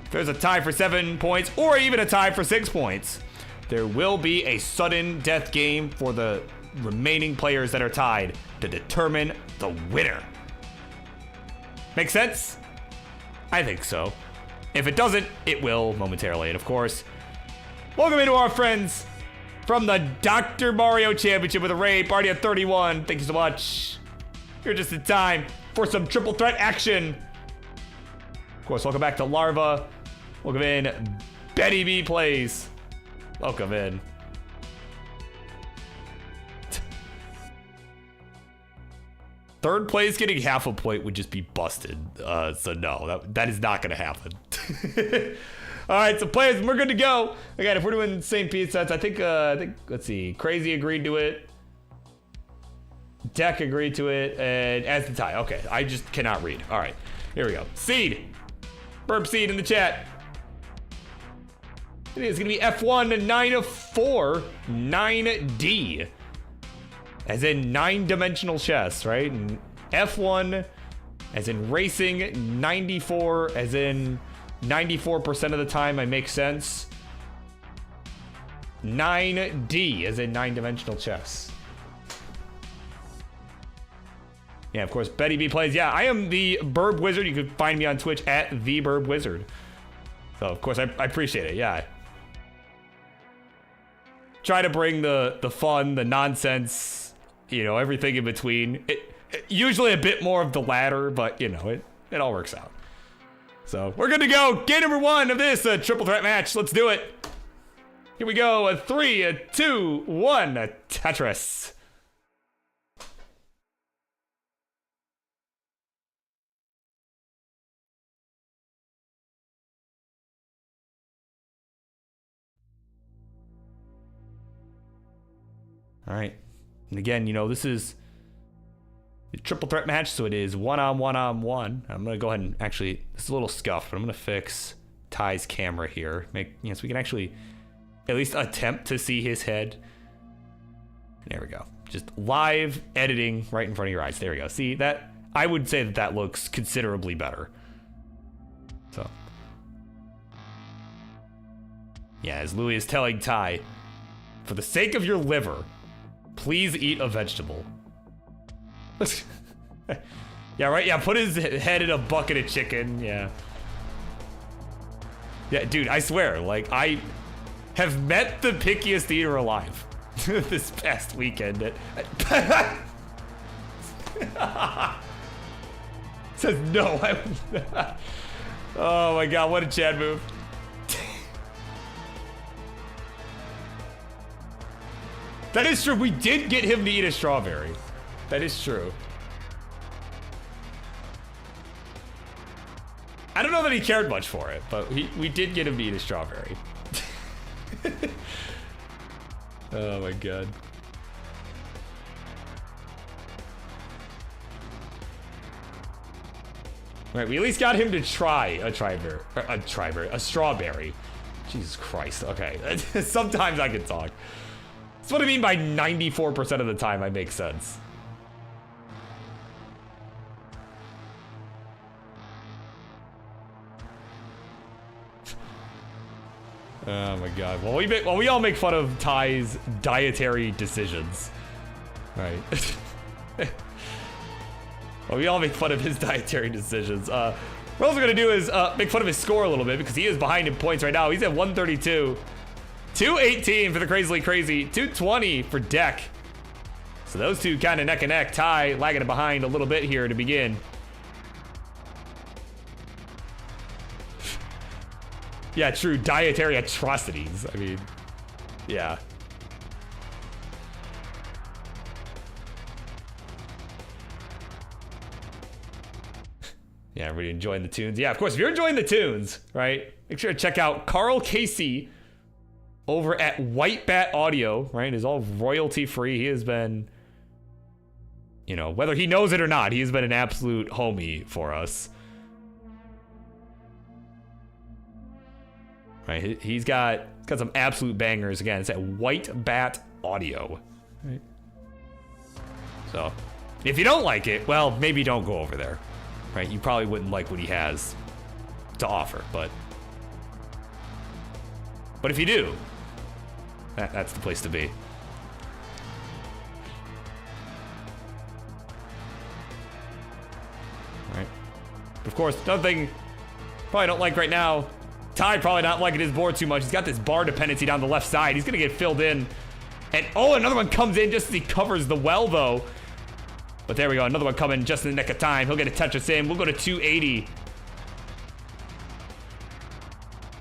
if there's a tie for 7 points or even a tie for 6 points, there will be a sudden death game for the remaining players that are tied to determine the winner. Make sense? I think so. If it doesn't, it will momentarily. And of course, welcome into our friends from the Dr. Mario Championship with a raid party at 31. Thank you so much. You're just in time for some triple threat action. Of course, welcome back to Larva. Welcome in, Betty B Plays. Welcome in. Third place getting half a point would just be busted. So no, that is not gonna happen. All right, so players, we're good to go. Again, if we're doing the same piece sets, I think, let's see, Crazy agreed to it. Deck agreed to it, and as the tie. Okay, I just cannot read. All right, here we go. Seed. Burp Seed in the chat. It is gonna be F1 9 of 4, 9D. As in 9-dimensional chess, right? And F1 as in racing, 94 as in 94% of the time I make sense. 9D as in 9-dimensional chess. Yeah, of course, Betty B Plays. Yeah, I am the BirbWizard. You can find me on Twitch at the BirbWizard. So, of course, I appreciate it. Yeah. Try to bring the fun, the nonsense, you know, everything in between. Usually a bit more of the latter, but, you know, it all works out. So, we're good to go. Game number 1 of this triple threat match. Let's do it. Here we go. A 3, a 2, 1, a Tetris. All right. And again, you know, this is a triple threat match, so it is one-on-one-on-one. I'm going to go ahead and actually, this is a little scuffed, but I'm going to fix Ty's camera here. So we can actually at least attempt to see his head. There we go. Just live editing right in front of your eyes. There we go. See that? I would say that looks considerably better. So. Yeah, as Louie is telling Ty, for the sake of your liver, please eat a vegetable. Yeah, right? Yeah, put his head in a bucket of chicken. Yeah. Yeah, dude, I swear, like, I have met the pickiest eater alive this past weekend. Says no. Oh my god, what a Chad move. That is true. We did get him to eat a strawberry. That is true. I don't know that he cared much for it, but we did get him to eat a strawberry. Oh my god. Right, we at least got him to try a strawberry. Jesus Christ, okay. Sometimes I can talk. That's what I mean by 94% of the time I make sense. Oh my god. Well, we all make fun of Ty's dietary decisions. Right. Well, we all make fun of his dietary decisions. What we're also gonna do is make fun of his score a little bit because he is behind in points right now. He's at 132. 218 for the Crazily Crazy. 220 for Deck. So those two kind of neck and neck. Ty lagging behind a little bit here to begin. Yeah, true. Dietary atrocities. I mean, yeah. Yeah, everybody enjoying the tunes. Yeah, of course, if you're enjoying the tunes, right, make sure to check out Carl Casey over at White Bat Audio, right? Is all royalty free. He has been, you know, whether he knows it or not, he has been an absolute homie for us. Right, he's got some absolute bangers. Again, it's at White Bat Audio. Right. So, if you don't like it, well, maybe don't go over there. Right, you probably wouldn't like what he has to offer, but if you do, that's the place to be. Right. Of course, another thing probably don't like right now. Ty probably not liking his board too much. He's got this bar dependency down the left side. He's gonna get filled in. And oh, another one comes in just as he covers the well though. But there we go, another one coming just in the nick of time. He'll get a Tetris in. We'll go to 280.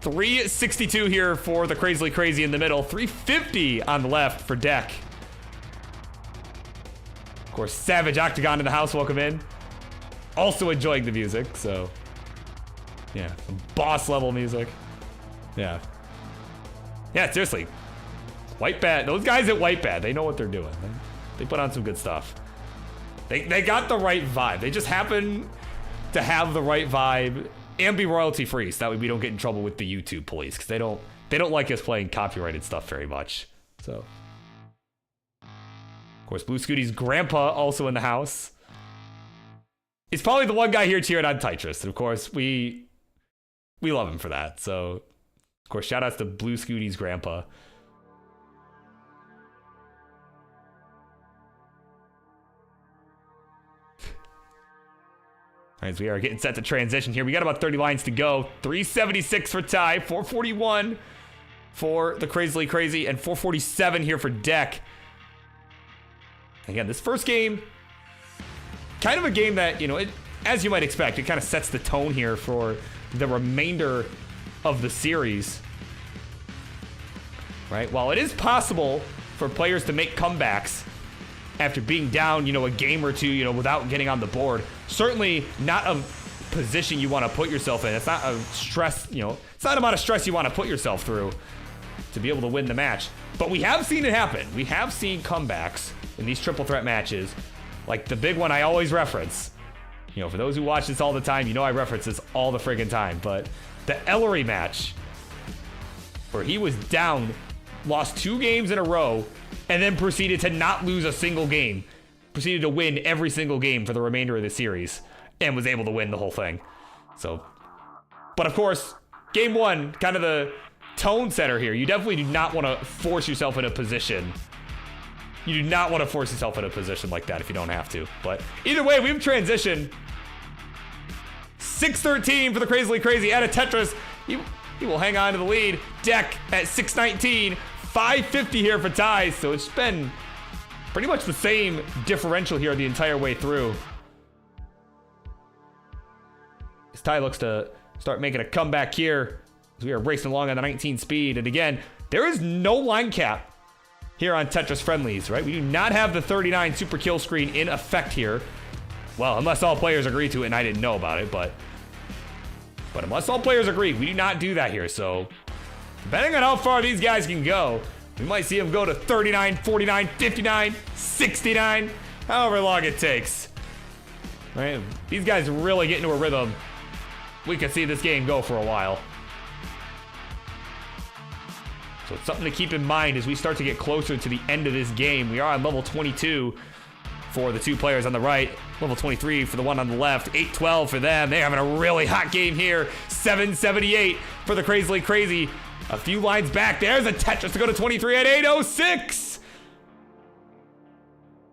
362 here for the Crazily Crazy in the middle. 350 on the left for Deck. Of course, Savage Octagon in the house. Welcome in. Also enjoying the music, so yeah, some boss level music. Yeah. Yeah, seriously. White Bat, those guys at White Bat, they know what they're doing. They put on some good stuff. They got the right vibe. They just happen to have the right vibe and be royalty free, so that way we don't get in trouble with the YouTube police, because they don't like us playing copyrighted stuff very much. So, of course, Blue Scooty's grandpa also in the house. He's probably the one guy here cheering on Tetris, and of course we love him for that. So, of course, shout outs to Blue Scooty's grandpa. As we are getting set to transition here. We got about 30 lines to go. 376 for Ty, 441 for the Crazily Crazy, and 447 here for Deck. Again, this first game, kind of a game that, you know, as you might expect, it kind of sets the tone here for the remainder of the series. Right? While it is possible for players to make comebacks after being down, you know, a game or two, you know, without getting on the board, certainly not a position you want to put yourself in. It's not a stress, you know, it's not an amount of stress you want to put yourself through to be able to win the match. But we have seen it happen. We have seen comebacks in these triple threat matches, like the big one I always reference. You know, for those who watch this all the time, you know I reference this all the friggin' time. But the Ellery match, where he was down, lost 2 games in a row, and then proceeded to not lose a single game. Proceeded to win every single game for the remainder of the series, and was able to win the whole thing. So, but of course, game 1, kind of the tone setter here. You definitely do not want to force yourself in a position You do not want to force yourself in a position like that if you don't have to. But either way, we've transitioned. 6-13 for the Crazily Crazy out of Tetris. He will hang on to the lead. Deck at 6-19. 550 here for ties. So it's been pretty much the same differential here the entire way through. As Ty looks to start making a comeback here as we are racing along on the 19 speed. And again, there is no line cap here on Tetris Friendlies, right? We do not have the 39 super kill screen in effect here. Well, unless all players agree to it, and I didn't know about it, but unless all players agree, we do not do that here. So depending on how far these guys can go, we might see them go to 39, 49, 59, 69, however long it takes. Right? These guys really get into a rhythm. We could see this game go for a while. So it's something to keep in mind as we start to get closer to the end of this game. We are on level 22 for the two players on the right. Level 23 for the one on the left. 8-12 for them. They're having a really hot game here. 7-78 for the Crazily Crazy. A few lines back. There's a Tetris to go to 23 at 8:06.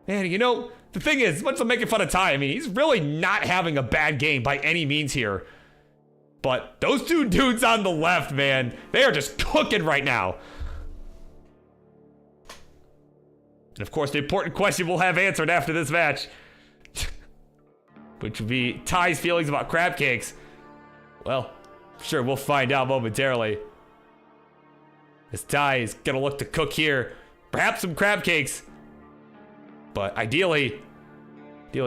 Man, you know, the thing is, as much as I'm making fun of Ty, I mean, he's really not having a bad game by any means here. But those two dudes on the left, man, they are just cooking right now. And of course, the important question we'll have answered after this match, which would be Ty's feelings about crab cakes. Well, sure, we'll find out momentarily. As Ty is gonna look to cook here, perhaps some crab cakes, but ideally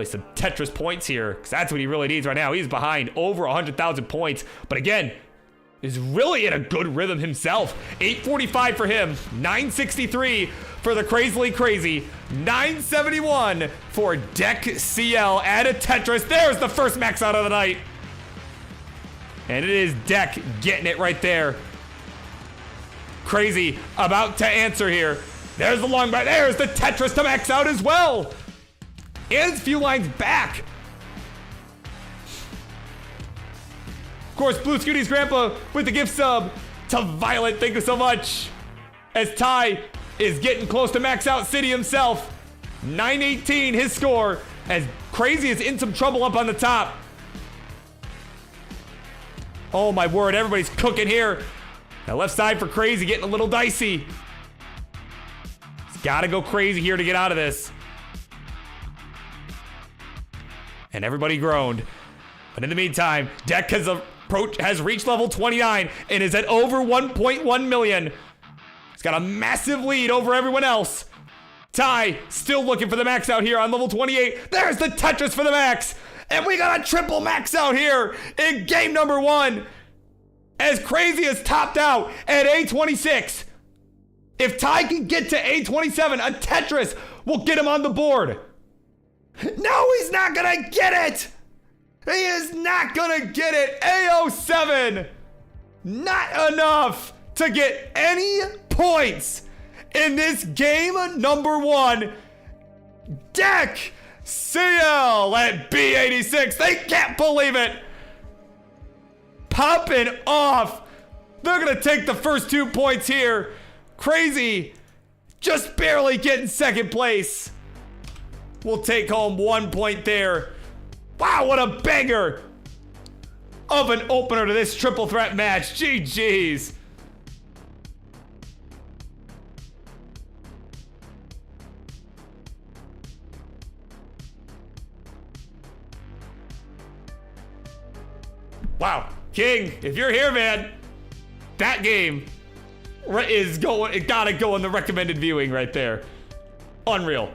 some Tetris points here, because that's what he really needs right now. He's behind over 100,000 points, but again, is really in a good rhythm himself. 845 for him, 963 for the Crazily Crazy, 971 for Deck CL. Add a Tetris. There's the first max out of the night. And it is Deck getting it right there. Crazy about to answer here. There's the long back. There's the Tetris to max out as well. And a few lines back. Of course, Blue Scooty's grandpa with the gift sub to Violet. Thank you so much. As Ty is getting close to max out City himself. 918 his score. As Crazy is in some trouble up on the top. Oh my word, everybody's cooking here. Now left side for Crazy getting a little dicey. He's gotta go crazy here to get out of this. And everybody groaned. But in the meantime, Deck has reached level 29 and is at over 1.1 million. He's got a massive lead over everyone else. Ty still looking for the max out here on level 28. There's the Tetris for the max. And we got a triple max out here in game number 1. As Crazy is topped out at A26. If Ty can get to A27, a Tetris will get him on the board. No, he's not gonna get it. He is not gonna get it. A07. Not enough to get any points in this game number 1. Deck CL at B86. They can't believe it. Popping off. They're gonna take the first 2 points here. Crazy just barely getting second place. We'll take home 1 point there. Wow, what a banger of an opener to this triple threat match. GG's. Wow, King, if you're here, man, that game is going, it gotta go in the recommended viewing right there. Unreal.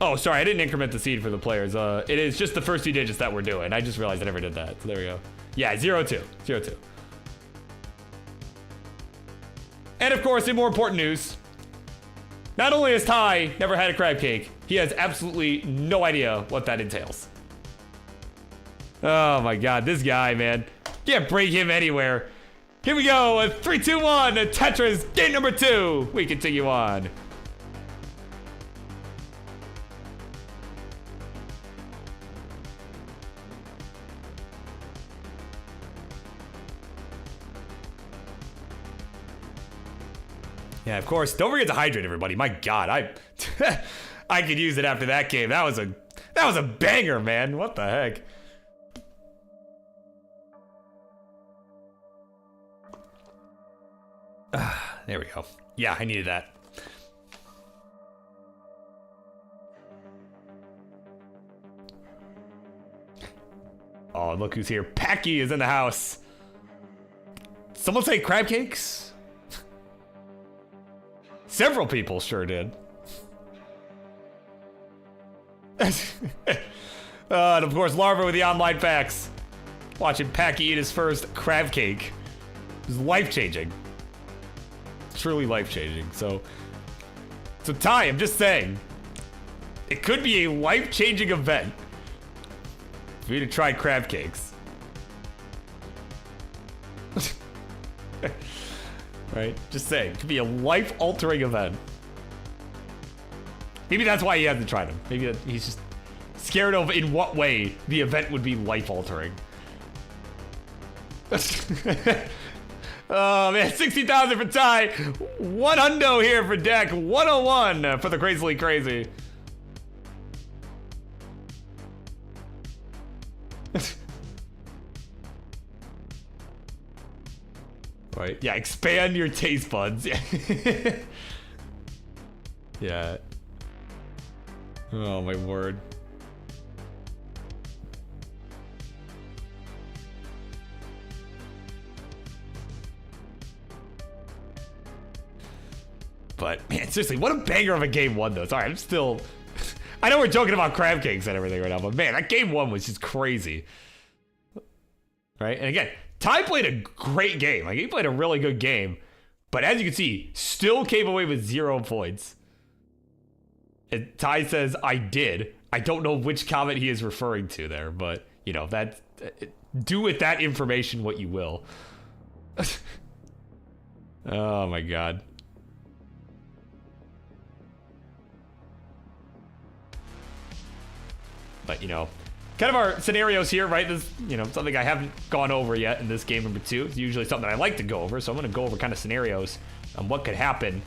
Oh, sorry, I didn't increment the seed for the players. It is just the first 2 digits that we're doing. I just realized I never did that. So there we go. Yeah, 0-2. 0-2. And of course, in more important news, not only has Ty never had a crab cake, he has absolutely no idea what that entails. Oh my god, this guy, man. Can't bring him anywhere. Here we go, a 3, 2, 1, a Tetris, game number 2. We continue on. Yeah, of course. Don't forget to hydrate, everybody. My God, I could use it after that game. That was a banger, man. What the heck? There we go. Yeah, I needed that. Oh, look who's here. Packy is in the house. Someone say crab cakes? Several people sure did. And of course, Larva with the online packs. Watching Packy eat his first crab cake. It was life-changing. Truly life-changing. So Ty, I'm just saying, it could be a life-changing event for you to try crab cakes. Right? Just saying, it could be a life-altering event. Maybe that's why he hasn't tried them. Maybe he's just scared of in what way the event would be life-altering. Oh man, 60,000 for Ty. 100 here for Deck. 101 for the Crazily Crazy. Right? Yeah, expand your taste buds. Yeah. Oh my word. But man, seriously, what a banger of a game one though. Sorry, I'm still I know we're joking about crab cakes and everything right now, but man, that game one was just crazy. Right? And again, Ty played a great game. Like, he played a really good game. But as you can see, still came away with 0 points. And Ty says, I did. I don't know which comment he is referring to there, but, you know, that do with that information what you will. Oh, my God. But, you know, kind of our scenarios here, right? This, you know, something I haven't gone over yet in this game number 2. It's usually something I like to go over, so I'm going to go over kind of scenarios on what could happen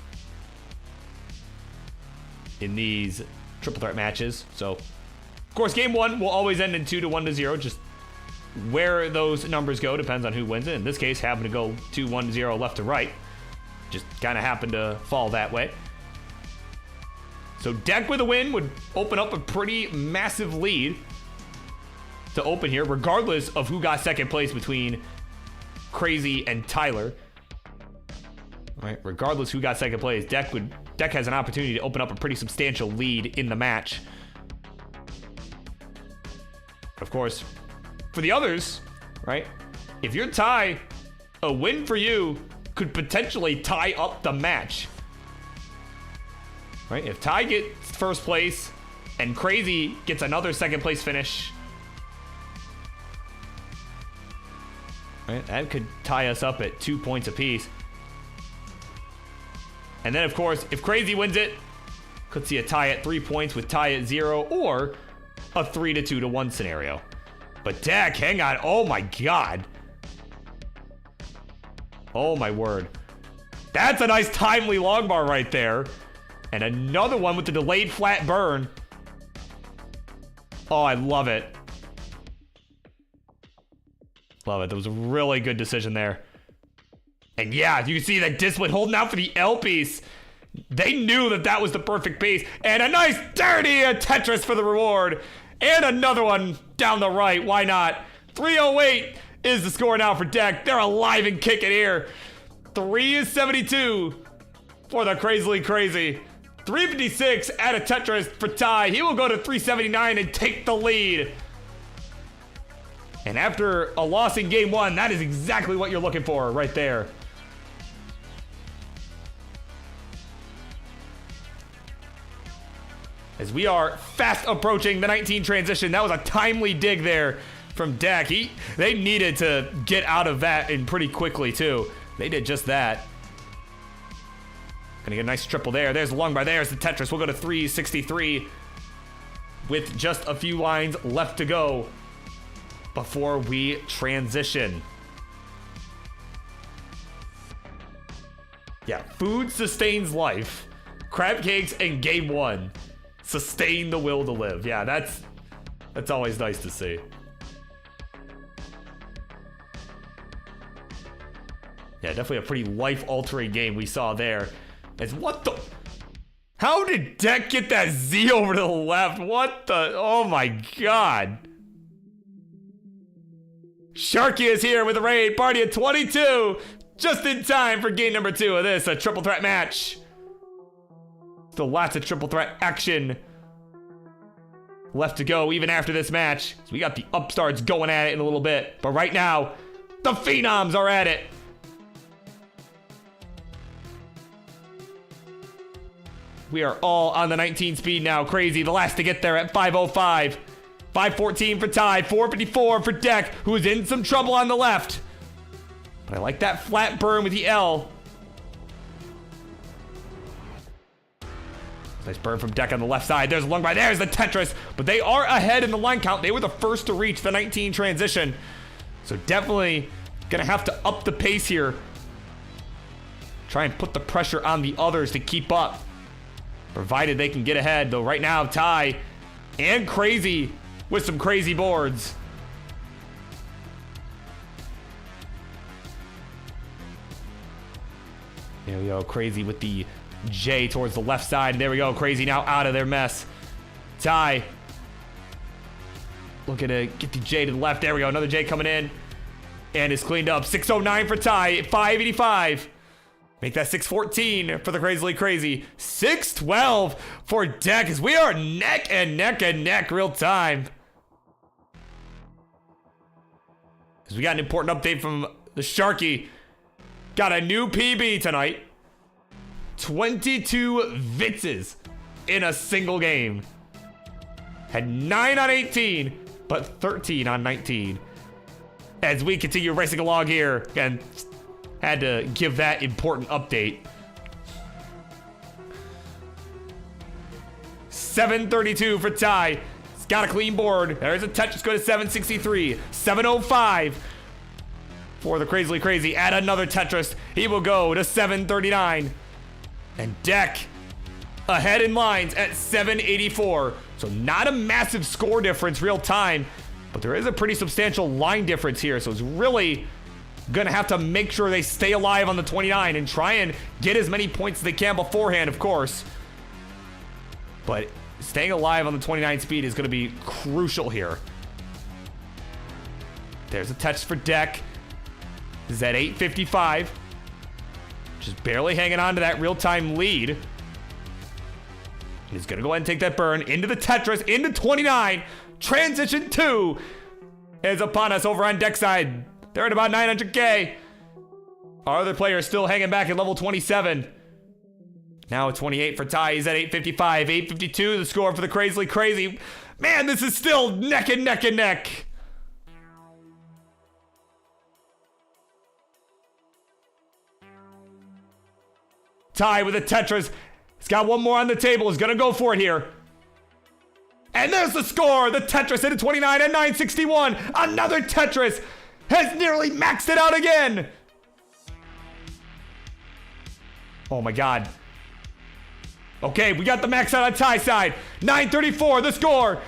in these triple threat matches. So, of course, game 1 will always end in 2 to 1 to 0. Just where those numbers go depends on who wins it. In this case, happened to go 2 1 to 0 left to right. Just kind of happened to fall that way. So Deck with a win would open up a pretty massive lead to open here, regardless of who got second place between Crazy and Tyler. All right, regardless who got second place, Deck has an opportunity to open up a pretty substantial lead in the match. Of course, for the others, right? If you're Ty, a win for you could potentially tie up the match. Right? If Ty gets first place and Crazy gets another second place finish, right, that could tie us up at 2 points apiece. And then, of course, if Crazy wins it, could see a tie at 3 points with Ty at 0, or a 3 to 2 to 1 scenario. But Deck, hang on. Oh my God. Oh my word. That's a nice timely long bar right there. And another one with the delayed flat burn. Oh, I love it. Love it. That was a really good decision there. And yeah, you can see that Discipline holding out for the L piece. They knew that that was the perfect piece. And a nice dirty Tetris for the reward. And another one down the right. Why not? 308 is the score now for Deck. They're alive and kicking here. 372 for the Crazily Crazy. 356 at a Tetris for Ty. He will go to 379 and take the lead. And after a loss in game 1, that is exactly what you're looking for right there. As we are fast approaching the 19 transition. That was a timely dig there from Deck. They needed to get out of that and pretty quickly too. They did just that. Gonna get a nice triple there. There's the long bar. There's the Tetris. We'll go to 363 with just a few lines left to go before we transition. Yeah, food sustains life. Crab cakes in game 1 sustain the will to live. Yeah, that's always nice to see. Yeah, definitely a pretty life-altering game we saw there. As what the... How did Deck get that Z over to the left? What the... Oh my god. Sharky is here with a raid. Party at 22. Just in time for game number 2 of this, a triple threat match. Still lots of triple threat action left to go even after this match. So we got the Upstarts going at it in a little bit. But right now, the Phenoms are at it. We are all on the 19 speed now. Crazy, the last to get there at 5:05. 5:14 for Ty, 4:54 for Deck, who is in some trouble on the left. But I like that flat burn with the L. Nice burn from Deck on the left side. There's a lung by. There's the Tetris. But they are ahead in the line count. They were the first to reach the 19 transition. So definitely gonna have to up the pace here. Try and put the pressure on the others to keep up. Provided they can get ahead. Though right now, Ty and Crazy with some crazy boards. There we go. Crazy with the J towards the left side. There we go. Crazy now out of their mess. Ty looking to get the J to the left. There we go. Another J coming in. And it's cleaned up. 6:09 for Ty. 5:85. Make that 6:14 for the Crazily Crazy. 6:12 for Deck as we are neck and neck and neck real time. As we got an important update from the Sharky. Got a new PB tonight. 22 Vitzes in a single game. Had 9 on 18, but 13 on 19. As we continue racing along here, and had to give that important update. 7:32 for Ty. He's got a clean board. There's a touch. Let's go to 7:63. 7:05 for the Crazily Crazy. Add another Tetris. He will go to 7:39. And Deck ahead in lines at 7:84. So not a massive score difference real time, but there is a pretty substantial line difference here. So it's really gonna have to make sure they stay alive on the 29 and try and get as many points as they can beforehand, of course. But staying alive on the 29 speed is gonna be crucial here. There's a touch for Deck. This is at 8:55. Just barely hanging on to that real-time lead. He's gonna go ahead and take that burn into the Tetris, into 29. Transition 2 is upon us over on Deck side. They're at about 900K. Our other player is still hanging back at level 27. Now 28 for Ty. He's at 8:55. 8:52 the score for the Crazily Crazy. Man, this is still neck and neck and neck. Ty with a Tetris. He's got one more on the table. He's gonna go for it here. And there's the score. The Tetris into 29 at 961. Another Tetris has nearly maxed it out again. Oh my god. Okay, we got the max out on Ty side. 934 the score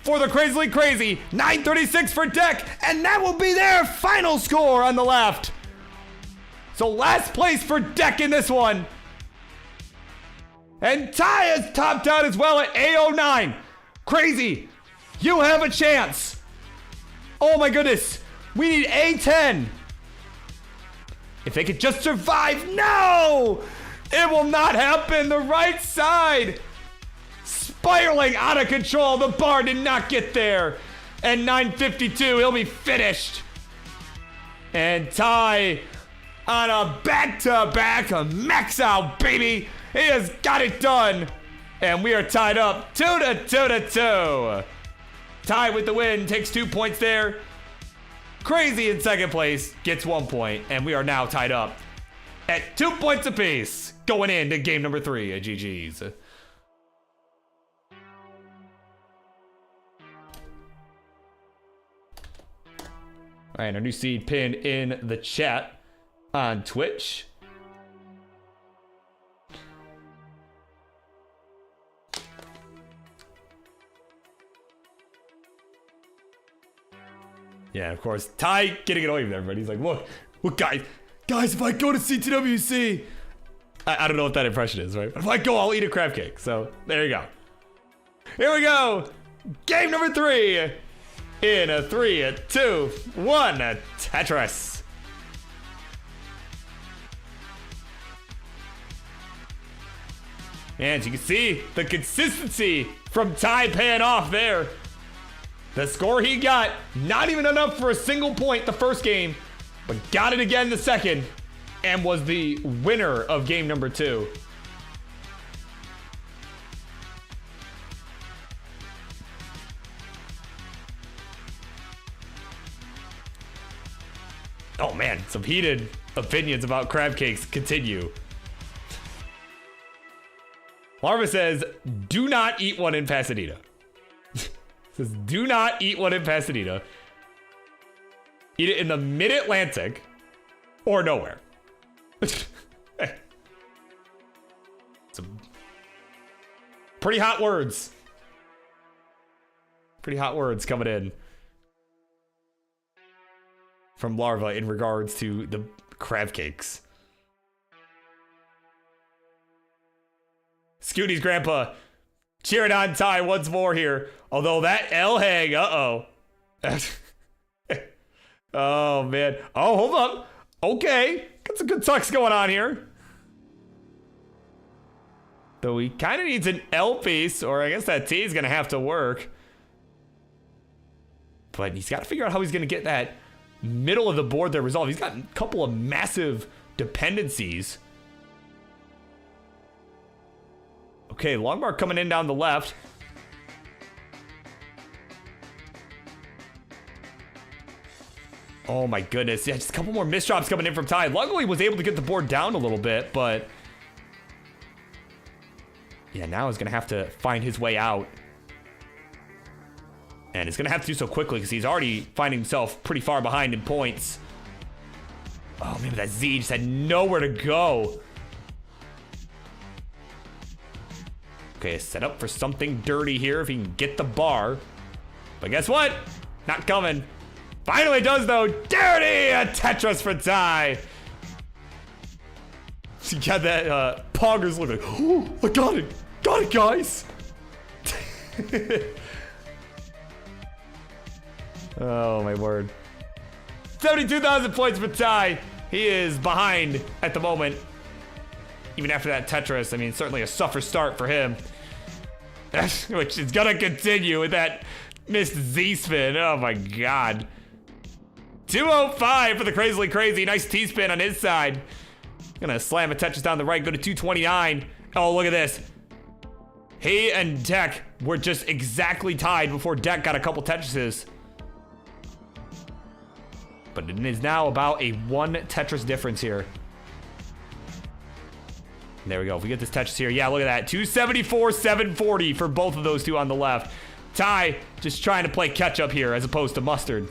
for the Crazily Crazy. 936 for Deck. And that will be their final score on the left. So last place for Deck in this one. And Ty is topped out as well at A09. Crazy, you have a chance. Oh my goodness. We need A10. If they could just survive. No! It will not happen. The right side spiraling out of control. The bar did not get there. And 952, he'll be finished. And Ty on a back-to-back max out, baby. He has got it done. And we are tied up 2-2-2. Ty with the win, takes 2 points there. Crazy in second place, gets 1 point. And we are now tied up at 2 points apiece. Going into game number 3 at GG's. All right, our new seed pinned in the chat on Twitch. Yeah, of course, Ty getting annoyed with everybody. He's like, look, guys, if I go to CTWC, I don't know what that impression is, right? But if I go, I'll eat a crab cake. So there you go. Here we go. Game number 3. In a 3, 2, 1, Tetris. And as you can see, the consistency from Ty paying off there. The score he got, not even enough for a single point the first game, but got it again the second, and was the winner of game number 2. Oh man, some heated opinions about crab cakes continue. Larva says, do not eat one in Pasadena. Says, do not eat one in Pasadena. Eat it in the mid-Atlantic or nowhere. Some pretty hot words. Pretty hot words coming in from Larva in regards to the crab cakes. Scooty's grandpa cheering on Ty once more here. Although that L hang, uh-oh. Oh, man. Oh, hold up. Okay. Got some good tucks going on here. Though he kind of needs an L piece, or I guess that T is going to have to work. But he's got to figure out how he's going to get that middle of the board there resolved. He's got a couple of massive dependencies. Okay, Longmark coming in down the left. Oh my goodness. Yeah, just a couple more misdrops coming in from Ty. Luckily was able to get the board down a little bit, but yeah, now he's gonna have to find his way out. And he's gonna have to do so quickly because he's already finding himself pretty far behind in points. Oh, maybe that Z just had nowhere to go. Okay, set up for something dirty here if he can get the bar. But guess what? Not coming. Finally does though. Dirty! A Tetris for Ty. He got that Poggers look like, oh, I got it. Got it, guys. Oh, my word. 72,000 points for Ty. He is behind at the moment. Even after that Tetris, I mean, certainly a suffer start for him. Which is gonna continue with that missed Z-spin. Oh my god. 205 for the Crazily Crazy. Nice T-spin on his side. Gonna slam a Tetris down the right, go to 229. Oh, look at this. He and Deck were just exactly tied before Deck got a couple Tetrises. But it is now about a 1 Tetris difference here. There we go. If we get this Tetris here, yeah, look at that. 274, 740 for both of those two on the left. Ty just trying to play catch up here as opposed to Mustard.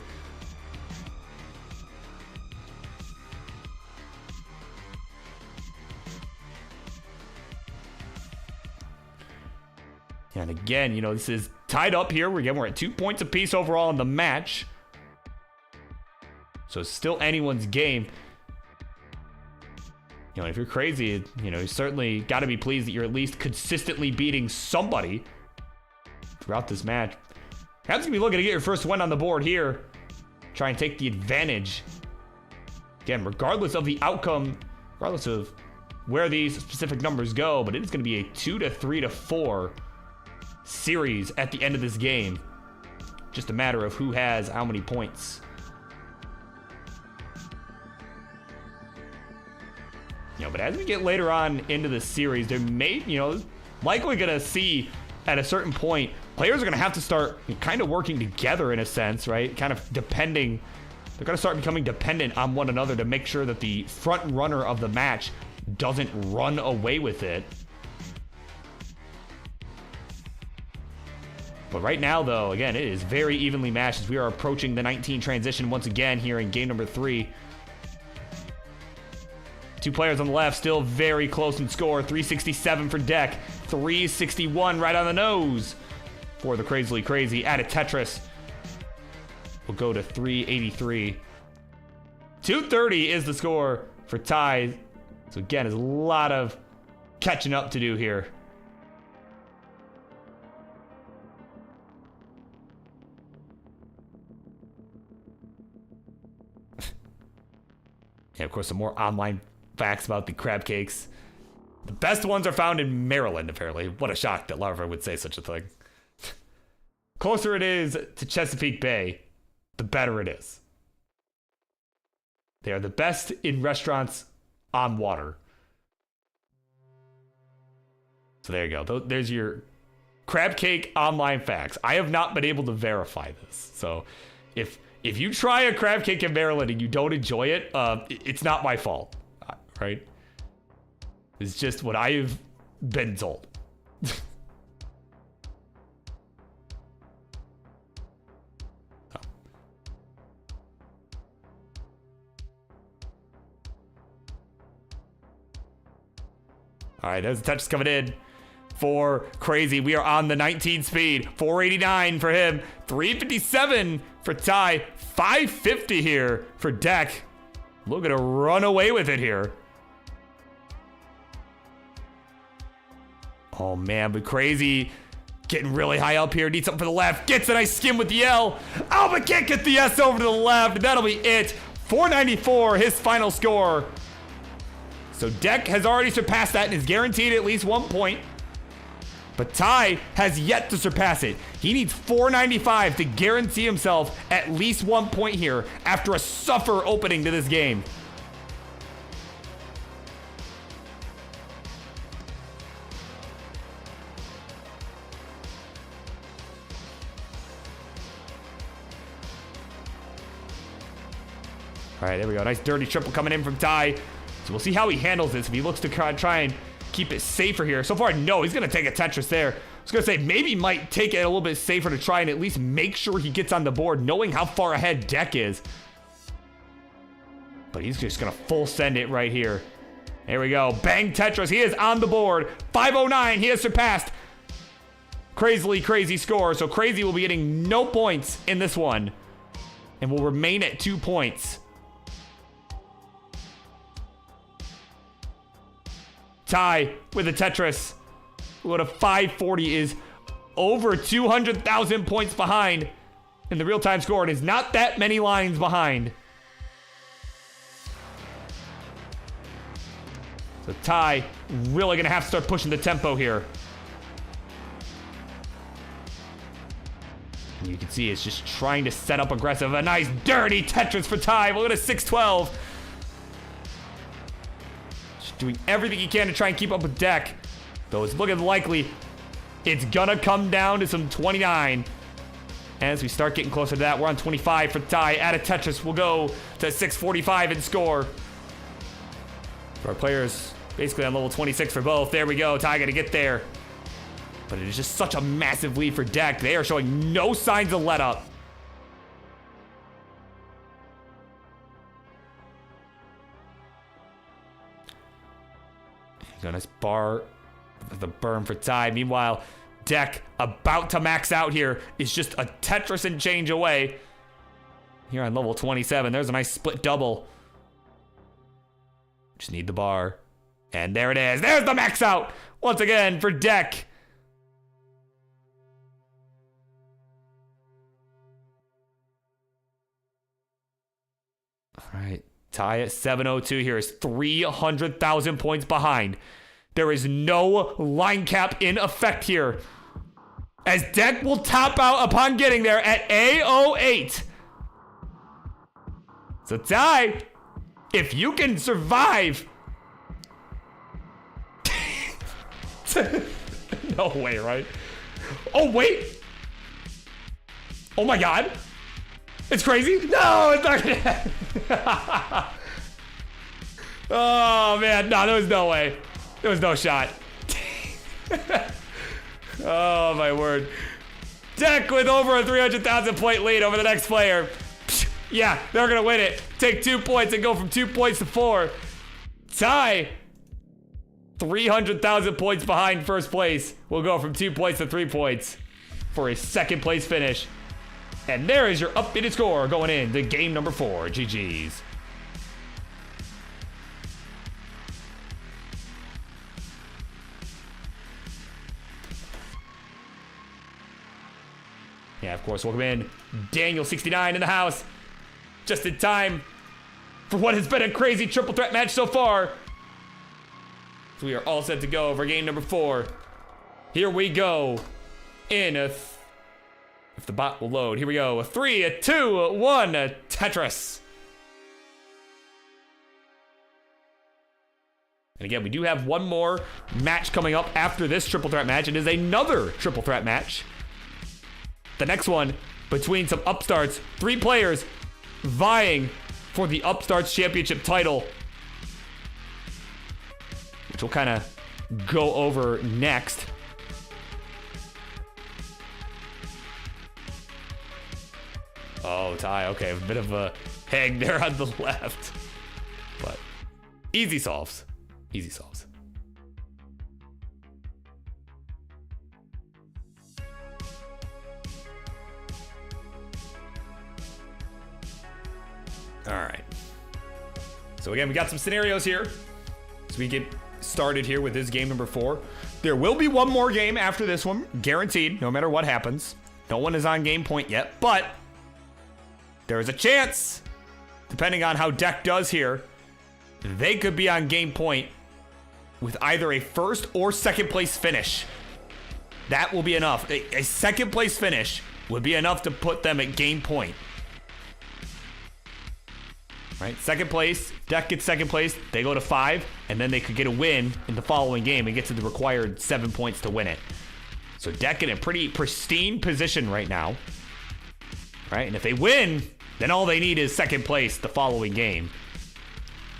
And again, you know, this is tied up here. We're at 2 points apiece overall in the match. So it's still anyone's game. You know, if you're crazy, you know, you certainly got to be pleased that you're at least consistently beating somebody throughout this match. Perhaps you'll be looking to get your first win on the board here. Try and take the advantage. Again, regardless of the outcome, regardless of where these specific numbers go, but it is going to be a 2 to 3 to 4 series at the end of this game. Just a matter of who has how many points. You know, but as we get later on into the series, there may, you know, likely gonna see at a certain point, players are gonna have to start kind of working together in a sense, right? Kind of depending, they're gonna start becoming dependent on one another to make sure that the front runner of the match doesn't run away with it. But right now, though, again, it is very evenly matched as we are approaching the 19 transition once again here in game number 3. Two players on the left still very close in score. 367 for Deck. 361 right on the nose for the Crazily Crazy at a Tetris. will go to 383. 230 is the score for Ty. So again, there's a lot of catching up to do here. Yeah, of course, some more online facts about the crab cakes. The best ones are found in Maryland, apparently. What a shock that Larva would say such a thing. Closer it is to Chesapeake Bay, the better it is. They are the best in restaurants on water. So there you go. There's your crab cake online facts. I have not been able to verify this. So if you try a crab cake in Maryland and you don't enjoy it, it's not my fault, right? It's just what I've been told. All right, there's the touch coming in for Crazy. We are on the 19 speed. 489 for him. 357 for Ty. 550 here for Deck. Looking to run away with it here. Oh, man, but Crazy getting really high up here. Needs something for the left. Gets a nice skim with the L. Oh, but can't get the S over to the left. That'll be it. 494, his final score. So Deck has already surpassed that and is guaranteed at least 1 point. But Ty has yet to surpass it. He needs 495 to guarantee himself at least 1 point here after a suffer opening to this game. All right, there we go. Nice dirty triple coming in from Ty. So we'll see how he handles this. If he looks to try and keep it safer here. So far, no, he's going to take a Tetris there. I was going to say, maybe he might take it a little bit safer to try and at least make sure he gets on the board, knowing how far ahead Deck is. But he's just going to full send it right here. There we go. Bang Tetris. He is on the board. 509. He has surpassed. Crazily crazy score. So Crazy will be getting no points in this one and will remain at 2 points. Ty with a Tetris. What a 540 is over 200,000 points behind in the real-time score. It is not that many lines behind. So Ty really gonna have to start pushing the tempo here. And you can see it's just trying to set up aggressive. A nice dirty Tetris for Ty. We're at a 612. Doing everything he can to try and keep up with Deck. Though it's looking likely it's gonna come down to some 29. As we start getting closer to that, we're on 25 for Ty. Add a Tetris, we'll go to 645 in score. Our players basically on level 26 for both. There we go, Ty gotta get there. But it is just such a massive lead for Deck. They are showing no signs of let up. Nice bar, the burn for Ty. Meanwhile, Deck about to max out here is just a Tetris and change away. Here on level 27, there's a nice split double. Just need the bar. And there it is. There's the max out once again for Deck. All right. Ty at 702 here is 300,000 points behind. There is no line cap in effect here, as Deck will top out upon getting there at A08. So Ty, if you can survive. No way, right? Oh, wait. Oh my God. It's Crazy? No, it's not gonna happen. Oh man, no, there was no way. There was no shot. Oh my word. Deck with over a 300,000 point lead over the next player. Yeah, they're gonna win it. Take 2 points and go from 2 points to 4. Ty, 300,000 points behind first place. We'll go from 2 points to 3 points for a second place finish. And there is your updated score going in to game number 4. GG's. Yeah, of course, welcome in Daniel69 in the house. Just in time for what has been a crazy triple threat match so far. So we are all set to go for game number 4. Here we go. In a if the bot will load, here we go. A 3, a 2, a 1, a Tetris. And again, we do have one more match coming up after this triple threat match. It is another triple threat match. The next one between some upstarts, 3 players vying for the Upstarts Championship title, which we'll kind of go over next. Oh, Ty, okay, a bit of a hang there on the left. But easy solves. Easy solves. All right. So again, we got some scenarios here. So we get started here with this game number 4. There will be one more game after this one, guaranteed, no matter what happens. No one is on game point yet, but there is a chance, depending on how Deck does here, they could be on game point with either a first or second place finish. That will be enough. A second place finish would be enough to put them at game point. Right, second place, Deck gets second place, they go to 5, and then they could get a win in the following game and get to the required 7 points to win it. So Deck in a pretty pristine position right now. Right, and if they win, then all they need is second place the following game.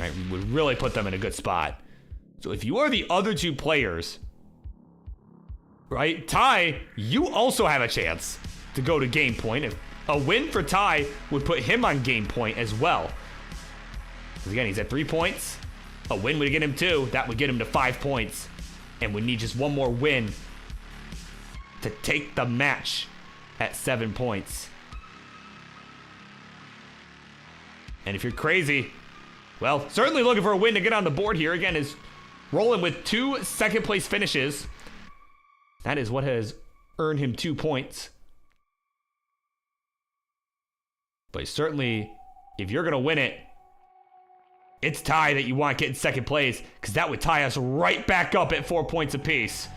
Right, would really put them in a good spot. So if you are the other 2 players, right, Ty, you also have a chance to go to game point. If a win for Ty would put him on game point as well. Because again, he's at 3 points. A win would get him 2. That would get him to 5 points. And would need just one more win to take the match at 7 points. And if you're crazy, well, certainly looking for a win to get on the board here. Again, is rolling with 2 second place finishes. That is what has earned him 2 points. But certainly, if you're going to win it, it's Ty that you want getting second place, because that would tie us right back up at 4 points apiece.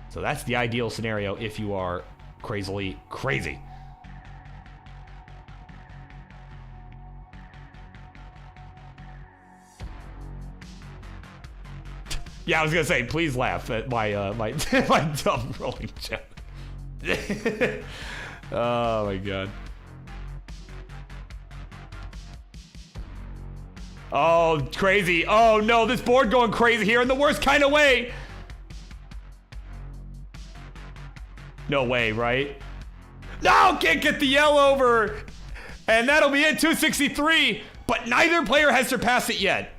So that's the ideal scenario if you are crazily crazy. Yeah, I was gonna say, please laugh at my my dumb rolling joke. Oh my god. Oh, crazy. Oh no, this board going crazy here in the worst kind of way. No way, right? No, can't get the yell over. And that'll be it, 263. But neither player has surpassed it yet.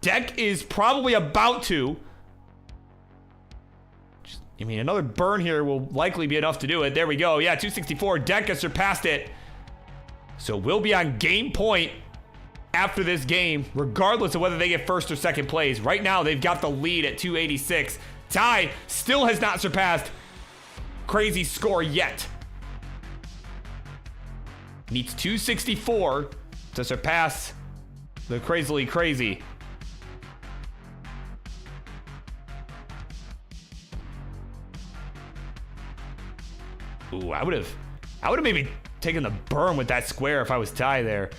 Deck is probably about to. I mean, another burn here will likely be enough to do it. There we go. Yeah, 264. Deck has surpassed it. So we'll be on game point after this game, regardless of whether they get first or second place. Right now, they've got the lead at 286. Ty still has not surpassed crazy score yet. Needs 264 to surpass the crazily crazy. Ooh, I would have maybe taken the burn with that square if I was Ty there.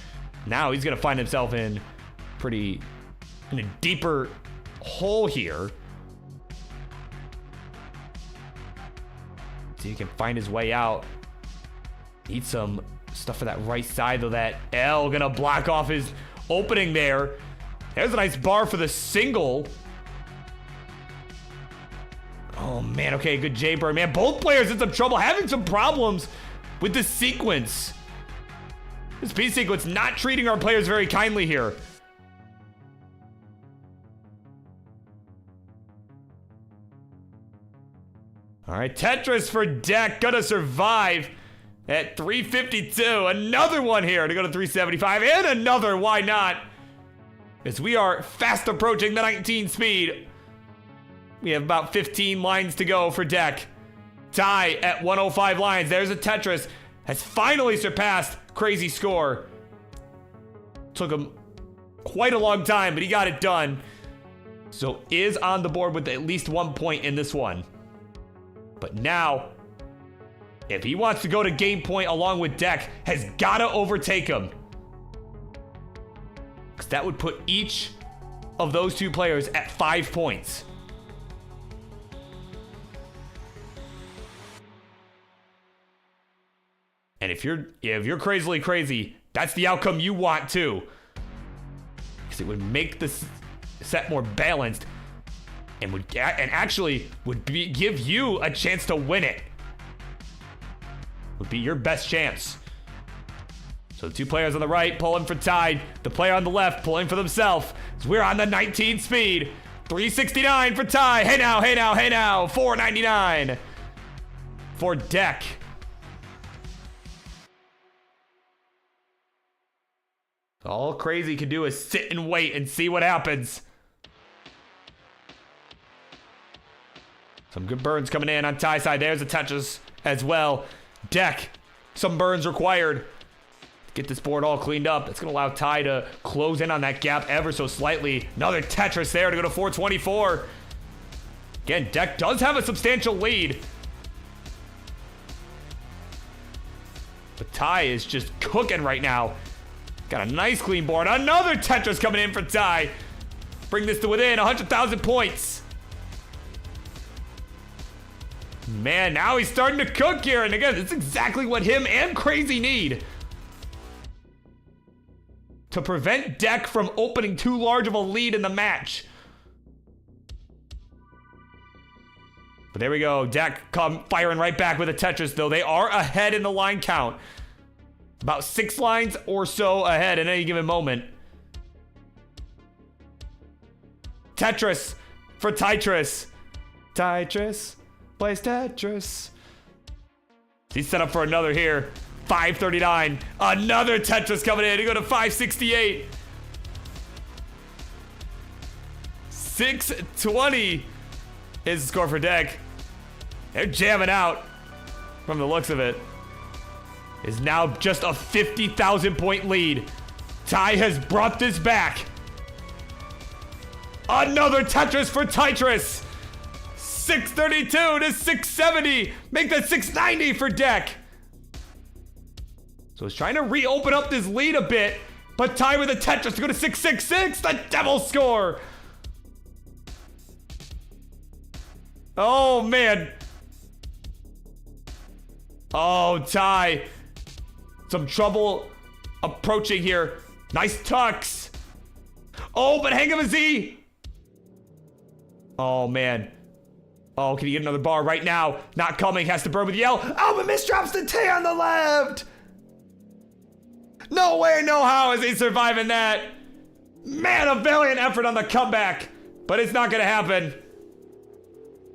Now he's gonna find himself in a deeper hole here. See if he can find his way out. Need some stuff for that right side though. That L gonna block off his opening there. There's a nice bar for the single. Oh man, okay, good J-Bird. Man, both players in some trouble, having some problems with this sequence. This B sequence not treating our players very kindly here. All right, Tetris for deck. Gonna survive at 352. Another one here to go to 375. And another, why not? As we are fast approaching the 19 speed. We have about 15 lines to go for deck. Ty at 105 lines. There's a Tetris. Has finally surpassed crazy score. Took him quite a long time, but he got it done. So is on the board with at least 1 point in this one. But now, if he wants to go to game point along with deck, has got to overtake him. Because that would put each of those two players at 5 points. And if you're crazily crazy, that's the outcome you want too. Because it would make the set more balanced and actually would give you a chance to win it. Would be your best chance. So the two players on the right pulling for Tide. The player on the left pulling for themselves. So we're on the 19 speed. 369 for Ty. Hey now, hey now, hey now. 499 for deck. All Crazy can do is sit and wait and see what happens. Some good burns coming in on Ty's side. There's the touches as well. Deck, some burns required. Get this board all cleaned up. It's going to allow Ty to close in on that gap ever so slightly. Another Tetris there to go to 424. Again, deck does have a substantial lead. But Ty is just cooking right now. Got a nice clean board. Another Tetris coming in for Ty. Bring this to within 100,000 points. Man, now he's starting to cook here. And again, it's exactly what him and Crazy need to prevent deck from opening too large of a lead in the match. But there we go. Deck come firing right back with a Tetris, though. They are ahead in the line count. About 6 lines or so ahead at any given moment. Tetris for Tetris. Tetris plays Tetris. He's set up for another here. 539. Another Tetris coming in to go to 568. 620 is the score for deck. They're jamming out from the looks of it. Is now just a 50,000 point lead. Ty has brought this back. Another Tetris for Tetris. 632 to 670. Make that 690 for deck. So he's trying to reopen up this lead a bit, but Ty with a Tetris to go to 666. The devil score. Oh, man. Oh, Ty. Some trouble approaching here. Nice tucks. Oh, but hang of a Z. Oh, man. Oh, can he get another bar right now? Not coming. Has to burn with the L. Oh, but misdrops the T on the left. No way, no how is he surviving that. Man, a valiant effort on the comeback. But it's not going to happen.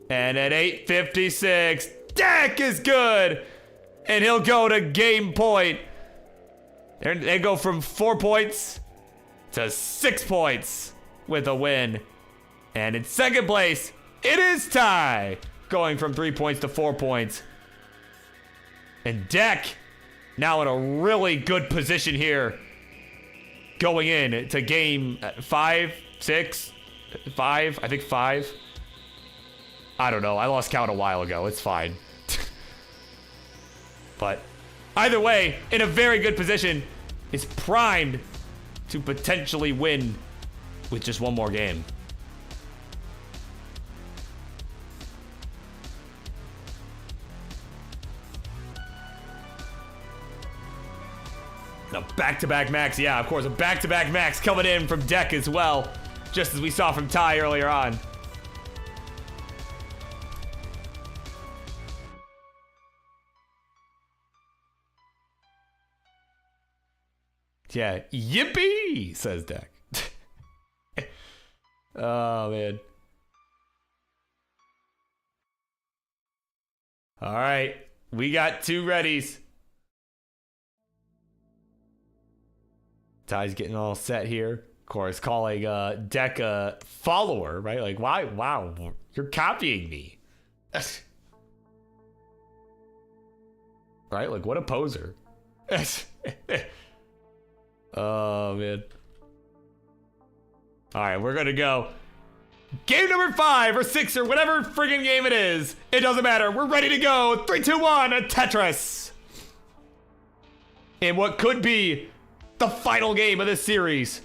And at 8:56, deck is good. And he'll go to game point. They go from 4 points to 6 points with a win. And in second place, it is Ty, going from 3 points to 4 points. And deck now in a really good position here, going in to game 5, 6, 5, I think 5. I don't know. I lost count a while ago. It's fine. But either way, in a very good position, is primed to potentially win with just one more game. A back-to-back max, yeah, of course, a back-to-back max coming in from deck as well, just as we saw from Ty earlier on. Yeah, yippee, says deck. Oh, man. All right, we got 2 readies. Ty's getting all set here. Of course, calling Deck a follower, right? Like, why? Wow, you're copying me. Right? Like, what a poser. Oh, man. All right, we're gonna go. Game number 5 or 6 or whatever friggin' game it is. It doesn't matter. We're ready to go. 3, 2, 1, a Tetris. In what could be the final game of this series.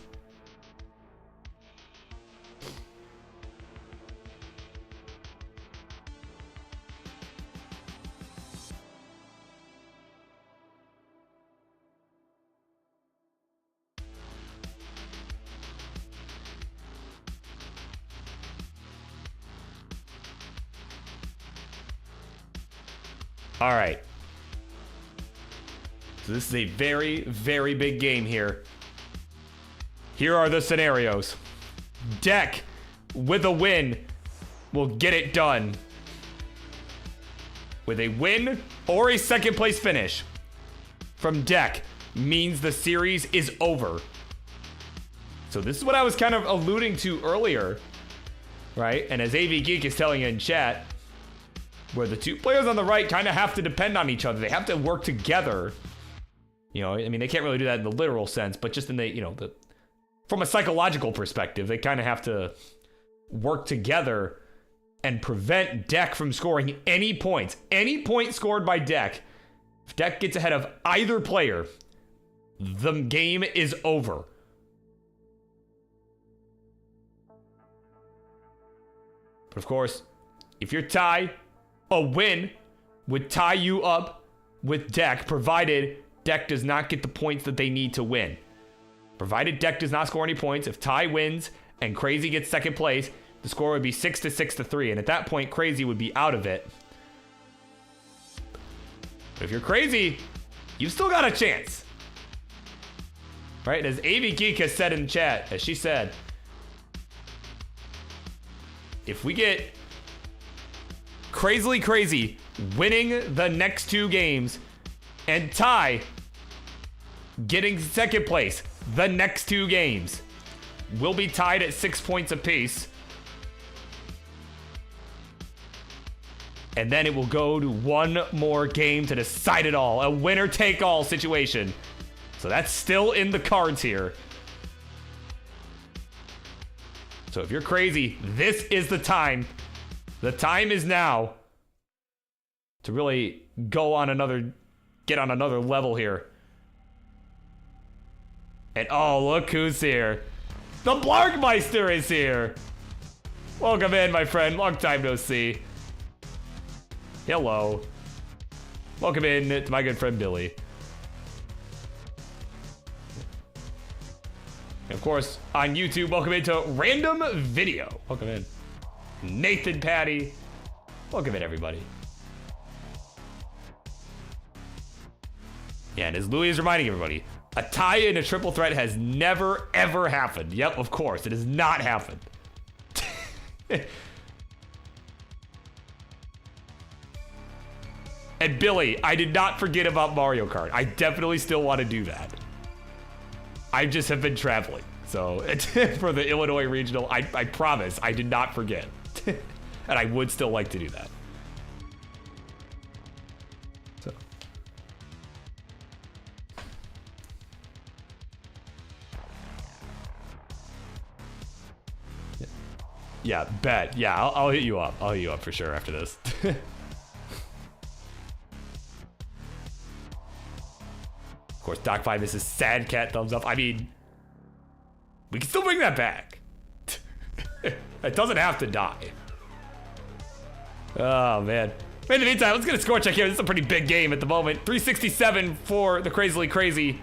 All right. So this is a very, very big game here. Here are the scenarios. Deck, with a win, will get it done. With a win or a second place finish from Deck means the series is over. So this is what I was kind of alluding to earlier, right? And as AV Geek is telling you in chat, where the 2 players on the right kind of have to depend on each other. They have to work together. You know, I mean, they can't really do that in the literal sense, but just in the, you know, from a psychological perspective, they kind of have to work together and prevent Deck from scoring any points. Any point scored by Deck, if Deck gets ahead of either player, the game is over. But of course, if you're Ty, a win would tie you up with Deck, provided Deck does not get the points that they need to win. Provided Deck does not score any points, if Ty wins and Crazy gets second place, the score would be 6-6-3, and at that point, Crazy would be out of it. But if you're Crazy, you've still got a chance. Right? As AV Geek has said in chat, as she said, if we get Crazily Crazy winning the next 2 games and Ty getting second place the next 2 games, we'll be tied at 6 points apiece. And then it will go to 1 more game to decide it all. A winner-take-all situation. So that's still in the cards here. So if you're Crazy, this is the time. The time is now to really get on another level here. And oh, look who's here. The Blargmeister is here. Welcome in, my friend. Long time no see. Hello. Welcome in to my good friend Billy. And of course, on YouTube, welcome into Random Video. Welcome in. Nathan Patty. Welcome in, everybody. Yeah, and as Louie is reminding everybody, a tie in a triple threat has never, ever happened. Yep, of course, it has not happened. And Billy, I did not forget about Mario Kart. I definitely still want to do that. I just have been traveling. So for the Illinois Regional, I promise I did not forget. And I would still like to do that. So. Yeah, bet. Yeah, I'll hit you up. I'll hit you up for sure after this. Of course, Doc 5 is a sad cat thumbs up. I mean, we can still bring that back. It doesn't have to die. Oh, man. In the meantime, let's get a score check here. This is a pretty big game at the moment. 367 for the Crazily Crazy.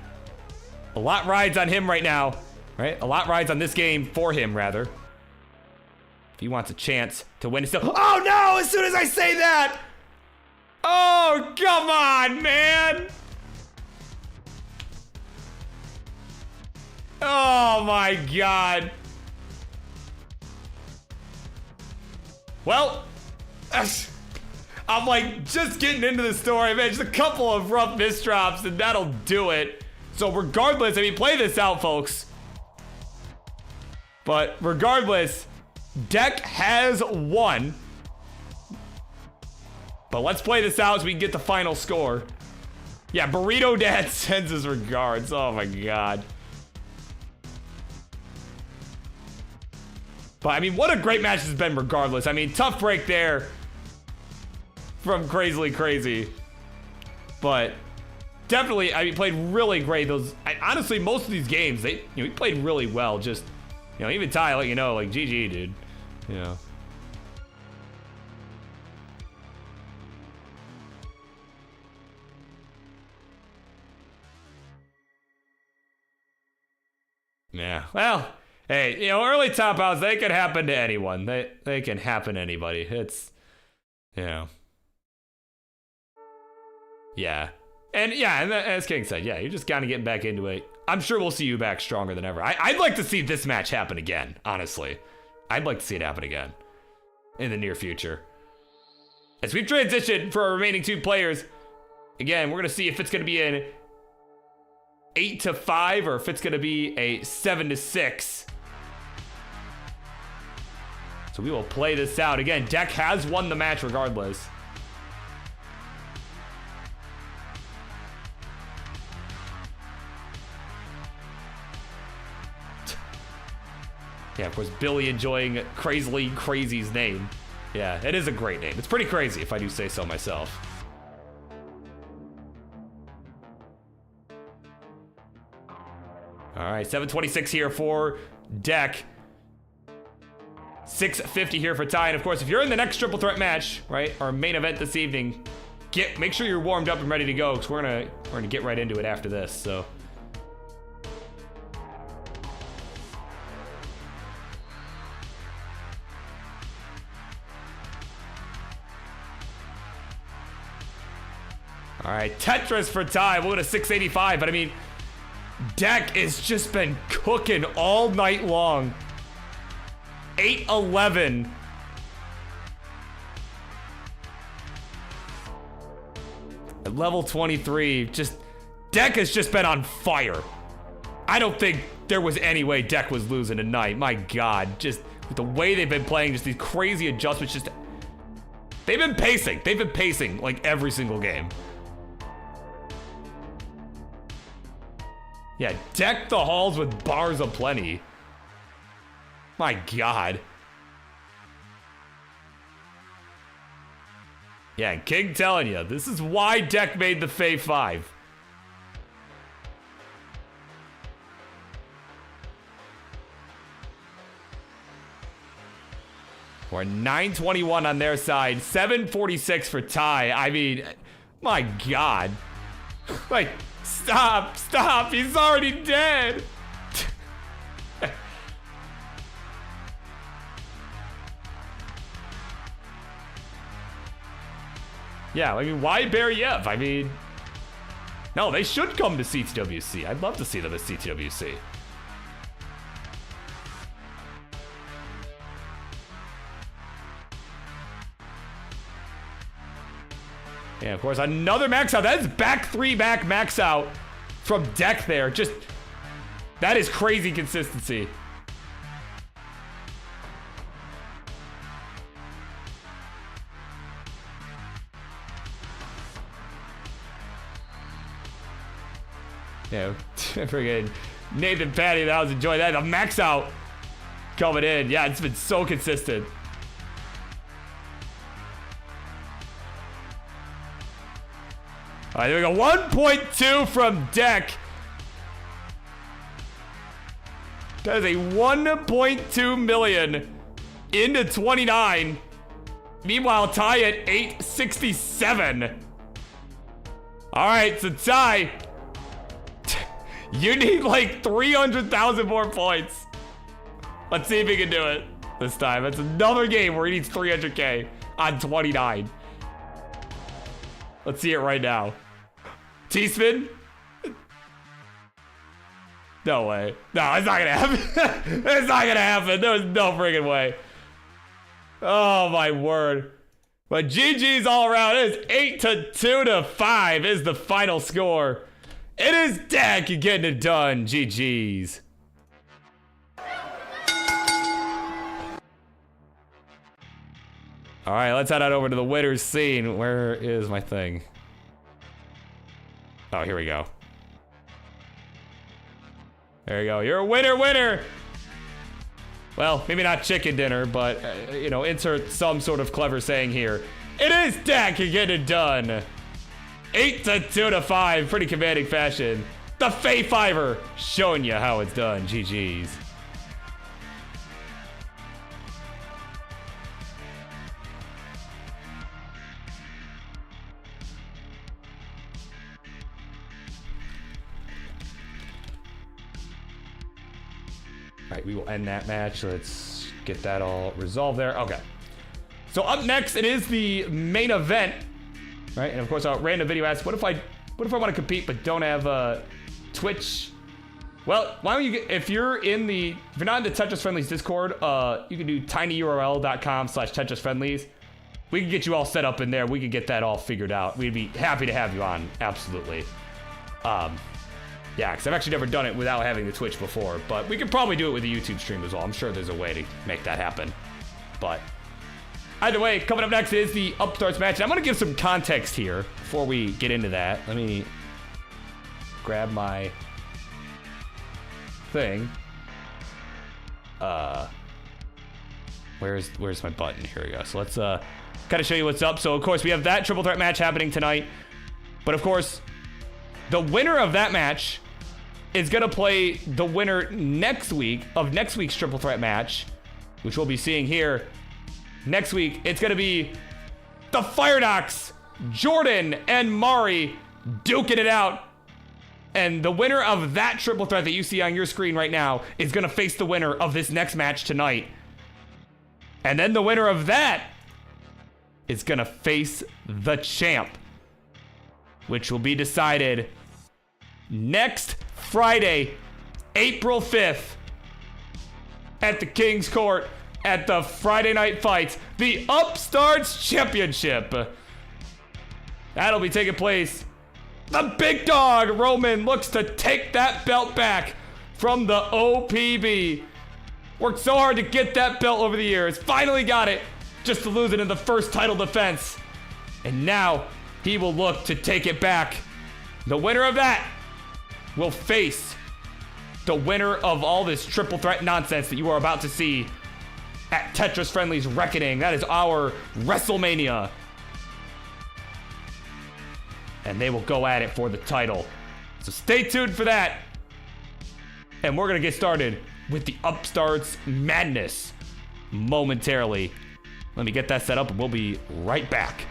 A lot rides on him right now, right? A lot rides on this game for him, rather. If he wants a chance to win, still. Oh, no! As soon as I say that! Oh, come on, man! Oh, my God. I'm like just getting into the story, man. Just a couple of rough misdrops and that'll do it. So regardless, I mean, play this out, folks. But regardless, Deck has won. But let's play this out so we can get the final score. Yeah, Burrito Dad sends his regards. Oh my God. But I mean, what a great match this has been regardless. I mean, tough break there from Crazily Crazy. But definitely, I mean, played really great. Honestly, most of these games, he played really well. Just, even Ty, let you know, like, GG, dude. Yeah, well, hey, early top outs, they can happen to anyone. They can happen to anybody. It's, Yeah. And as King said, you're just kind of getting back into it. I'm sure we'll see you back stronger than ever. I'd like to see this match happen again, honestly. I'd like to see it happen again in the near future. As we've transitioned for our remaining 2 players, again, we're going to see if it's going to be an 8-5 or if it's going to be a 7-6. So we will play this out. Again, Deck has won the match regardless. Yeah, of course, Billy enjoying Crazily Crazy's name. Yeah, it is a great name. It's pretty crazy, if I do say so myself. All right, 7:26 here for Deck. 6:50 here for Ty. And of course, if you're in the next triple threat match, right, our main event this evening, make sure you're warmed up and ready to go, because we're gonna get right into it after this. So. All right, Tetris for Ty. We'll go to 685, but I mean, Deck has just been cooking all night long. 8-11. At level 23, Deck has just been on fire. I don't think there was any way Deck was losing tonight. My God, just with the way they've been playing, just these crazy adjustments, they've been pacing. They've been pacing like every single game. Yeah, deck the halls with bars aplenty. My God. Yeah, King telling you, this is why Deck made the Fae 5. We're 921 on their side, 746 for Ty. I mean, my God. Like, stop, he's already dead. Yeah, I mean, why Barriev? I mean, no, they should come to CTWC. I'd love to see them at CTWC. Yeah, of course, another max out. That is back 3 back max out from Deck there. Just, that is crazy consistency. Yeah, friggin' Nathan Patty, that was enjoying that. The max out coming in. Yeah, it's been so consistent. All right, there we go. 1.2 from Deck. That is a 1.2 million into 29. Meanwhile, Ty at 867. All right, so Ty, you need like 300,000 more points. Let's see if he can do it this time. It's another game where he needs 300K on 29. Let's see it right now. T-spin? No way. No, it's not gonna happen. It's not gonna happen. There's no friggin' way. Oh my word. But GG's all around. It is 8-2 to 5 is the final score. It is Dak getting it done. GG's. All right, let's head on over to the winners scene. Where is my thing? Oh, here we go. There you go. You're a winner. Well, maybe not chicken dinner, but, you know, insert some sort of clever saying here. It is Dak getting it done. 8-2 to 5. Pretty commanding fashion. The Fay Fiver showing you how it's done. GG's. All right, we will end that match. Let's get that all resolved there. Okay. So up next, it is the main event, right? And of course, our random video asks, what if I want to compete but don't have Twitch? Well, why don't you if you're not in the Tetris Friendlies Discord, you can do tinyurl.com/Tetris Friendlies. We can get you all set up in there. We can get that all figured out. We'd be happy to have you on. Absolutely. Yeah, because I've actually never done it without having the Twitch before, but we could probably do it with the YouTube stream as well. I'm sure there's a way to make that happen. But either way, coming up next is the Upstarts match. And I'm going to give some context here before we get into that. Let me grab my thing. Where's my button? Here we go. So let's kind of show you what's up. So, of course, we have that triple threat match happening tonight. But, of course, the winner of that match is going to play the winner next week of next week's triple threat match, which we'll be seeing here next week. It's going to be the Fire Knocks, Jordan and Mari duking it out. And the winner of that triple threat that you see on your screen right now is going to face the winner of this next match tonight. And then the winner of that is going to face the champ, which will be decided next Friday, April 5th, at the King's Court at the Friday Night Fights, the Upstarts Championship. That'll be taking place. The big dog, Roman, looks to take that belt back from the OPB. Worked so hard to get that belt over the years. Finally got it, just to lose it in the first title defense. And now he will look to take it back. The winner of that will face the winner of all this triple threat nonsense that you are about to see at Tetris Friendlies Reckoning. That is our WrestleMania. And they will go at it for the title. So stay tuned for that. And we're going to get started with the Upstarts madness momentarily. Let me get that set up and we'll be right back.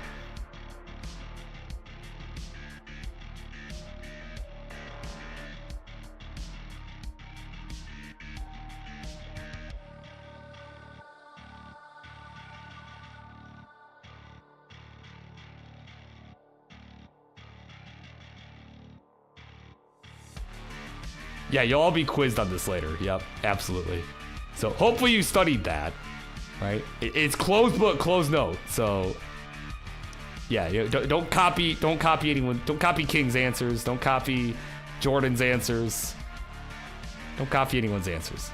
Yeah, you'll all be quizzed on this later. Yep, absolutely. So hopefully you studied that, right? It's closed book, closed note. So yeah, don't copy anyone. Don't copy King's answers. Don't copy Jordan's answers. Don't copy anyone's answers.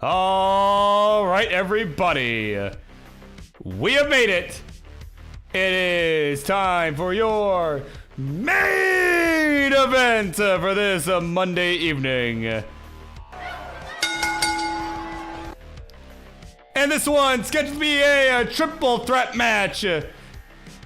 All right, everybody. We have made it. It is time for your main event for this Monday evening. And this one scheduled to be a triple threat match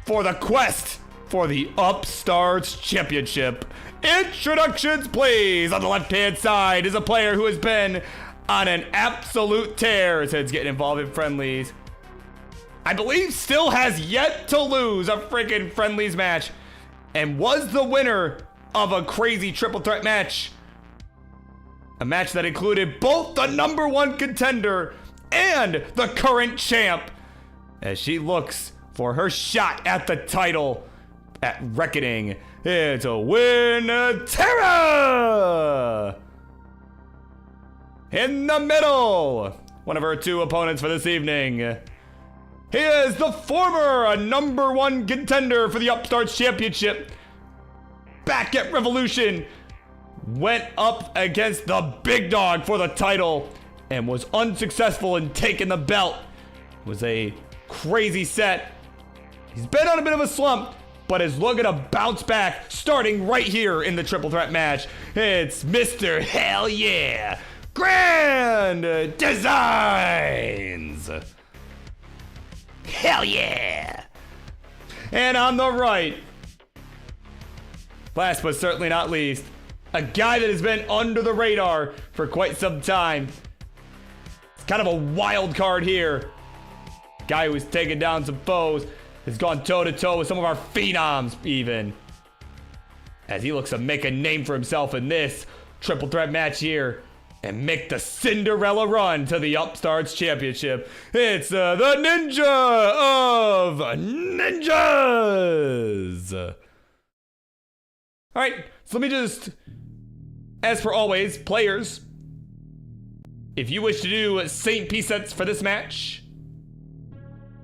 for the quest for the Upstarts Championship. Introductions, please. On the left-hand side is a player who has been on an absolute tear since getting involved in Friendlies. I believe still has yet to lose a freaking Friendlies match and was the winner of a crazy triple threat match. A match that included both the #1 contender and the current champ as she looks for her shot at the title at Reckoning. It's a Winterra! In the middle, one of her two opponents for this evening. He is the former #1 contender for the Upstarts Championship. Back at Revolution, went up against the big dog for the title and was unsuccessful in taking the belt. It was a crazy set. He's been on a bit of a slump, but is looking to bounce back starting right here in the triple threat match. It's Mr. Hell Yeah, Grand Designs. Hell yeah. And on the right, last but certainly not least, a guy that has been under the radar for quite some time. It's kind of a wild card here. Guy who has taken down some foes, has gone toe-to-toe with some of our phenoms even, as he looks to make a name for himself in this triple threat match here and make the Cinderella run to the Upstarts Championship. It's the Ninja of Ninjas. All right, so let me just, as per always, players, if you wish to do St. P sets for this match,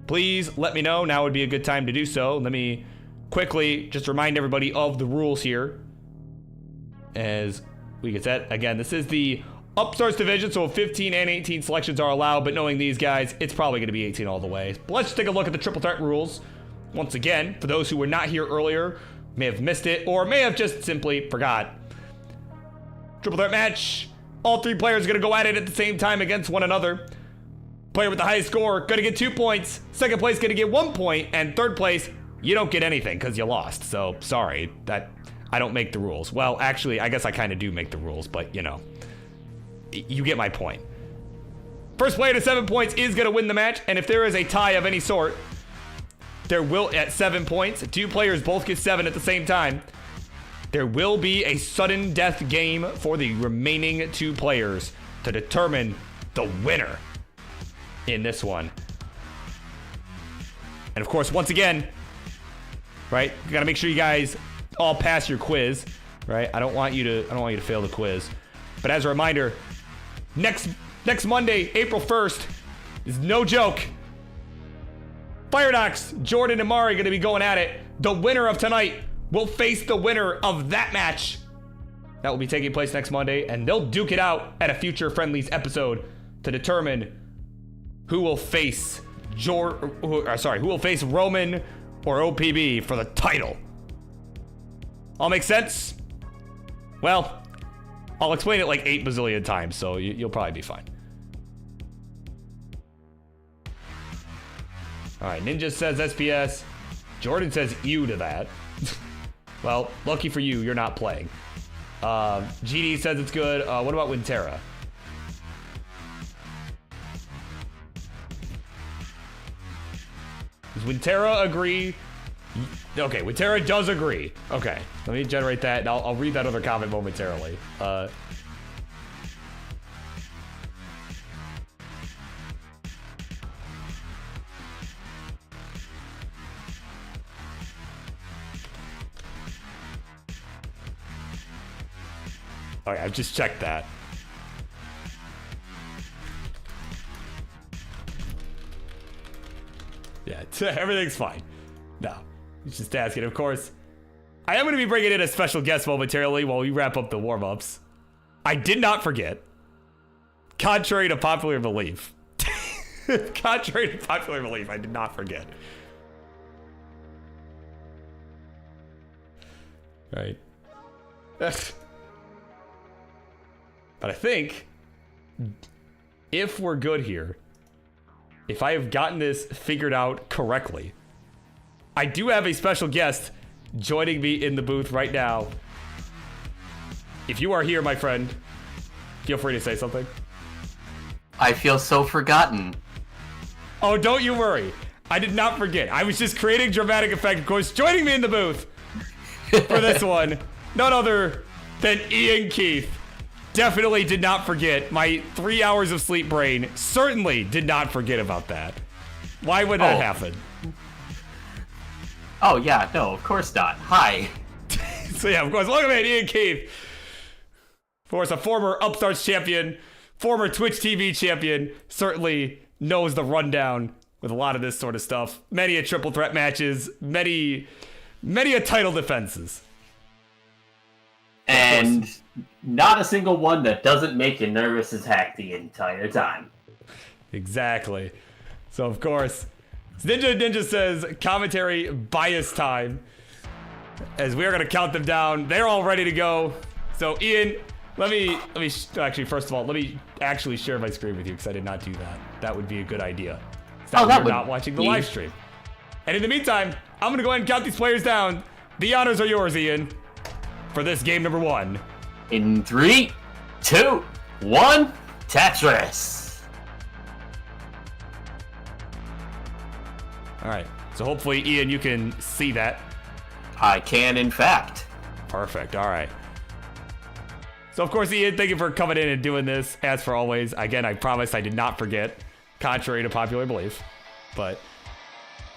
please let me know. Now would be a good time to do so. Let me quickly just remind everybody of the rules here as we get set. Again, this is the Upstarts division, so 15 and 18 selections are allowed, but knowing these guys, it's probably going to be 18 all the way. But let's take a look at the triple threat rules. Once again, for those who were not here earlier, may have missed it, or may have just simply forgot. Triple threat match. All three players are going to go at it at the same time against one another. Player with the highest score going to get 2 points. Second place going to get 1 point. And third place, you don't get anything because you lost. So, sorry. That I don't make the rules. Well, actually, I guess I kind of do make the rules, but, you know. You get my point. First player to 7 points is going to win the match. And if there is a tie of any sort, there will, at 7 points, two players both get 7 at the same time. There will be a sudden death game for the remaining 2 players to determine the winner in this one. And of course, once again, right, you gotta make sure you guys all pass your quiz, right? I don't want you to fail the quiz. But as a reminder, next Monday, April 1st, is no joke. Firedox, Jordan and Mari are gonna be going at it. The winner of tonight will face the winner of that match. That will be taking place next Monday, and they'll duke it out at a future Friendlies episode to determine who will face who will face Roman or OPB for the title. All make sense? Well, I'll explain it like 8 bazillion times, so you'll probably be fine. All right, Ninja says SPS. Jordan says ew to that. Well, lucky for you, you're not playing. GD says it's good. What about Winterra? Does Winterra agree? Okay, Winterra does agree. Okay, let me generate that, and I'll read that other comment momentarily. Okay, I've just checked that. Yeah, everything's fine. No, he's just asking. Of course, I am going to be bringing in a special guest momentarily while we wrap up the warm-ups. I did not forget. contrary to popular belief. Contrary to popular belief, I did not forget. Right. But I think if we're good here, if I have gotten this figured out correctly, I do have a special guest joining me in the booth right now. If you are here, my friend, feel free to say something. I feel so forgotten. Oh, don't you worry. I did not forget. I was just creating dramatic effect. Of course, joining me in the booth for this one, none other than Ian Keith. Definitely did not forget. My 3 hours of sleep brain certainly did not forget about that. Why would that happen? Oh, yeah, no, of course not. Hi. So yeah, of course, welcome in, Ian Keith. Of course, a former Upstarts champion, former Twitch TV champion, certainly knows the rundown with a lot of this sort of stuff. Many a triple threat matches, many a title defenses. And not a single one that doesn't make you nervous as heck the entire time. Exactly. So, of course, Ninja says commentary bias time. As we are going to count them down. They're all ready to go. So, Ian, let me actually, first of all, let me actually share my screen with you because I did not do that. That would be a good idea. That would not watching the live stream. And in the meantime, I'm going to go ahead and count these players down. The honors are yours, Ian, for this game number 1. In 3, 2, 1, Tetris. All right. So hopefully, Ian, you can see that. I can, in fact. Perfect. All right. So, of course, Ian, thank you for coming in and doing this. As for always, again, I promise I did not forget, contrary to popular belief. But,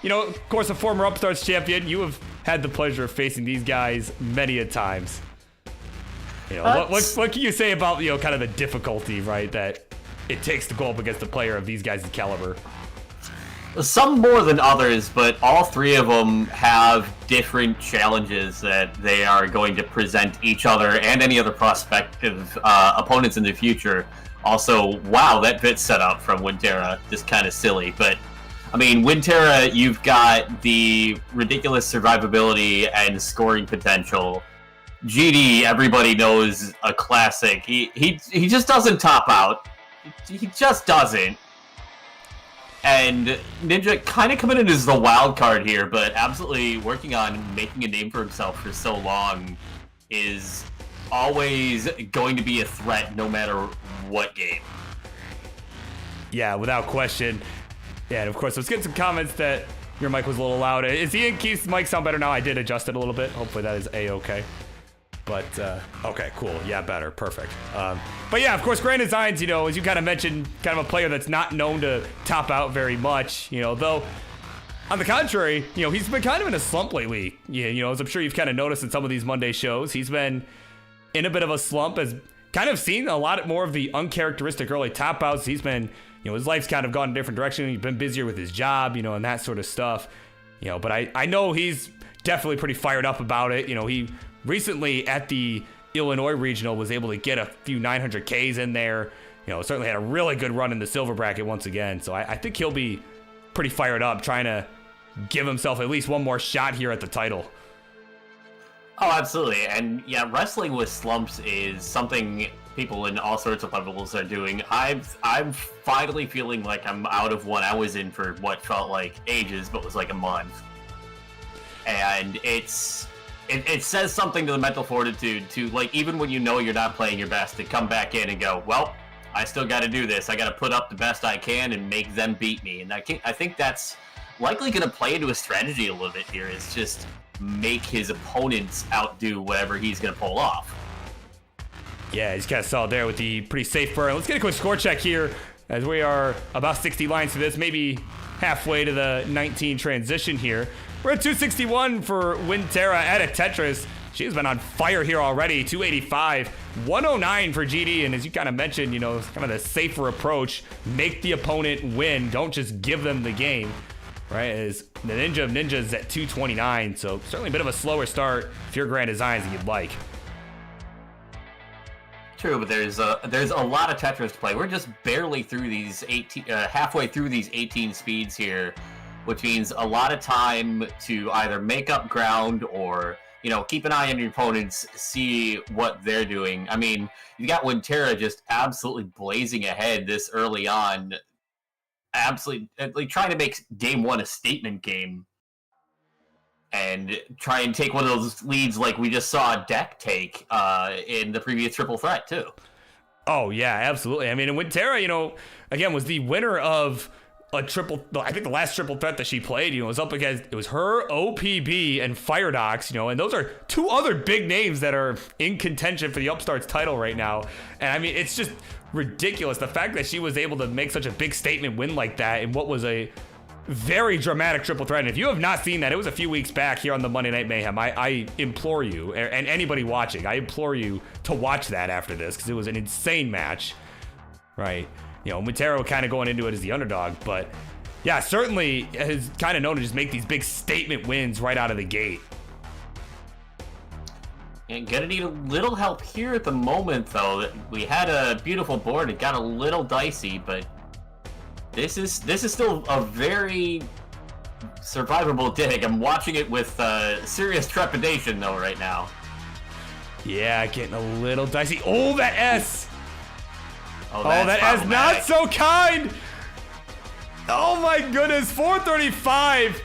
you know, of course, a former Upstarts champion, you have had the pleasure of facing these guys many a times. You know, what can you say about, you know, kind of the difficulty, right, that it takes to go up against a player of these guys' caliber? Some more than others, but all three of them have different challenges that they are going to present each other and any other prospective opponents in the future. Also, wow, that bit setup from Wintera, just kind of silly. But, I mean, Wintera, you've got the ridiculous survivability and scoring potential. GD, everybody knows, a classic. He just doesn't top out. He just doesn't. And Ninja kind of coming in as the wild card here, but absolutely working on making a name for himself for so long is always going to be a threat no matter what game. Yeah, without question. Yeah, and of course, let's get some comments that your mic was a little loud. Is Ian Keith's mic sound better now? I did adjust it a little bit. Hopefully that is A-okay. But, okay, cool. Yeah, better. Perfect. But yeah, of course, Grand Designs, you know, as you kind of mentioned, kind of a player that's not known to top out very much, you know, though, on the contrary, you know, he's been kind of in a slump lately. Yeah, you know, as I'm sure you've kind of noticed in some of these Monday shows, he's been in a bit of a slump, has kind of seen a lot more of the uncharacteristic early top outs. He's been, you know, his life's kind of gone a different direction. He's been busier with his job, you know, and that sort of stuff, you know, but I know he's definitely pretty fired up about it. You know, he recently at the Illinois Regional was able to get a few 900Ks in there. You know, certainly had a really good run in the silver bracket once again. So I think he'll be pretty fired up trying to give himself at least one more shot here at the title. Oh, absolutely. And yeah, wrestling with slumps is something people in all sorts of levels are doing. I'm finally feeling like I'm out of one I was in for what felt like ages, but was like a month. And it says something to the mental fortitude to, like, even when you know you're not playing your best, to come back in and go, well, I still got to do this. I got to put up the best I can and make them beat me. And I think that's likely going to play into a strategy a little bit here, is just make his opponents outdo whatever he's going to pull off. Yeah, he's kind of solid there with the pretty safe burn. Let's get a quick score check here as we are about 60 lines to this, maybe halfway to the 19 transition here. We're at 261 for Wintera at a Tetris. She's been on fire here already. 285, 109 for GD. And as you kind of mentioned, you know, it's kind of the safer approach. Make the opponent win. Don't just give them the game, right? As the Ninja of Ninjas at 229. So certainly a bit of a slower start if you're Grand Designs that you'd like. True, but there's a lot of Tetris to play. We're just barely through these 18, halfway through these 18 speeds here, which means a lot of time to either make up ground or, you know, keep an eye on your opponents, see what they're doing. I mean, you got Wintera just absolutely blazing ahead this early on, absolutely like trying to make game one a statement game. And try and take one of those leads like we just saw Deck take in the previous Triple Threat, too. Oh, yeah, absolutely. I mean, and Wintera, you know, again, was the winner of I think the last Triple Threat that she played, you know, was up against, it was her, OPB, and Firedox, you know, and those are two other big names that are in contention for the Upstarts title right now. And I mean, it's just ridiculous. The fact that she was able to make such a big statement win like that in what was a very dramatic Triple Threat. And if you have not seen that, it was a few weeks back here on the Monday Night Mayhem. I implore you, and anybody watching, I implore you to watch that after this, because it was an insane match, right? You know, Montero kind of going into it as the underdog, but yeah, certainly is kind of known to just make these big statement wins right out of the gate. And gonna need a little help here at the moment, though. We had a beautiful board. It got a little dicey, but this is still a very survivable dig. I'm watching it with serious trepidation, though, right now. Yeah, getting a little dicey. Oh, that S! Oh, that S not so kind! Oh my goodness, 435,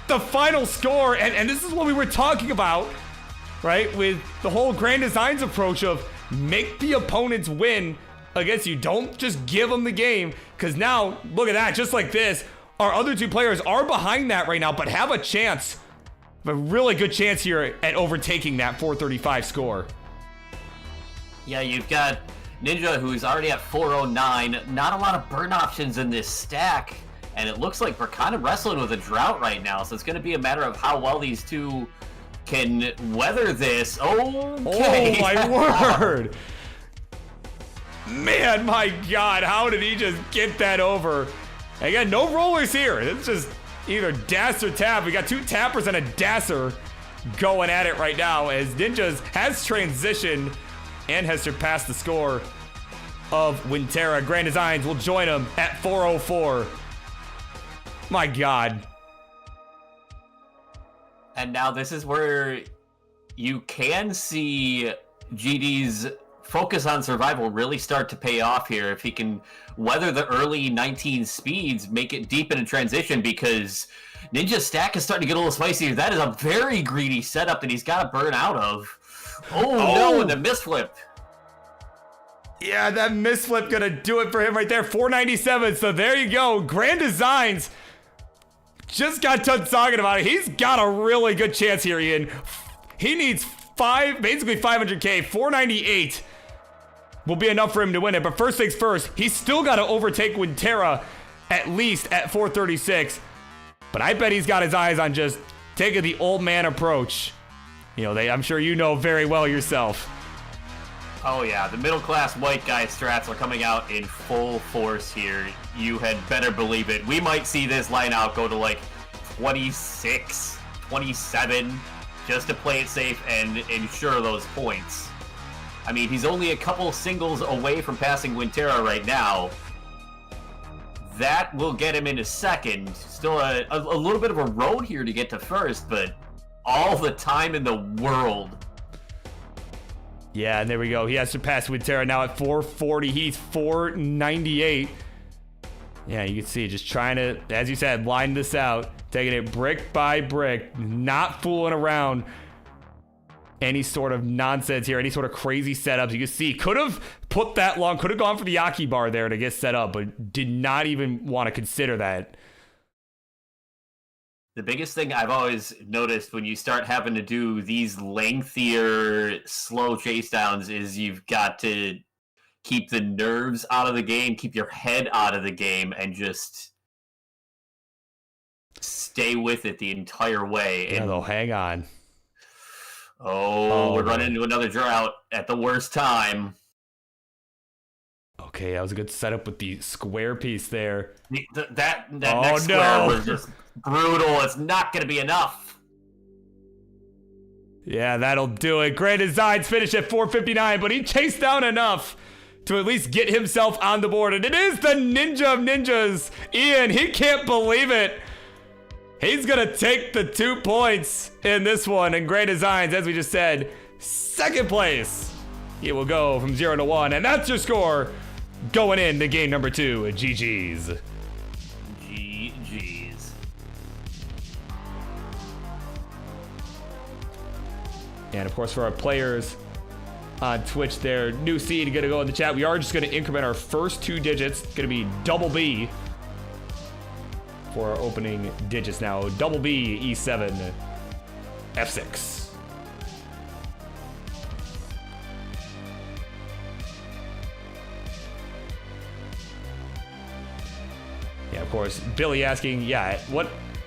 the final score, and this is what we were talking about, right? With the whole Grand Designs approach of make the opponents win against you. Don't just give them the game, because now, look at that, just like this, our other two players are behind that right now, but have a chance, a really good chance here at overtaking that 435 score. Yeah, you've got Ninja, who's already at 409. Not a lot of burn options in this stack, and it looks like we're kind of wrestling with a drought right now, so it's going to be a matter of how well these two can weather this. Okay. Oh, my word. Man, my God, how did he just get that over? Again, no rollers here. It's just either dash or tap. We got two tappers and a dasher going at it right now as Ninjas has transitioned and has surpassed the score of Wintera. Grand Designs will join him at 404. My God. And now this is where you can see GD's focus on survival really start to pay off here. If he can weather the early 19 speeds, make it deep in a transition, because Ninja's stack is starting to get a little spicier. That is a very greedy setup that he's got to burn out of. Oh, no, and the misflip. Yeah, that misflip gonna do it for him right there. 497, so there you go. Grand Designs just got done talking about it. He's got a really good chance here, Ian. He needs basically 500K. 498 will be enough for him to win it, but first things first, he's still got to overtake Wintera at least at 436. But I bet he's got his eyes on just taking the old man approach. You know, I'm sure you know very well yourself. Oh yeah, the middle class white guy strats are coming out in full force here. You had better believe it. We might see this line out go to like 26, 27, just to play it safe and ensure those points. I mean, he's only a couple singles away from passing Wintera right now. That will get him into second. Still a little bit of a road here to get to first, but all the time in the world. Yeah, and there we go. He has surpassed Wintera now at 440. He's 498. Yeah, you can see just trying to, as you said, line this out. Taking it brick by brick. Not fooling around any sort of nonsense here. Any sort of crazy setups. You can see, could have put that long. Could have gone for the Yaki bar there to get set up, but did not even want to consider that. The biggest thing I've always noticed when you start having to do these lengthier, slow chase downs is you've got to keep the nerves out of the game, keep your head out of the game, and just stay with it the entire way. Yeah, though, hang on. Oh, we're running into another drought at the worst time. Okay, that was a good setup with the square piece there. That next square was just brutal. It's not going to be enough. Yeah, that'll do it. Great Designs finished at 459, but he chased down enough to at least get himself on the board. And it is the Ninja of Ninjas. Ian, he can't believe it. He's going to take the 2 points in this one. And Great Designs, as we just said, second place. He will go from 0 to 1. And that's your score going into game number 2. GG's. GG's. And of course, for our players on Twitch, their new seed gonna go in the chat. We are just gonna increment our first 2 digits. It's gonna be double B for our opening digits now. Double B, E7, F6. Yeah, of course. Billy asking, yeah,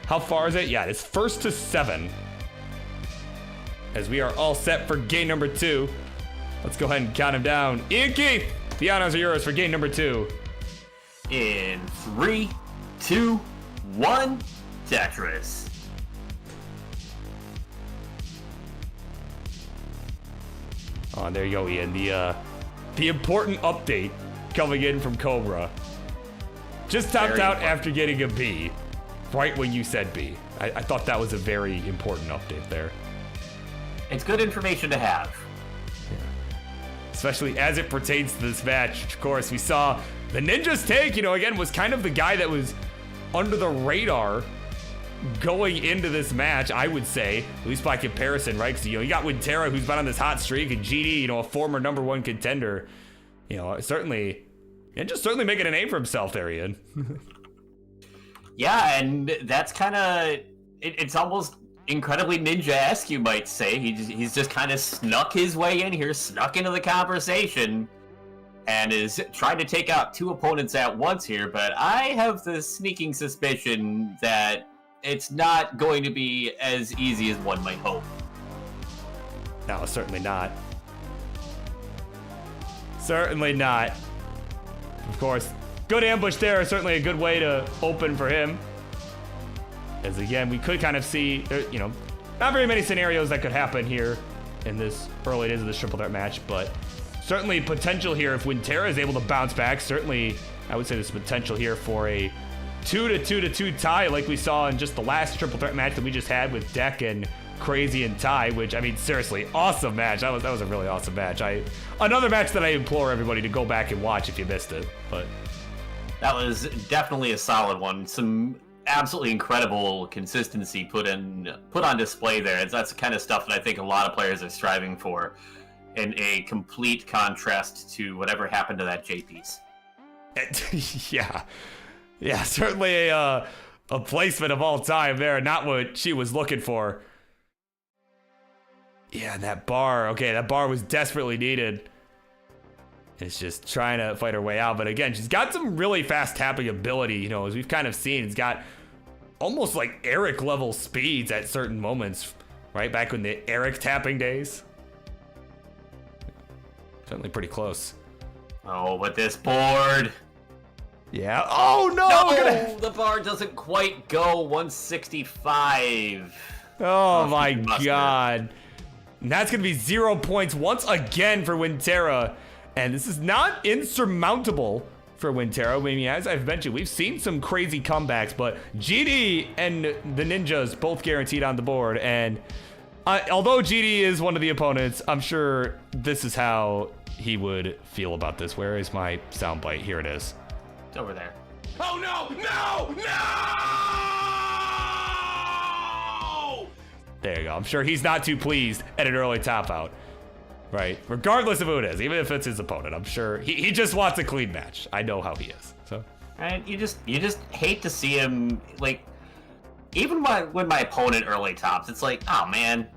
how far is it? Yeah, it's first to 7. As we are all set for game number 2. Let's go ahead and count him down. Ian Keith, the honors are yours for game number 2. In 3, 2, 1, Tetris. Oh, there you go, Ian. The important update coming in from Cobra. Just topped out after getting a B, right when you said B. I thought that was a very important update there. It's good information to have. Especially as it pertains to this match. Of course, we saw the Ninja's take, again, was kind of the guy that was under the radar going into this match, I would say, at least by comparison, right? Because, you got Wintera, who's been on this hot streak, and GD, a former #1 contender. Certainly making a name for himself there, Ian. Yeah, and that's kind of, it's almost incredibly ninja-esque, you might say. He's just kind of snuck his way in here, snuck into the conversation, and is trying to take out 2 opponents at once here, but I have the sneaking suspicion that it's not going to be as easy as one might hope. No, certainly not. Certainly not. Of course, good ambush there, certainly a good way to open for him. As again, we could kind of see, not very many scenarios that could happen here in this early days of this triple threat match, but certainly potential here if Wintera is able to bounce back. Certainly, I would say there's potential here for a 2-2 tie like we saw in just the last triple threat match that we just had with Deck and Crazy and Ty, which, seriously, awesome match. That was a really awesome match. Another match that I implore everybody to go back and watch if you missed it. But that was definitely a solid one. Some absolutely incredible consistency put on display there. That's the kind of stuff that I think a lot of players are striving for, in a complete contrast to whatever happened to that J piece. Yeah, certainly a placement of all time there. Not what she was looking for. Yeah, that bar. Okay, that bar was desperately needed. It's just trying to fight her way out. But again, she's got some really fast tapping ability, as we've kind of seen. It's got almost like Eric level speeds at certain moments, right? Back in the Eric tapping days. Certainly pretty close. Oh, but this board. Yeah. Oh, no! No, the bar doesn't quite go 165. Oh, my God. And that's going to be 0 points once again for Wintera. And this is not insurmountable for Wintera. As I've mentioned, we've seen some crazy comebacks, but GD and the Ninjas both guaranteed on the board. And although GD is one of the opponents, I'm sure this is how he would feel about this. Where is my soundbite? Here it is. It's over there. Oh, no! No! No! There you go. I'm sure he's not too pleased at an early tap out. Right? Regardless of who it is, even if it's his opponent, I'm sure he just wants a clean match. I know how he is. So, and you just hate to see him, like, even when my opponent early tops, it's like, oh man,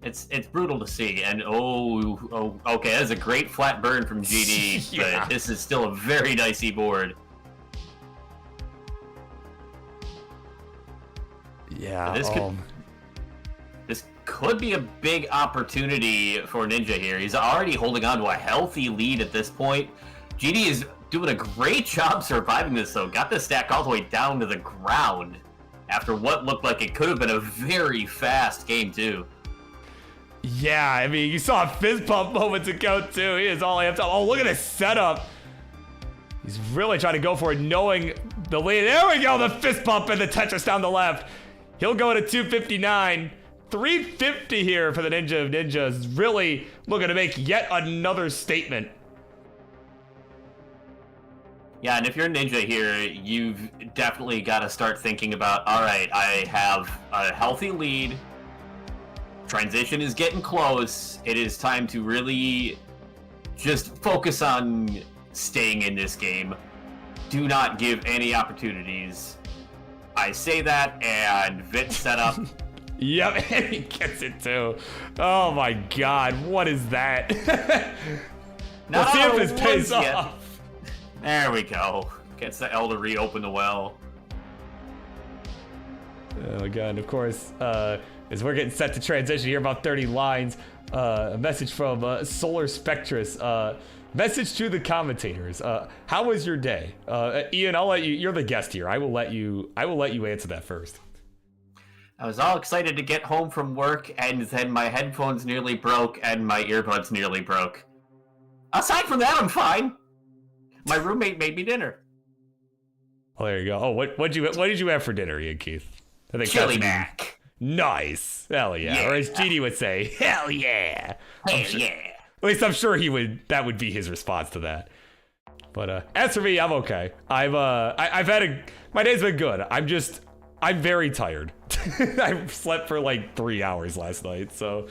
it's brutal to see. And okay, that's a great flat burn from GD, Yeah. But this is still a very dicey board. Yeah. This could be a big opportunity for Ninja here. He's already holding on to a healthy lead at this point. GD is doing a great job surviving this, though. Got the stack all the way down to the ground after what looked like it could have been a very fast game, too. Yeah, I mean, you saw a fist pump moments ago, too. He is all amped up. Oh, look at this setup. He's really trying to go for it, knowing the lead. There we go, the fist pump and the Tetris down the left. He'll go to 259. 350 here for the Ninja of Ninjas. Really looking to make yet another statement. Yeah, and if you're a Ninja here, you've definitely got to start thinking about, all right, I have a healthy lead. Transition is getting close. It is time to really just focus on staying in this game. Do not give any opportunities. I say that, and Vit set up. Yep, and he gets it too. Oh my god, what is that? Let's see if this pays off. There we go. Gets the L to reopen the well. Oh god, and of course, as we're getting set to transition here, about 30 lines, a message from Solar Spectrus. Message to the commentators. How was your day? Ian, I'll let you. You're the guest here. I will let you answer that first. I was all excited to get home from work, and then my headphones nearly broke, and my earbuds nearly broke. Aside from that, I'm fine. My roommate made me dinner. Oh, there you go. Oh, what did you have for dinner, Ian Keith? I think Chili Mac. Nice. Hell yeah. Yeah. Or as GD would say, hell yeah. Yeah. At least I'm sure that would be his response to that. But as for me, I'm okay. I've had my day's been good. I'm very tired. I slept for like 3 hours last night, so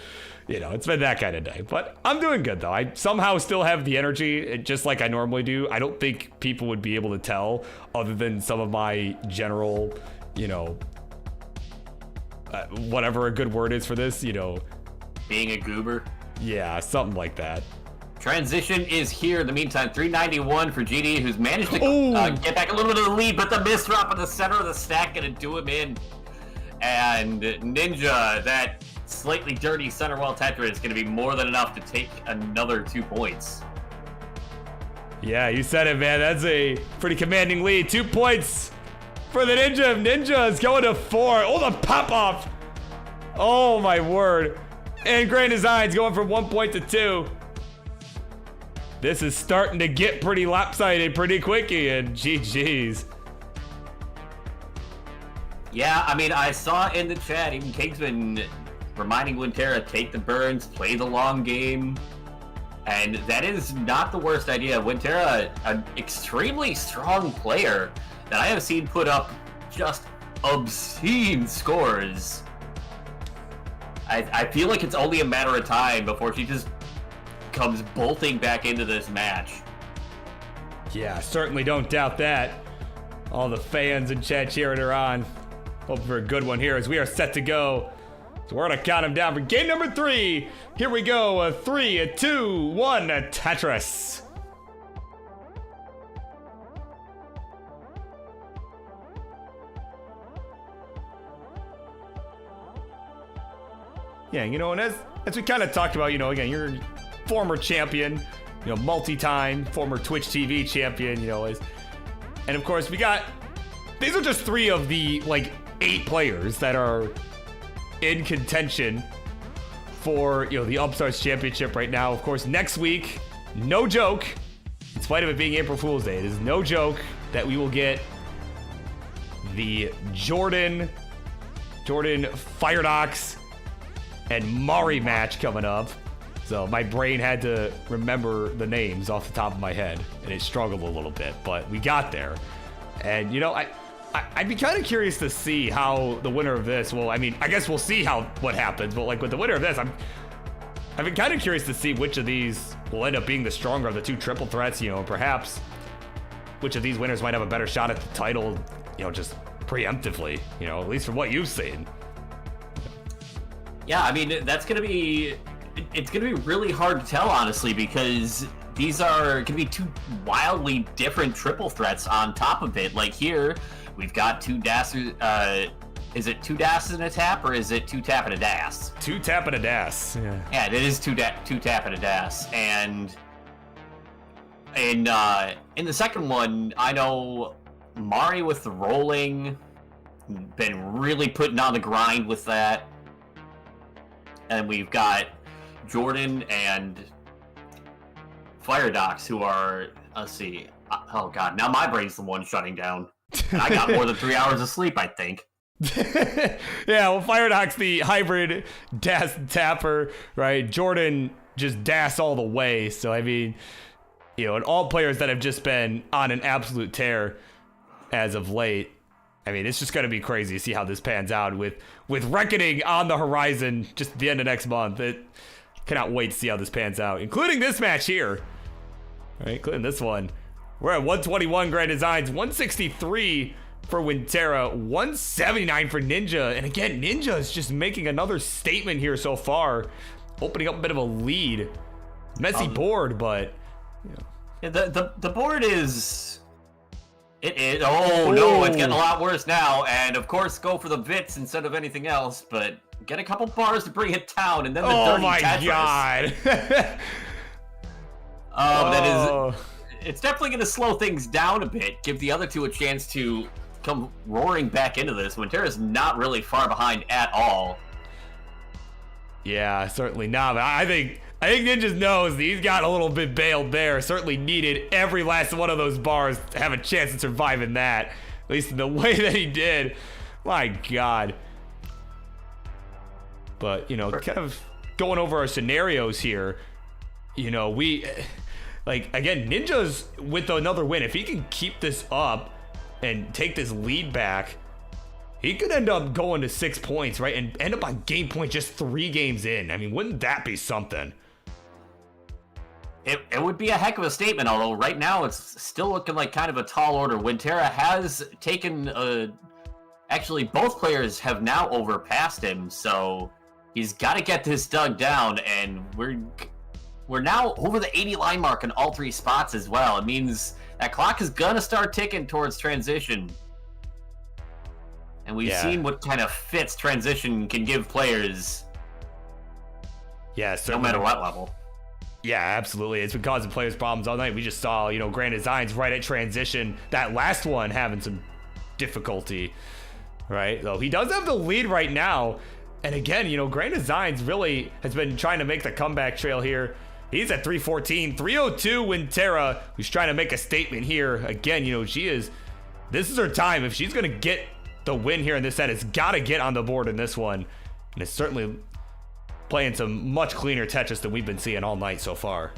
it's been that kind of day. But I'm doing good though. I somehow still have the energy, just like I normally do. I don't think people would be able to tell, other than some of my general, whatever a good word is for this, Being a goober. Yeah, something like that. Transition is here. In the meantime, 391 for GD, who's managed to get back a little bit of the lead, but the miss drop in the center of the stack gonna do him in. And Ninja, that slightly dirty center wall Tetris is gonna be more than enough to take another 2 points. Yeah, you said it, man. That's a pretty commanding lead. 2 points for the Ninja. Ninja is going to 4. Oh, the pop off. Oh my word. And Grand Design's going from 1 point to 2. This is starting to get pretty lopsided pretty quickly, and GG's. Yeah, I mean, I saw in the chat, even Kingsman reminding Winterra, take the burns, play the long game. And that is not the worst idea. Winterra, an extremely strong player that I have seen put up just obscene scores. I feel like it's only a matter of time before she just comes bolting back into this match. Yeah, certainly don't doubt that. All the fans in chat cheering her on. Hoping for a good one here as we are set to go. So we're gonna count them down for game number 3. Here we go, 3, 2, 1, Tetris. Yeah, and as we kind of talked about, again, you're a former champion, multi-time former Twitch TV champion, and of course these are just 3 of the 8 players that are in contention for the Upstarts Championship right now. Of course, next week, no joke, in spite of it being April Fool's Day, it is no joke that we will get the Jordan Firedox and Mari match coming up. So my brain had to remember the names off the top of my head, and it struggled a little bit, but we got there. And I'd be kind of curious to see how the winner of this, well, I mean, I guess we'll see what happens, but with the winner of this, I've been kind of curious to see which of these will end up being the stronger of the 2 triple threats, perhaps which of these winners might have a better shot at the title, just preemptively, at least from what you've seen. Yeah, I mean, it's gonna be really hard to tell, honestly, because these are gonna be 2 wildly different triple threats on top of it. Like here, we've got 2 dasses. Is it 2 dasses and a tap, or is it 2 tap and a dash? 2 tap and a dash. Yeah, it is 2 tap and a dash. And in the second one, I know Mari with the rolling, been really putting on the grind with that. And we've got Jordan and Firedox, who are, let's see, oh god, now my brain's the one shutting down. And I got more than 3 hours of sleep, I think. Yeah, well, Firedox, the hybrid DAS tapper, right? Jordan just DAS all the way. So, I mean, and all players that have just been on an absolute tear as of late. I mean, it's just going to be crazy to see how this pans out with Reckoning on the horizon just at the end of next month. Cannot wait to see how this pans out, including this match here. All right, including this one. We're at 121 Grand Designs, 163 for Winterra, 179 for Ninja. And again, Ninja is just making another statement here so far, opening up a bit of a lead. Messy board, but the board is no, it's getting a lot worse now. And of course, go for the bits instead of anything else. But get a couple bars to bring it down, and then the dirty Tetris. God! That is. It's definitely going to slow things down a bit. Give the other two a chance to come roaring back into this. Winterra's not really far behind at all. Yeah, certainly not. But I think Ninja knows he's got a little bit bailed there. Certainly needed every last one of those bars to have a chance of surviving that. At least in the way that he did. My God. But, kind of going over our scenarios here. Again, Ninja's with another win. If he can keep this up and take this lead back, he could end up going to 6 points, right? And end up on game point just 3 games in. I mean, wouldn't that be something? It would be a heck of a statement, although right now it's still looking like kind of a tall order. Winterra has taken actually, both players have now overpassed him, so he's got to get this dug down, and we're now over the 80 line mark in all 3 spots as well. It means that clock is going to start ticking towards transition. And we've seen what kind of fits transition can give players. Yeah, no matter what level. Yeah, absolutely. It's been causing players problems all night. We just saw, Grand Designs right at transition. That last one having some difficulty, right? Though he does have the lead right now. And again, Grand Designs really has been trying to make the comeback trail here. He's at 314, 302 Winterra, who's trying to make a statement here. Again, this is her time. If she's going to get the win here in this set, it's got to get on the board in this one. And it's certainly playing some much cleaner Tetris than we've been seeing all night so far.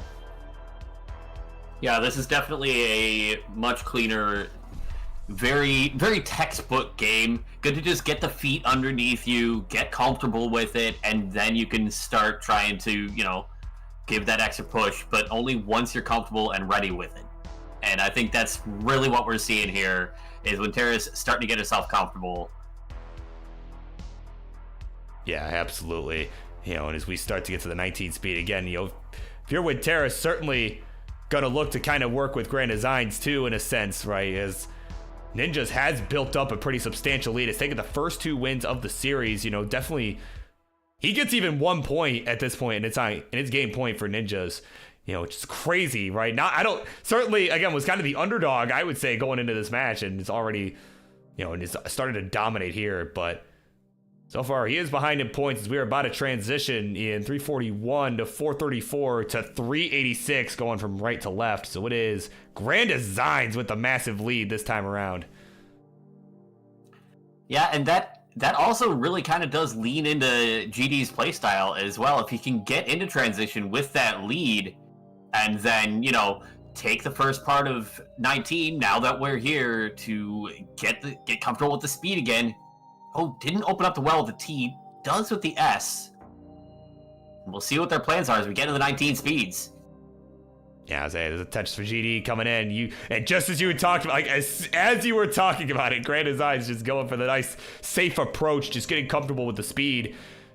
Yeah, this is definitely a much cleaner, very, very textbook game. Good to just get the feet underneath you, get comfortable with it, and then you can start trying to, give that extra push, but only once you're comfortable and ready with it. And I think that's really what we're seeing here, is Winterra's starting to get herself comfortable. Yeah, absolutely. And as we start to get to the 19 speed again, if you're Winterra, certainly going to look to kind of work with Grand Designs too, in a sense, right? As Ninjas has built up a pretty substantial lead. It's taken the first 2 wins of the series. Definitely he gets even 1 point at this point, and it's game point for Ninjas. Which is crazy, right? Now, certainly, again, was kind of the underdog, I would say, going into this match, and it's already, and it's started to dominate here, but so far he is behind in points as we are about to transition in 341 to 434 to 386, going from right to left. So it is Grand Designs with the massive lead this time around. Yeah, and that also really kind of does lean into GD's playstyle as well. If he can get into transition with that lead, and then, take the first part of 19, now that we're here, to get comfortable with the speed again. Oh, didn't open up the well with the T, does with the S. And we'll see what their plans are as we get into the 19 speeds. Yeah, I was saying, there's a touch for GD coming in. And just as you were talking about, as you were talking about it, Grand Designs just going for the nice, safe approach, just getting comfortable with the speed.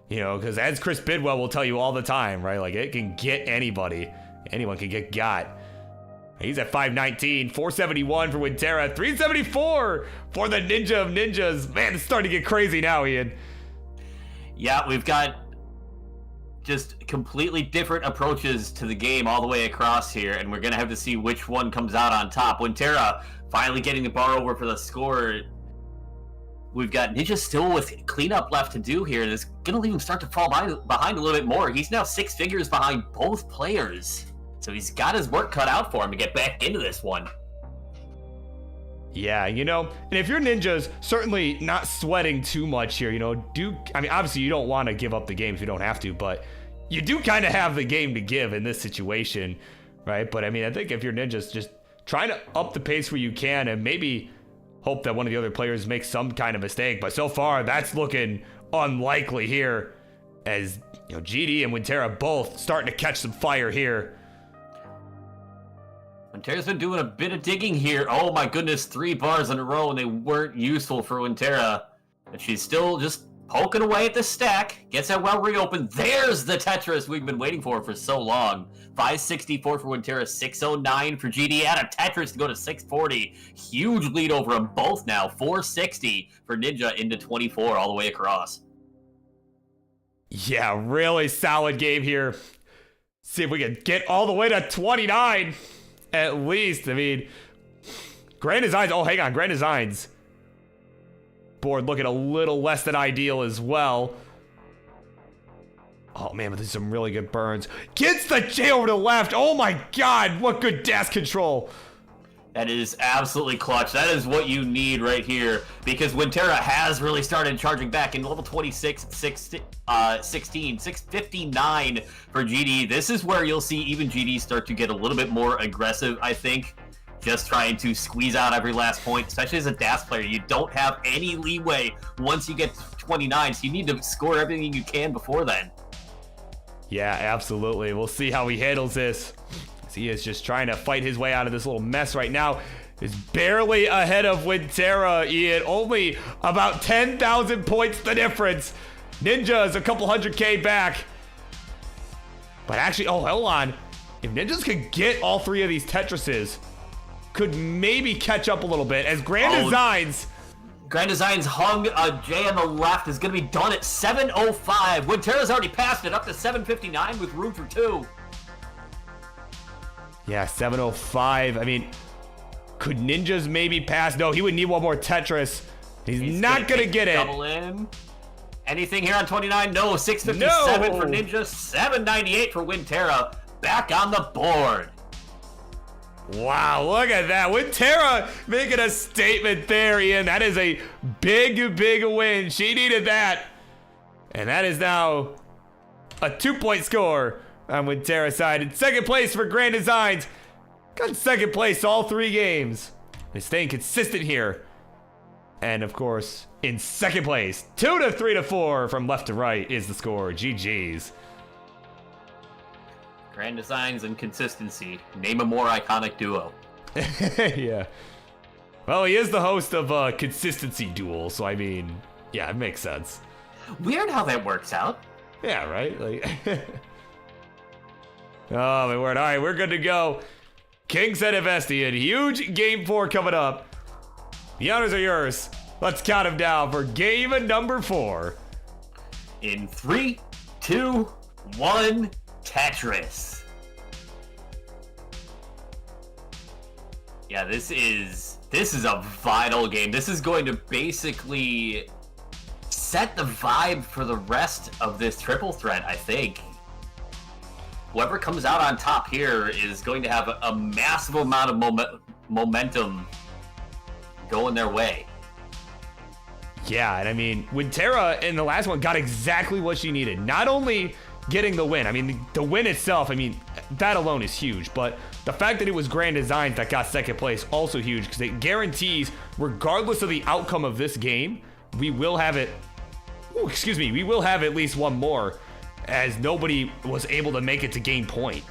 Because as Chris Bidwell will tell you all the time, right? It can get anybody. Anyone can get got. He's at 519, 471 for Winterra, 374 for the Ninja of Ninjas. Man, it's starting to get crazy now, Ian. Yeah, we've got just completely different approaches to the game all the way across here, and we're going to have to see which one comes out on top. Winterra finally getting the bar over for the score. We've got Ninja still with cleanup left to do here. It's going to leave him start to fall behind a little bit more. He's now 6 figures behind both players. So he's got his work cut out for him to get back into this one. Yeah, and if you're Ninjas, certainly not sweating too much here, obviously you don't want to give up the game if you don't have to, but you do kind of have the game to give in this situation, right? But I think if you're Ninjas, just trying to up the pace where you can and maybe hope that one of the other players makes some kind of mistake. But so far, that's looking unlikely here as, GD and Winterra both starting to catch some fire here. Winterra's been doing a bit of digging here. Oh my goodness, 3 bars in a row, and they weren't useful for Winterra. But she's still just poking away at the stack. Gets that well reopened. There's the Tetris we've been waiting for so long. 564 for Winterra, 609 for GD. Add a Tetris to go to 640. Huge lead over them both now. 460 for Ninja into 24 all the way across. Yeah, really solid game here. See if we can get all the way to 29. At least, Grand Designs. Oh, hang on. Grand Designs board looking a little less than ideal as well. Oh, man, but there's some really good burns. Gets the J over to the left. Oh, my God. What good dash control. That is absolutely clutch. That is what you need right here, because Winterra has really started charging back in level 26, 16, 659 for GD. This is where you'll see even GD start to get a little bit more aggressive, I think, just trying to squeeze out every last point, especially as a DAS player. You don't have any leeway once you get to 29, so you need to score everything you can before then. Yeah, absolutely. We'll see how he handles this. He is just trying to fight his way out of this little mess right now. Is barely ahead of Winterra, Ian. Only about 10,000 points the difference. Ninja is a couple 100K back. But actually, oh, hold on. If Ninjas could get all 3 of these Tetrises, could maybe catch up a little bit as Grand Designs. Grand Designs hung a J on the left is going to be done at 705. Winterra's already passed it up to 759 with room for 2. Yeah, 705. Could Ninjas maybe pass? No, he would need one more Tetris. He's not gonna get it. Double in. Anything here on 29? No. 657 for Ninja. 798 for Winterra. Back on the board. Wow, look at that. Winterra making a statement there, Ian. That is a big, big win. She needed that. And that is now a 2-point score on Winterra's side. In second place for Grand Designs. Got second place all 3 games. He's staying consistent here. And of course, in second place, 2 to 3 to 4 from left to right is the score. GG's. Grand Designs and consistency. Name a more iconic duo. Yeah. Well, he is the host of Consistency Duel, so yeah, it makes sense. Weird how that works out. Yeah, right? Oh, my word. All right, we're good to go. King's Head Investian. Huge game 4 coming up. The honors are yours. Let's count them down for game number 4. In 3, 2, 1, Tetris. Yeah, this is a vital game. This is going to basically set the vibe for the rest of this triple threat, I think. Whoever comes out on top here is going to have a massive amount of momentum going their way. Yeah, and Winterra in the last one got exactly what she needed. Not only getting the win, the win itself, that alone is huge, but the fact that it was Grand Designs that got second place, also huge, because it guarantees, regardless of the outcome of this game, we will have at least one more, as nobody was able to make it to game point.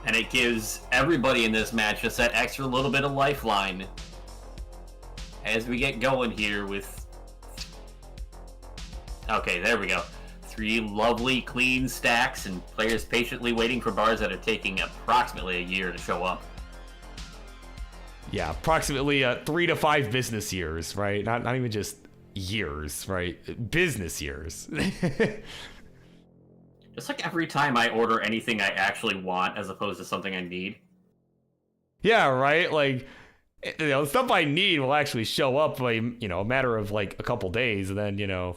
And it gives everybody in this match just that extra little bit of lifeline as we get going here with... Okay, there we go. 3 lovely, clean stacks, and players patiently waiting for bars that are taking approximately a year to show up. Yeah, approximately 3 to 5 business years, right? Not even just years, right? Business years. Just like every time I order anything I actually want as opposed to something I need. Yeah, right? the stuff I need will actually show up by, a matter of like a couple days, and then,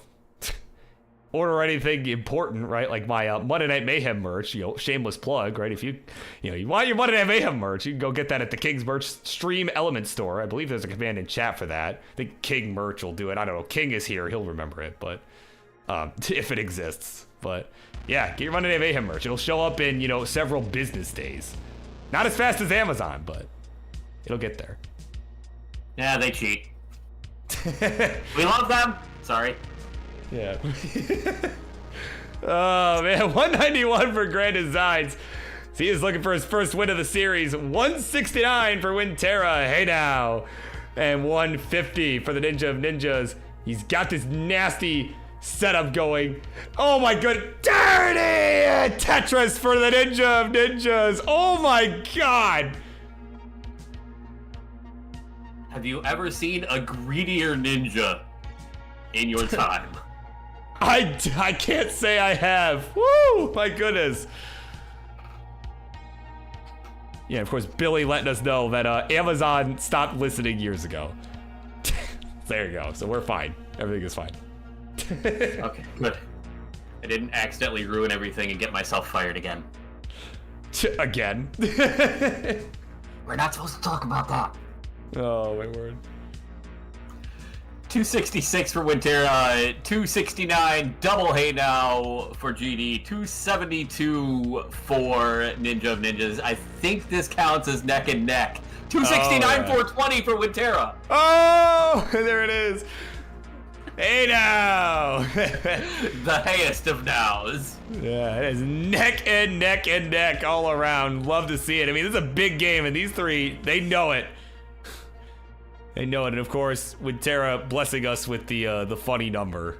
order anything important, right? Like my Monday Night Mayhem merch, shameless plug, right? If you want your Monday Night Mayhem merch, you can go get that at the King's Merch Stream Element Store. I believe there's a command in chat for that. I think King Merch will do it. I don't know. King is here. He'll remember it, but if it exists. But yeah, get your Monday Night Mayhem merch. It'll show up in, several business days. Not as fast as Amazon, but it'll get there. Yeah, they cheat. We love them. Sorry. Yeah. Oh, man. 191 for Grand Designs. So he is looking for his first win of the series. 169 for Winterra. Hey now. And 150 for the Ninja of Ninjas. He's got this nasty setup going. Oh, my good. Dirty Tetris for the Ninja of Ninjas. Oh, my God. Have you ever seen a greedier ninja in your time? I can't say I have. Woo! My goodness. Yeah, of course, Billy letting us know that Amazon stopped listening years ago. There you go. So we're fine. Everything is fine. Okay, good. I didn't accidentally ruin everything and get myself fired again. Again. We're not supposed to talk about that. Oh, my word. 266 for Winterra, 269 double hey now for GD, 272 for Ninja of Ninjas. I think this counts as neck and neck. 269 420 for Winterra. Oh, there it is. Hey now. The hayest of nows. Yeah, it is neck and neck and neck all around. Love to see it. I mean, this is a big game, and these three, they know it. They know it, and of course, with Tara blessing us with the funny number,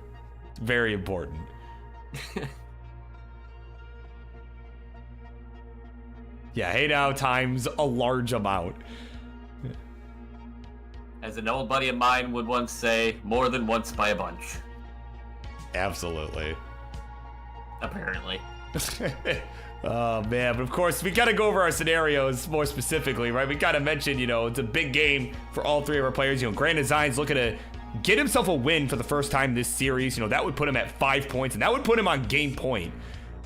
very important. Yeah, hey now times a large amount. As an old buddy of mine would once say, more than once by a bunch. Absolutely. Apparently. Oh man, but of course we gotta go over our scenarios more specifically, right? We gotta mention, it's a big game for all three of our players. Grand Design's looking to get himself a win for the first time this series. That would put him at 5 points, and that would put him on game point.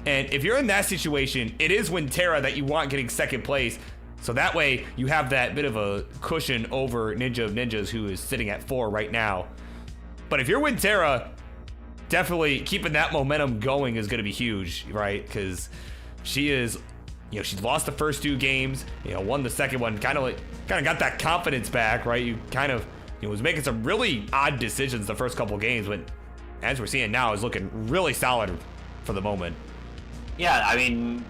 And if you're in that situation, it is Winterra that you want getting second place. So that way you have that bit of a cushion over Ninja of Ninjas, who is sitting at 4 right now. But if you're Winterra, definitely keeping that momentum going is gonna be huge, right? Because she is, she lost the first 2 games, won the second one, kind of got that confidence back, right? You kind of, was making some really odd decisions the first couple games, but as we're seeing now, is looking really solid for the moment. Yeah, I mean,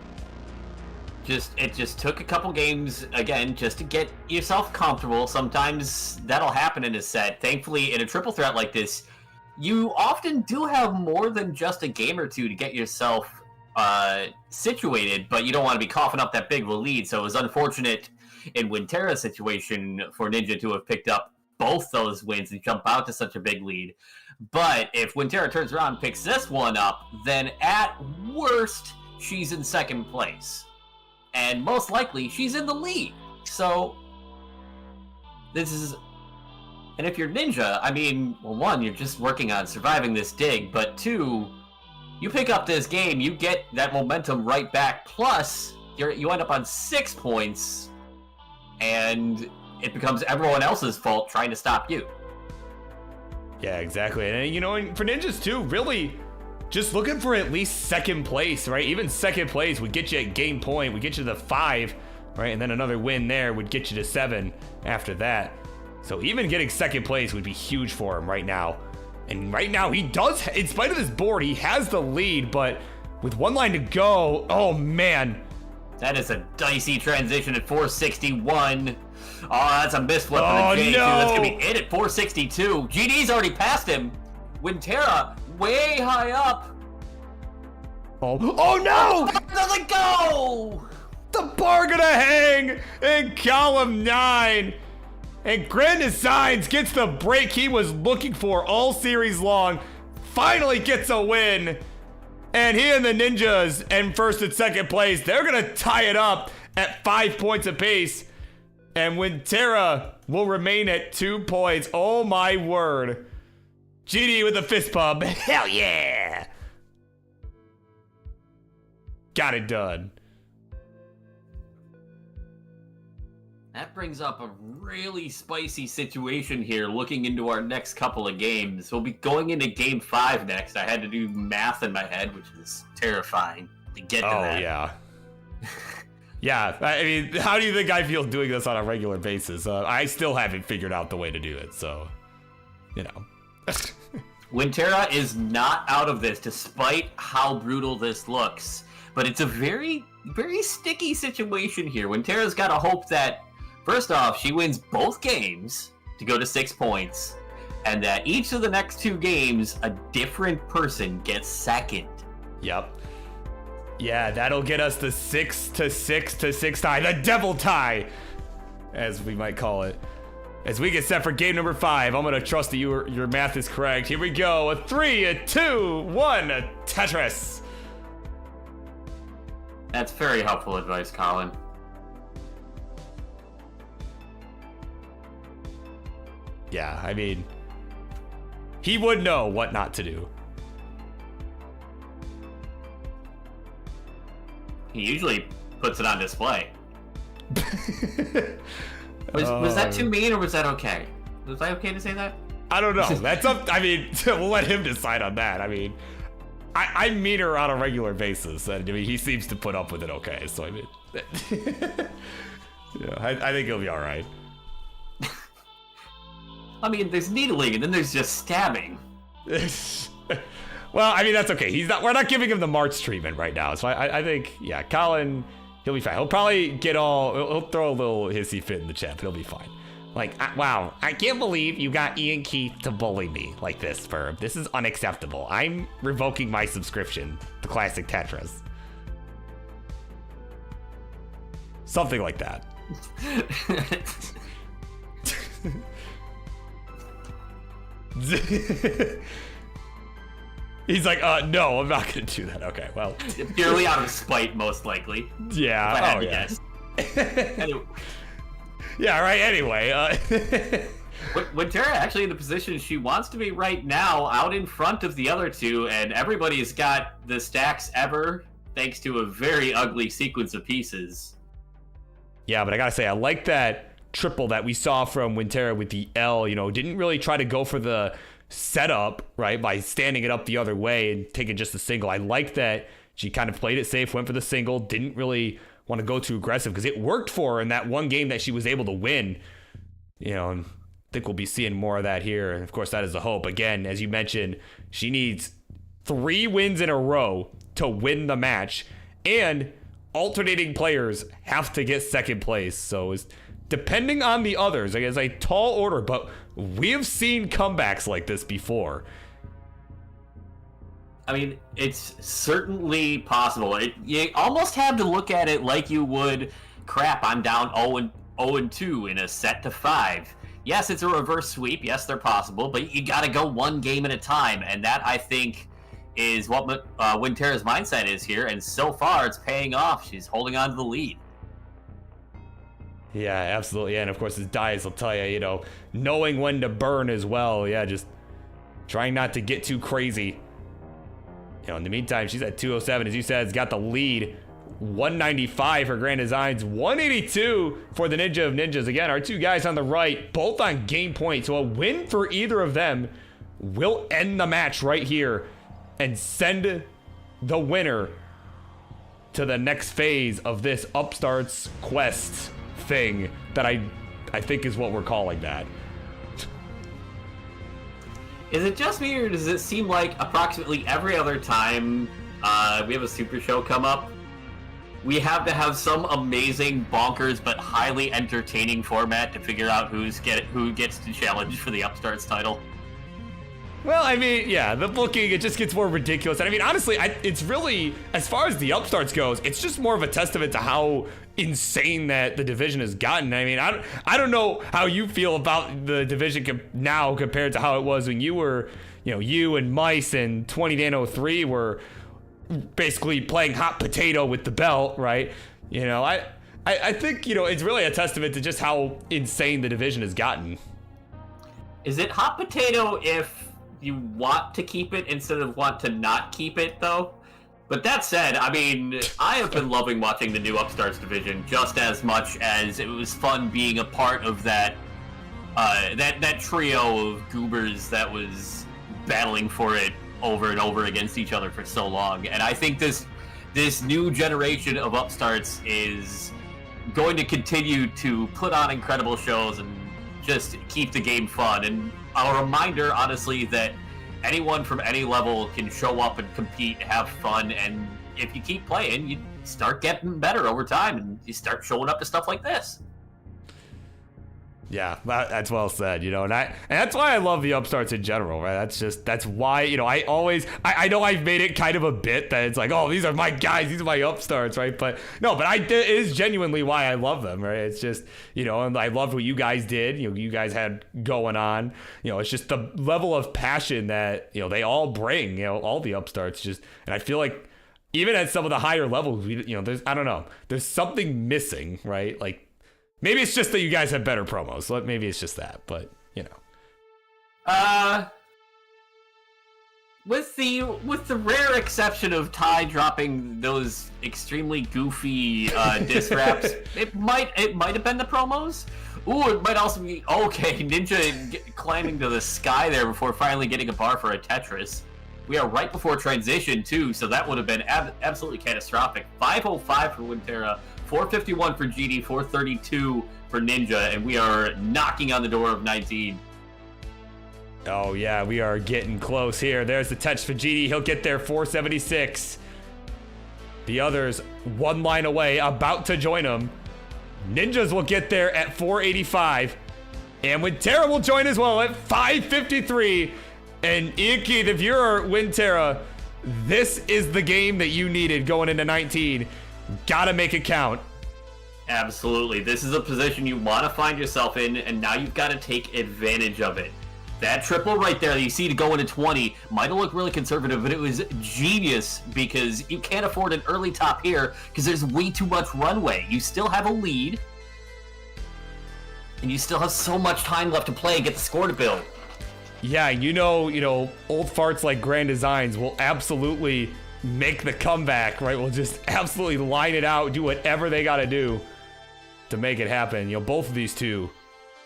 it just took a couple games, again, just to get yourself comfortable. Sometimes that'll happen in a set. Thankfully, in a triple threat like this, you often do have more than just a game or two to get yourself situated, but you don't want to be coughing up that big of a lead. So it was unfortunate in Winterra's situation for Ninja to have picked up both those wins and jump out to such a big lead. But if Winterra turns around and picks this one up, then at worst, she's in second place. And most likely, she's in the lead. So this is... And if you're Ninja, I mean, well, 1, you're just working on surviving this dig, but 2, you pick up this game, you get that momentum right back, plus you end up on 6 points, and it becomes everyone else's fault trying to stop you. Yeah, exactly. And and for Ninjas too, really just looking for at least second place, right? Even second place would get you at game point, would get you to 5, right? And then another win there would get you to 7 after that. So even getting second place would be huge for him right now. And right now he does, in spite of this board, he has the lead, but with 1 line to go, oh man. That is a dicey transition at 461. Oh, that's a misflip for the J2. No. That's gonna be it at 462. GD's already passed him. Winterra way high up. Oh no! Where does it go? The bar gonna hang in column 9. And Grand Designs gets the break he was looking for all series long. Finally gets a win. And he and the Ninjas in first and second place, they're gonna tie it up at 5 points apiece. And Winterra will remain at 2 points. Oh my word. GD with a fist pump. Hell yeah. Got it done. That brings up a really spicy situation here looking into our next couple of games. We'll be going into game 5 next. I had to do math in my head, which was terrifying to get to that. Oh, yeah. Yeah, I mean, how do you think I feel doing this on a regular basis? I still haven't figured out the way to do it, so, you know. Winterra is not out of this, despite how brutal this looks. But it's a very, very sticky situation here. Winterra's got to hope that, first off, she wins both games to go to 6 points, and that each of the next 2 games, a different person gets second. Yep. Yeah, that'll get us the 6-6 tie, the devil tie, as we might call it. As we get set for game number 5, I'm gonna trust that your math is correct. Here we go, a 3, a 2, 1, a Tetris. That's very helpful advice, Colin. Yeah, I mean, he would know what not to do. He usually puts it on display. Was that too mean, or was that okay? Was I okay to say that? I don't know. That's up. I mean, we'll let him decide on that. I mean, I meet her on a regular basis, and I mean, he seems to put up with it okay. So I mean, yeah, I think he'll be all right. I mean, there's needling, and then there's just stabbing. Well, I mean, that's okay. We're not giving him the Marts treatment right now. So I think, yeah, Colin, he'll be fine. He'll probably he'll throw a little hissy fit in the chat, but he'll be fine. Like, wow, I can't believe you got Ian Keith to bully me like this, Birb. This is unacceptable. I'm revoking my subscription to Classic Tetris. Something like that. He's like, no, I'm not gonna do that. Okay, well. Purely out of spite, most likely. Yeah, if I had to guess. Anyway. Yeah, right, anyway. Winterra actually in the position she wants to be right now, out in front of the other 2, and everybody's got the stacks ever, thanks to a very ugly sequence of pieces. Yeah, but I gotta say, I like that triple that we saw from Winterra with the L, you know, didn't really try to go for the setup, right, by standing it up the other way and taking just a single. I like that she kind of played it safe, went for the single, didn't really want to go too aggressive because it worked for her in that one game that she was able to win. You know, and I think we'll be seeing more of that here. And of course, that is the hope. Again, as you mentioned, she needs 3 wins in a row to win the match, and alternating players have to get second place. So it's depending on the others, like, it's a tall order, but we have seen comebacks like this before. I mean, it's certainly possible. You almost have to look at it like you would, crap, I'm down 0-2 in a set to 5. Yes, it's a reverse sweep. Yes, they're possible, but you got to go one game at a time, and that, I think, is what Winterra's mindset is here, and so far it's paying off. She's holding on to the lead. Yeah, absolutely. And of course, his dice will tell you, you know, knowing when to burn as well. Yeah, just trying not to get too crazy. You know, in the meantime, she's at 207, as you said, has got the lead. 195 for Grand Designs, 182 for the Ninja of Ninjas. Again, our 2 guys on the right, both on game point. So a win for either of them will end the match right here and send the winner to the next phase of this Upstarts quest thing that I think is what we're calling that. Is it just me, or does it seem like approximately every other time we have a super show come up, we have to have some amazing, bonkers, but highly entertaining format to figure out who gets to challenge for the Upstarts title? Well, I mean, yeah, the booking, it just gets more ridiculous. And I mean, honestly, it's really, as far as the Upstarts goes, it's just more of a testament to how insane that the division has gotten. I mean, I don't know how you feel about the division now compared to how it was when you were, you know, you and Mice and 20Dan03 were basically playing hot potato with the belt, right? You know, I think, it's really a testament to just how insane the division has gotten. Is it hot potato if you want to keep it instead of want to not keep it, though? But that said, I mean, I have been loving watching the new Upstarts division just as much as it was fun being a part of that that trio of goobers that was battling for it over and over against each other for so long. And I think this new generation of Upstarts is going to continue to put on incredible shows and just keep the game fun. And a reminder, honestly, that anyone from any level can show up and compete, have fun, and if you keep playing, you start getting better over time, and you start showing up to stuff like this. Yeah, that's well said, and that's why I love the Upstarts in general, right? That's why, I know I've made it kind of a bit that it's like, oh, these are my guys, these are my Upstarts, right? But no, it is genuinely why I love them, right? It's just, and I loved what you guys did, you guys had going on, it's just the level of passion that, they all bring, all the Upstarts and I feel like even at some of the higher levels, there's something missing, right? Like, maybe it's just that you guys have better promos. Maybe it's just that, but With the rare exception of Ty dropping those extremely goofy diss raps, it might have been the promos. Ooh, it might also be Ninja climbing to the sky there before finally getting a bar for a Tetris. We are right before transition too, so that would have been absolutely catastrophic. 505 for Winterra. 451 for GD, 432 for Ninja, and we are knocking on the door of 19. Oh yeah, we are getting close here. There's the touch for GD. He'll get there, 476. The others one line away, about to join him. Ninjas will get there at 485. And Winterra will join as well at 553. And Keith, if you're Winterra, this is the game that you needed going into 19. Gotta make it count. Absolutely. This is a position you want to find yourself in, and now you've got to take advantage of it. That triple right there that you see to go into 20 might have looked really conservative, but it was genius because you can't afford an early top here because there's way too much runway. You still have a lead, and you still have so much time left to play and get the score to build. Yeah, old farts like Grand Designs will absolutely make the comeback, right? We'll just absolutely line it out, do whatever they got to do to make it happen. Both of these two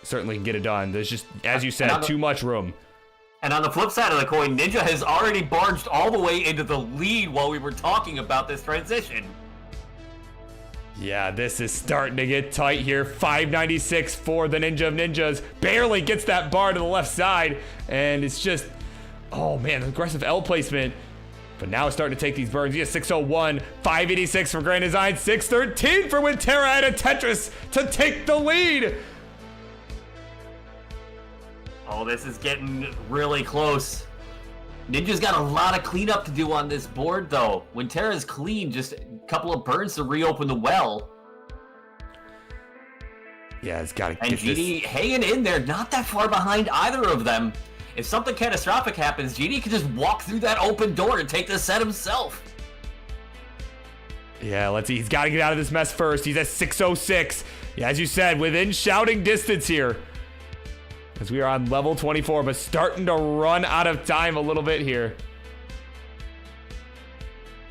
certainly can get it done. There's just, as you said, too much room. And on the flip side of the coin, Ninja has already barged all the way into the lead while we were talking about this transition. Yeah, this is starting to get tight here. 596 for the Ninja of Ninjas. Barely gets that bar to the left side. And it's just, oh man, aggressive L placement. But now it's starting to take these burns. He has 601, 586 for Grand Design, 613 for Winterra at a Tetris to take the lead. Oh, this is getting really close. Ninja's got a lot of cleanup to do on this board, though. Winterra's clean, just a couple of burns to reopen the well. Yeah, it's got to get this. And GD hanging in there, not that far behind either of them. If something catastrophic happens, GD can just walk through that open door and take the set himself. Yeah, let's see. He's got to get out of this mess first. He's at 606. Yeah, as you said, within shouting distance here. As we are on level 24, but starting to run out of time a little bit here.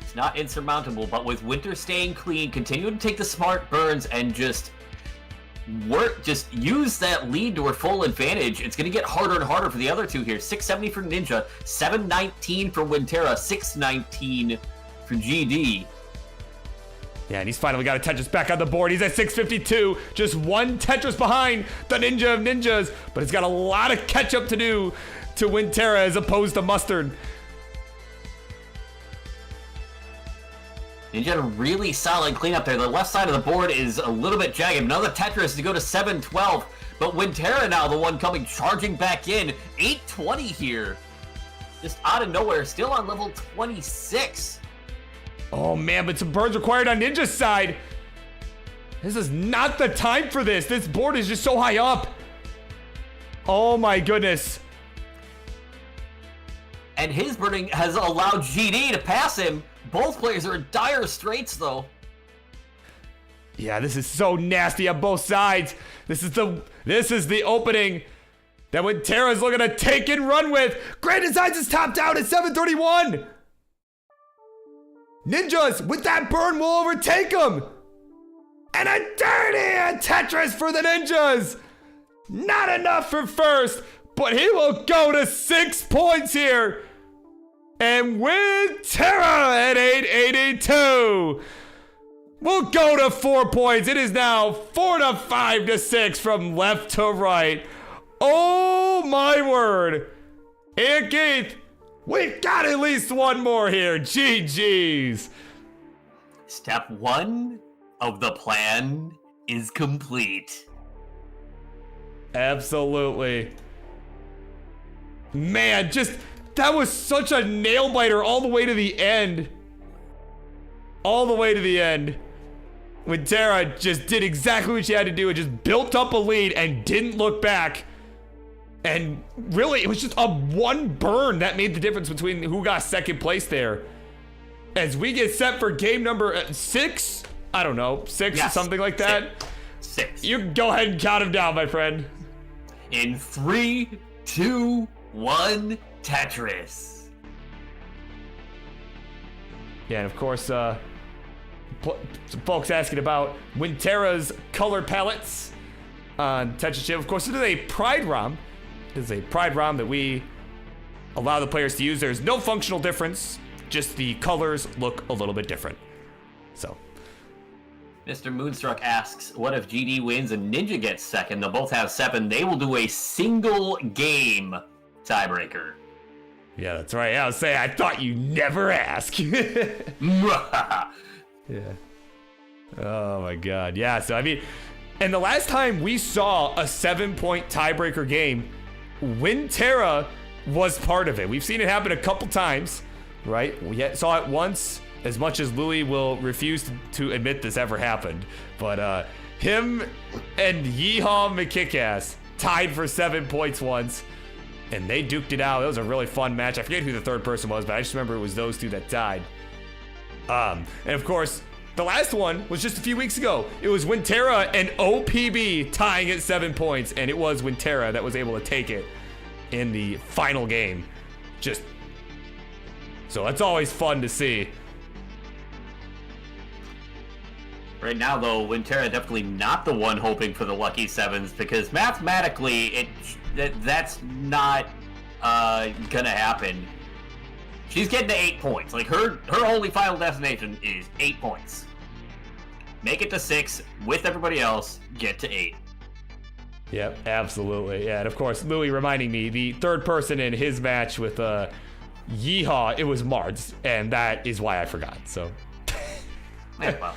It's not insurmountable, but with Winter staying clean, continuing to take the smart burns and just use that lead to her full advantage. It's going to get harder and harder for the other two here. 670 for Ninja, 719 for Winterra, 619 for GD. Yeah, and he's finally got a Tetris back on the board. He's at 652, just one Tetris behind the Ninja of Ninjas, but he's got a lot of catch up to do to Winterra as opposed to Mustard. Ninja really solid cleanup there. The left side of the board is a little bit jagged. Another Tetris to go to 712, but Winterra now the one coming charging back in. 820 here, just out of nowhere, still on level 26. Oh man, but some burns required on Ninja's side. This is not the time for this. This board is just so high up. Oh my goodness. And his burning has allowed GD to pass him. Both players are in dire straits though. Yeah, this is so nasty on both sides. This is the opening that Winterra's looking to take and run with. Grand Designs is topped out at 731. Ninjas with that burn will overtake them. And a dirty Tetris for the Ninjas. Not enough for first, but he will go to 6 points here. And Winterra at 882 will go to 4 points. It is now 4 to 5 to 6 from left to right. Oh my word. And Keith, we've got at least one more here. GG's. Step 1 of the plan is complete. Absolutely. Man, that was such a nail biter all the way to the end. All the way to the end. Winterra just did exactly what she had to do. It just built up a lead and didn't look back. And really, it was just a one burn that made the difference between who got second place there. As we get set for game number 6, I don't know, 6 yes. or something like that. 6. You can go ahead and count them down, my friend. In 3, 2, 1, Tetris. Yeah, and of course, some folks asking about Winterra's color palettes on Tetris Chip. Of course, it is a Pride ROM. It is a Pride ROM that we allow the players to use. There's no functional difference, just the colors look a little bit different. So. Mr. Moonstruck asks, what if GD wins and Ninja gets second? They'll both have 7. They will do a single game tiebreaker. Yeah, that's right. I was saying, I thought you never ask. Yeah. Oh my God. Yeah, so I mean, and the last time we saw a 7-point tiebreaker game, Winterra was part of it. We've seen it happen a couple times, right? We saw it once, as much as Louie will refuse to admit this ever happened. But him and Yeehaw McKickass tied for 7 points once, and they duked it out. It was a really fun match. I forget who the third person was, but I just remember it was those two that tied. And of course, the last one was just a few weeks ago. It was Winterra and OPB tying at 7 points, and it was Winterra that was able to take it in the final game. So that's always fun to see. Right now, though, Winterra definitely not the one hoping for the lucky 7s, because mathematically, that's not gonna happen. She's getting to 8 points. Like, her only final destination is 8 points. Make it to 6 with everybody else, get to 8. Yep, absolutely. Yeah, and of course, Louie reminding me, the third person in his match with Yeehaw, it was Marts, and that is why I forgot, so. Yeah,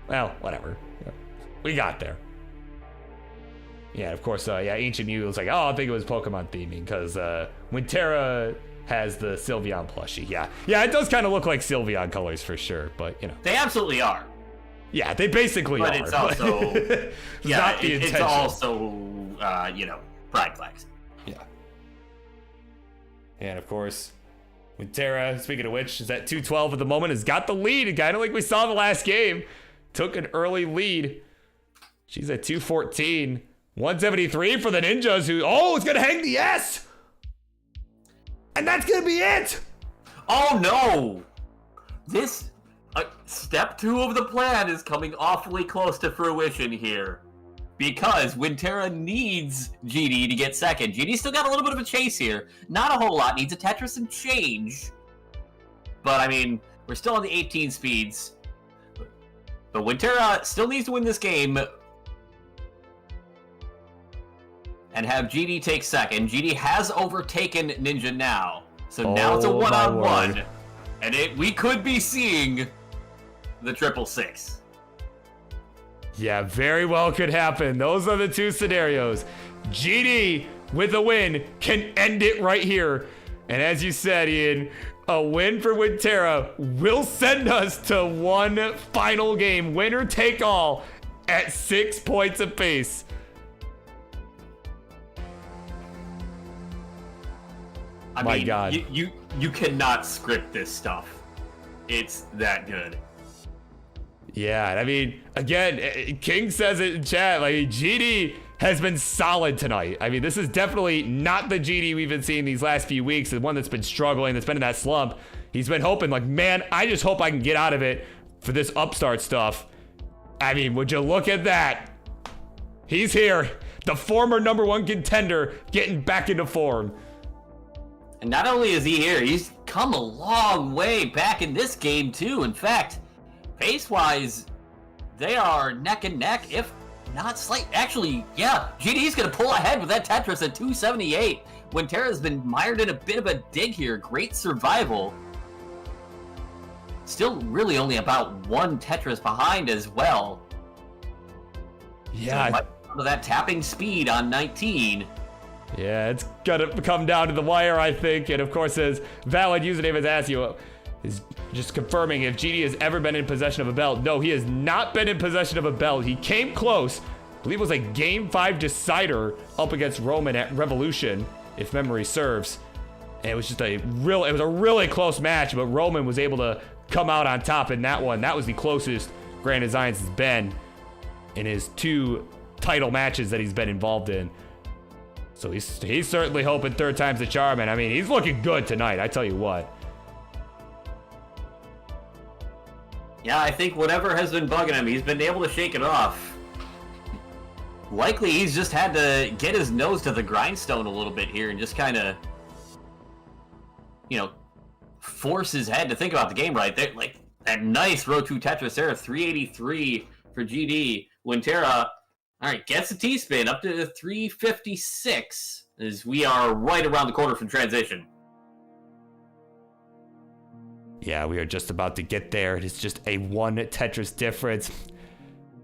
well, whatever. Yeah. We got there. Yeah, of course, Ancient Mew was like, oh, I think it was Pokemon theming, because Winterra has the Sylveon plushie. Yeah, it does kind of look like Sylveon colors for sure, but, you know. they absolutely are. Yeah, they basically are. But it's also, not the it's intention. also, pride flags. Yeah. And of course, Winterra, speaking of which, is at 212 at the moment, has got the lead, kind of like we saw in the last game. Took an early lead. She's at 214. 173 for the Ninjas, who, it's going to hang the S! And that's going to be it! Oh no! This, step 2 of the plan is coming awfully close to fruition here. Because Winterra needs GD to get second. GD still got a little bit of a chase here. Not a whole lot, needs a Tetris and change. But, I mean, we're still on the 18 speeds. But Winterra still needs to win this game and have GD take second. GD has overtaken Ninja now. So now it's a one-on-one. And we could be seeing the 666. Yeah, very well could happen. Those are the two scenarios. GD with a win can end it right here. And as you said, Ian, a win for Winterra will send us to one final game, winner take all, at 6 points apiece. My God. You cannot script this stuff. It's that good. Yeah, I mean, again, King says it in chat, like, GD has been solid tonight. I mean, this is definitely not the GD we've been seeing these last few weeks, the one that's been struggling, that's been in that slump. He's been hoping, like, man, I just hope I can get out of it for this upstart stuff. I mean, would you look at that? He's here, the former #1 contender, getting back into form. And not only is he here, he's come a long way back in this game, too. In fact, pace-wise, they are neck and neck, if not slight. Actually, yeah, GD's going to pull ahead with that Tetris at 278. Winterra's been mired in a bit of a dig here. Great survival. Still really only about one Tetris behind as well. Yeah. So that tapping speed on 19. Yeah, it's gonna come down to the wire, I think. And of course, his valid username has asked you, is just confirming if GD has ever been in possession of a belt. No, he has not been in possession of a belt. He came close. I believe it was a Game 5 decider up against Roman at Revolution, if memory serves. And it was just it was a really close match, but Roman was able to come out on top in that one. That was the closest Grand Designs has been in his 2 title matches that he's been involved in. So he's certainly hoping third time's the charm, and I mean, he's looking good tonight, I tell you what. Yeah, I think whatever has been bugging him, he's been able to shake it off. Likely he's just had to get his nose to the grindstone a little bit here and just kind of, you know, force his head to think about the game right there. Like, that nice row 2 Tetris there, 383 for GD. Winterra, all right, gets a T-spin up to 356 as we are right around the corner from transition. Yeah, we are just about to get there. It is just a 1 Tetris difference.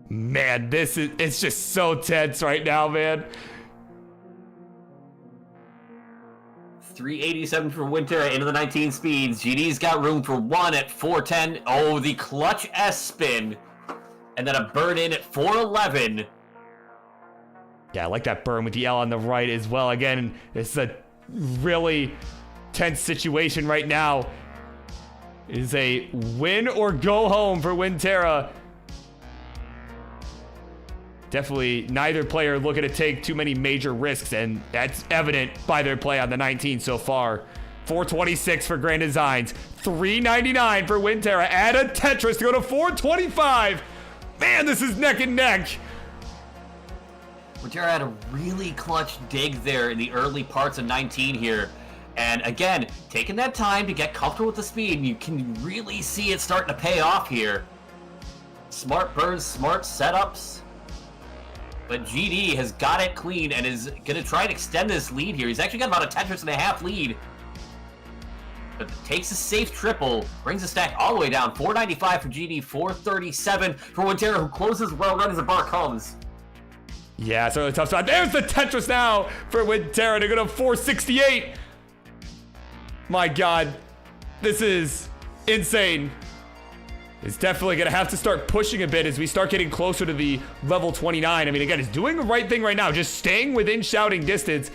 Man, it's just so tense right now, man. 387 for Winterra into the 19 speeds. GD's got room for 1 at 410. Oh, the clutch S spin. And then a burn in at 411. Yeah, I like that burn with the L on the right as well. Again, it's a really tense situation right now. It is a win or go home for Winterra. Definitely neither player looking to take too many major risks, and that's evident by their play on the 19 so far. 426 for Grand Designs, 399 for Winterra. Add a Tetris to go to 425. Man, this is neck and neck. Winterra had a really clutch dig there in the early parts of 19 here. And again, taking that time to get comfortable with the speed, and you can really see it starting to pay off here. Smart burns, smart setups. But GD has got it clean and is going to try and extend this lead here. He's actually got about a Tetris and a half lead. But takes a safe triple, brings the stack all the way down. 495 for GD, 437 for Winterra, who closes well right as the bar comes. Yeah, it's a really tough spot. There's the Tetris now for Winterra to go to 468. My God, this is insane. It's definitely going to have to start pushing a bit as we start getting closer to the level 29. I mean, again, he's doing the right thing right now, just staying within shouting distance.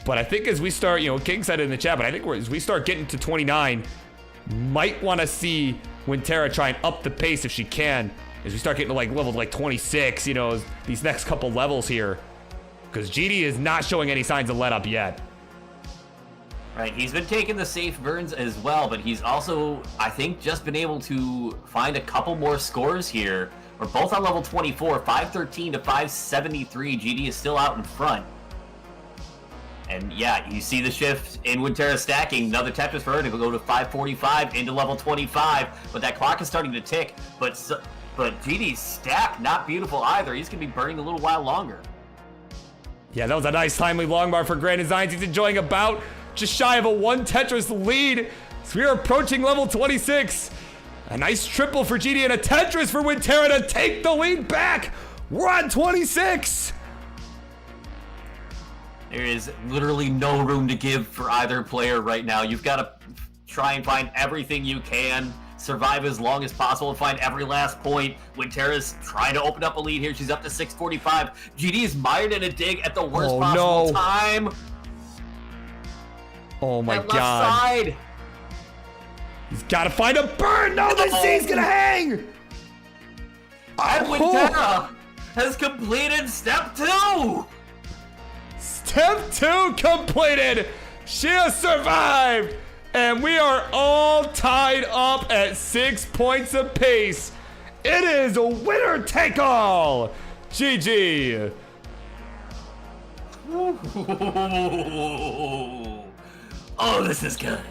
But I think as we start, King said it in the chat, but I think as we start getting to 29, might want to see Winterra try and up the pace if she can, as we start getting to level 26, these next couple levels here. Because GD is not showing any signs of let up yet. Right, he's been taking the safe burns as well, but he's also, I think, just been able to find a couple more scores here. We're both on level 24, 513 to 573. GD is still out in front. And yeah, you see the shift in Winterra stacking. Another Tetris for her to go to 545 into level 25. But that clock is starting to tick. But GD's stack, not beautiful either. He's going to be burning a little while longer. Yeah, that was a nice timely long bar for Grand Designs. He's enjoying about just shy of a 1 Tetris lead. So we are approaching level 26. A nice triple for GD and a Tetris for Winterra to take the lead back. We're on 26. There is literally no room to give for either player right now. You've got to try and find everything you can, survive as long as possible, and find every last point. Winterra's trying to open up a lead here. She's up to 645. GD is mired in a dig at the worst possible time. Oh my that God. Left side. He's got to find a burn. No, the Z's gonna hang. And Wintera has completed step 2! Step 2 completed! She has survived! And we are all tied up at 6 points apiece. It is a winner take all! GG! Oh, this is good.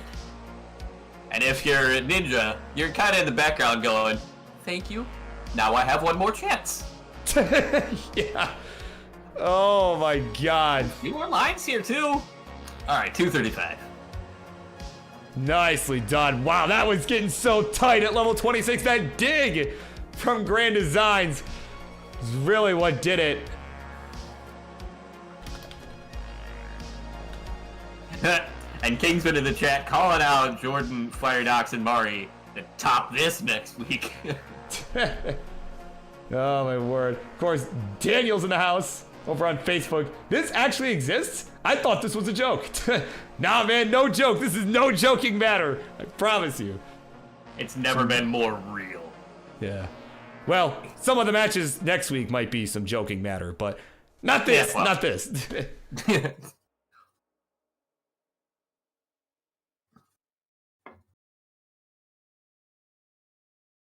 And if you're a ninja, you're kind of in the background going, thank you. Now I have one more chance. Yeah. Oh my god. A few more lines here too. All right, 235. Nicely done. Wow, that was getting so tight at level 26. That dig from Grand Designs is really what did it. And Kingsman in the chat calling out Jordan, Firedox, and Mari to top this next week. Oh my word. Of course, Daniel's in the house over on Facebook. This actually exists? I thought this was a joke. Nah, man, no joke. This is no joking matter. I promise you. It's never been more real. Yeah. Well, some of the matches next week might be some joking matter, but not this. Yeah, well. Not this.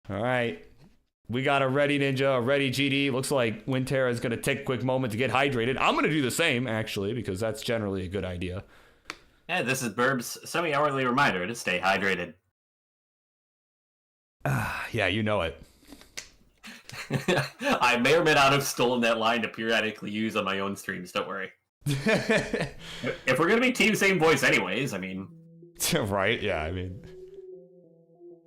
All right. We got a ready Ninja, a ready GD. Looks like Wintera is going to take a quick moment to get hydrated. I'm going to do the same, actually, because that's generally a good idea. Yeah, this is Birb's semi-hourly reminder to stay hydrated. Yeah, you know it. I may or may not have stolen that line to periodically use on my own streams, don't worry. If we're going to be team same voice anyways, I mean... Right, yeah, I mean...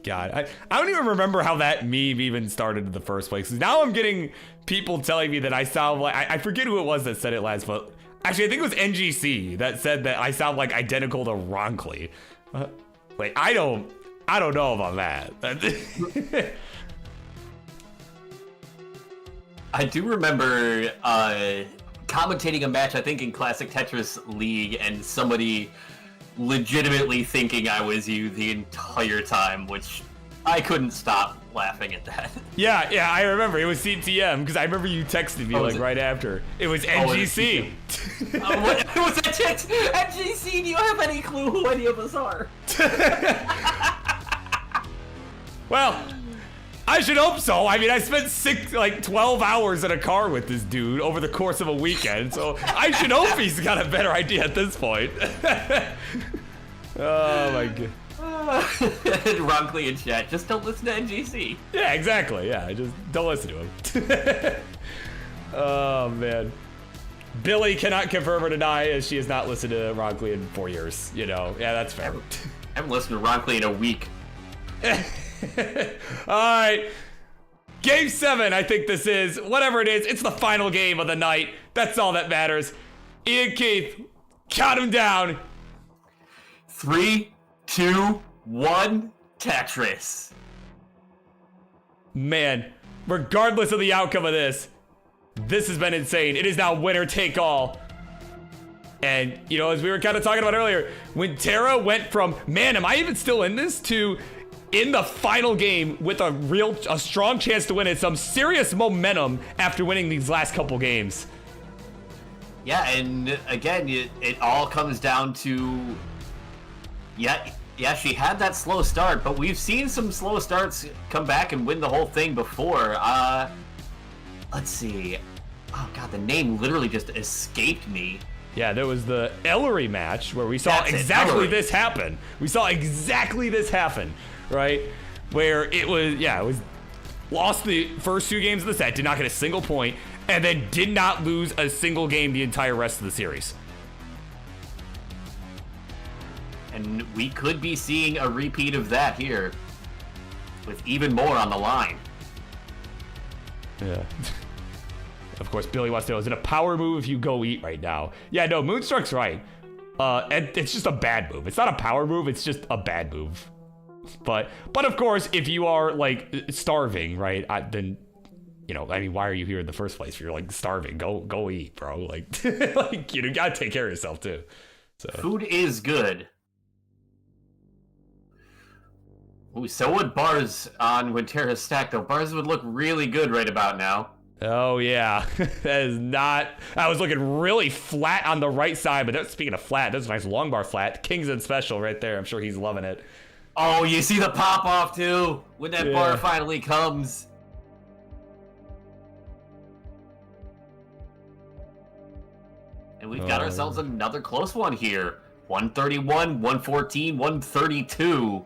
God, I don't even remember how that meme even started in the first place. Now I'm getting people telling me that I sound like... I forget who it was that said it last, but... Actually, I think it was NGC that said that I sound like identical to Ronkley. Like, I don't know about that. I do remember commentating a match, I think in Classic Tetris League, and somebody legitimately thinking I was you the entire time, which I couldn't stop laughing at that. Yeah, I remember. It was CTM, because I remember you texted me right after. It was NGC. What was that shit? NGC, do you have any clue who any of us are? Well, I should hope so. I mean, I spent 12 hours in a car with this dude over the course of a weekend, so I should hope he's got a better idea at this point. Oh my god. Ronkley in chat, just don't listen to NGC. Yeah, exactly. Yeah, just don't listen to him. Oh man. Billy cannot confirm or deny as she has not listened to Ronkley in 4 years. You know, yeah, that's fair. I haven't listened to Ronkley in a week. Alright. Game 7, I think this is. Whatever it is, it's the final game of the night. That's all that matters. Ian Keith, count him down. 3, 2, 1, Tetris. Man, regardless of the outcome of this has been insane. It is now winner take all. And, you know, as we were kind of talking about earlier, when Tara went from, man, am I even still in this, to in the final game with a strong chance to win it, some serious momentum after winning these last couple games. Yeah, and again, it all comes down to, yeah, she had that slow start, but we've seen some slow starts come back and win the whole thing before. Let's see. Oh god, the name literally just escaped me. Yeah, there was the Ellery match where we saw exactly this happen. We saw exactly this happen, right? Where it was lost the first 2 games of the set, did not get a single point, and then did not lose a single game the entire rest of the series. And we could be seeing a repeat of that here, with even more on the line. Yeah. Of course, Billy wants to know, is it a power move if you go eat right now? Yeah, no, Moonstruck's right. And it's just a bad move. It's not a power move, it's just a bad move. But of course, if you are, like, starving, right, then, you know, I mean, why are you here in the first place? If you're, like, starving, go eat, bro. Like, like, you gotta take care of yourself, too. So. Food is good. Ooh, so would bars on Winterra's stack, though. Bars would look really good right about now. Oh, yeah. That is not... I was looking really flat on the right side, but speaking of flat, that's a nice long bar flat. King's in special right there. I'm sure he's loving it. Oh, you see the pop-off, too, when that bar finally comes. And we've got ourselves another close one here. 131, 114, 132.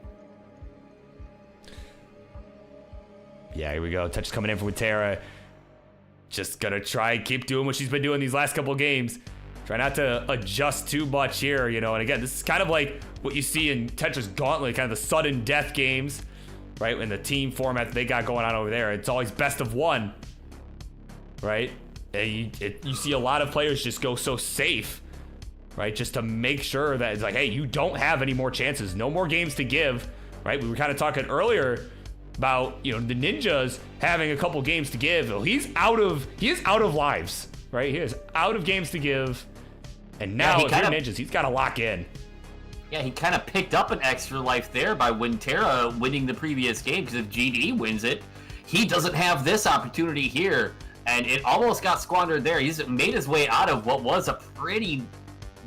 Yeah, here we go. Touch coming in for Winterra. Just gonna try and keep doing what she's been doing these last couple of games. Try not to adjust too much here, you know. And again, this is kind of like what you see in Tetris Gauntlet, kind of the sudden death games, right? In the team format that they got going on over there. It's always best of one, right? And you see a lot of players just go so safe, right? Just to make sure that it's like, hey, you don't have any more chances. No more games to give, right? We were kind of talking earlier about, you know, the Ninjas having a couple games to give. He is out of lives, right? He is out of games to give. And now if you're Ninjas, he's got to lock in. Yeah, he kind of picked up an extra life there by Winterra winning the previous game, because if GD wins it, he doesn't have this opportunity here. And it almost got squandered there. He's made his way out of what was a pretty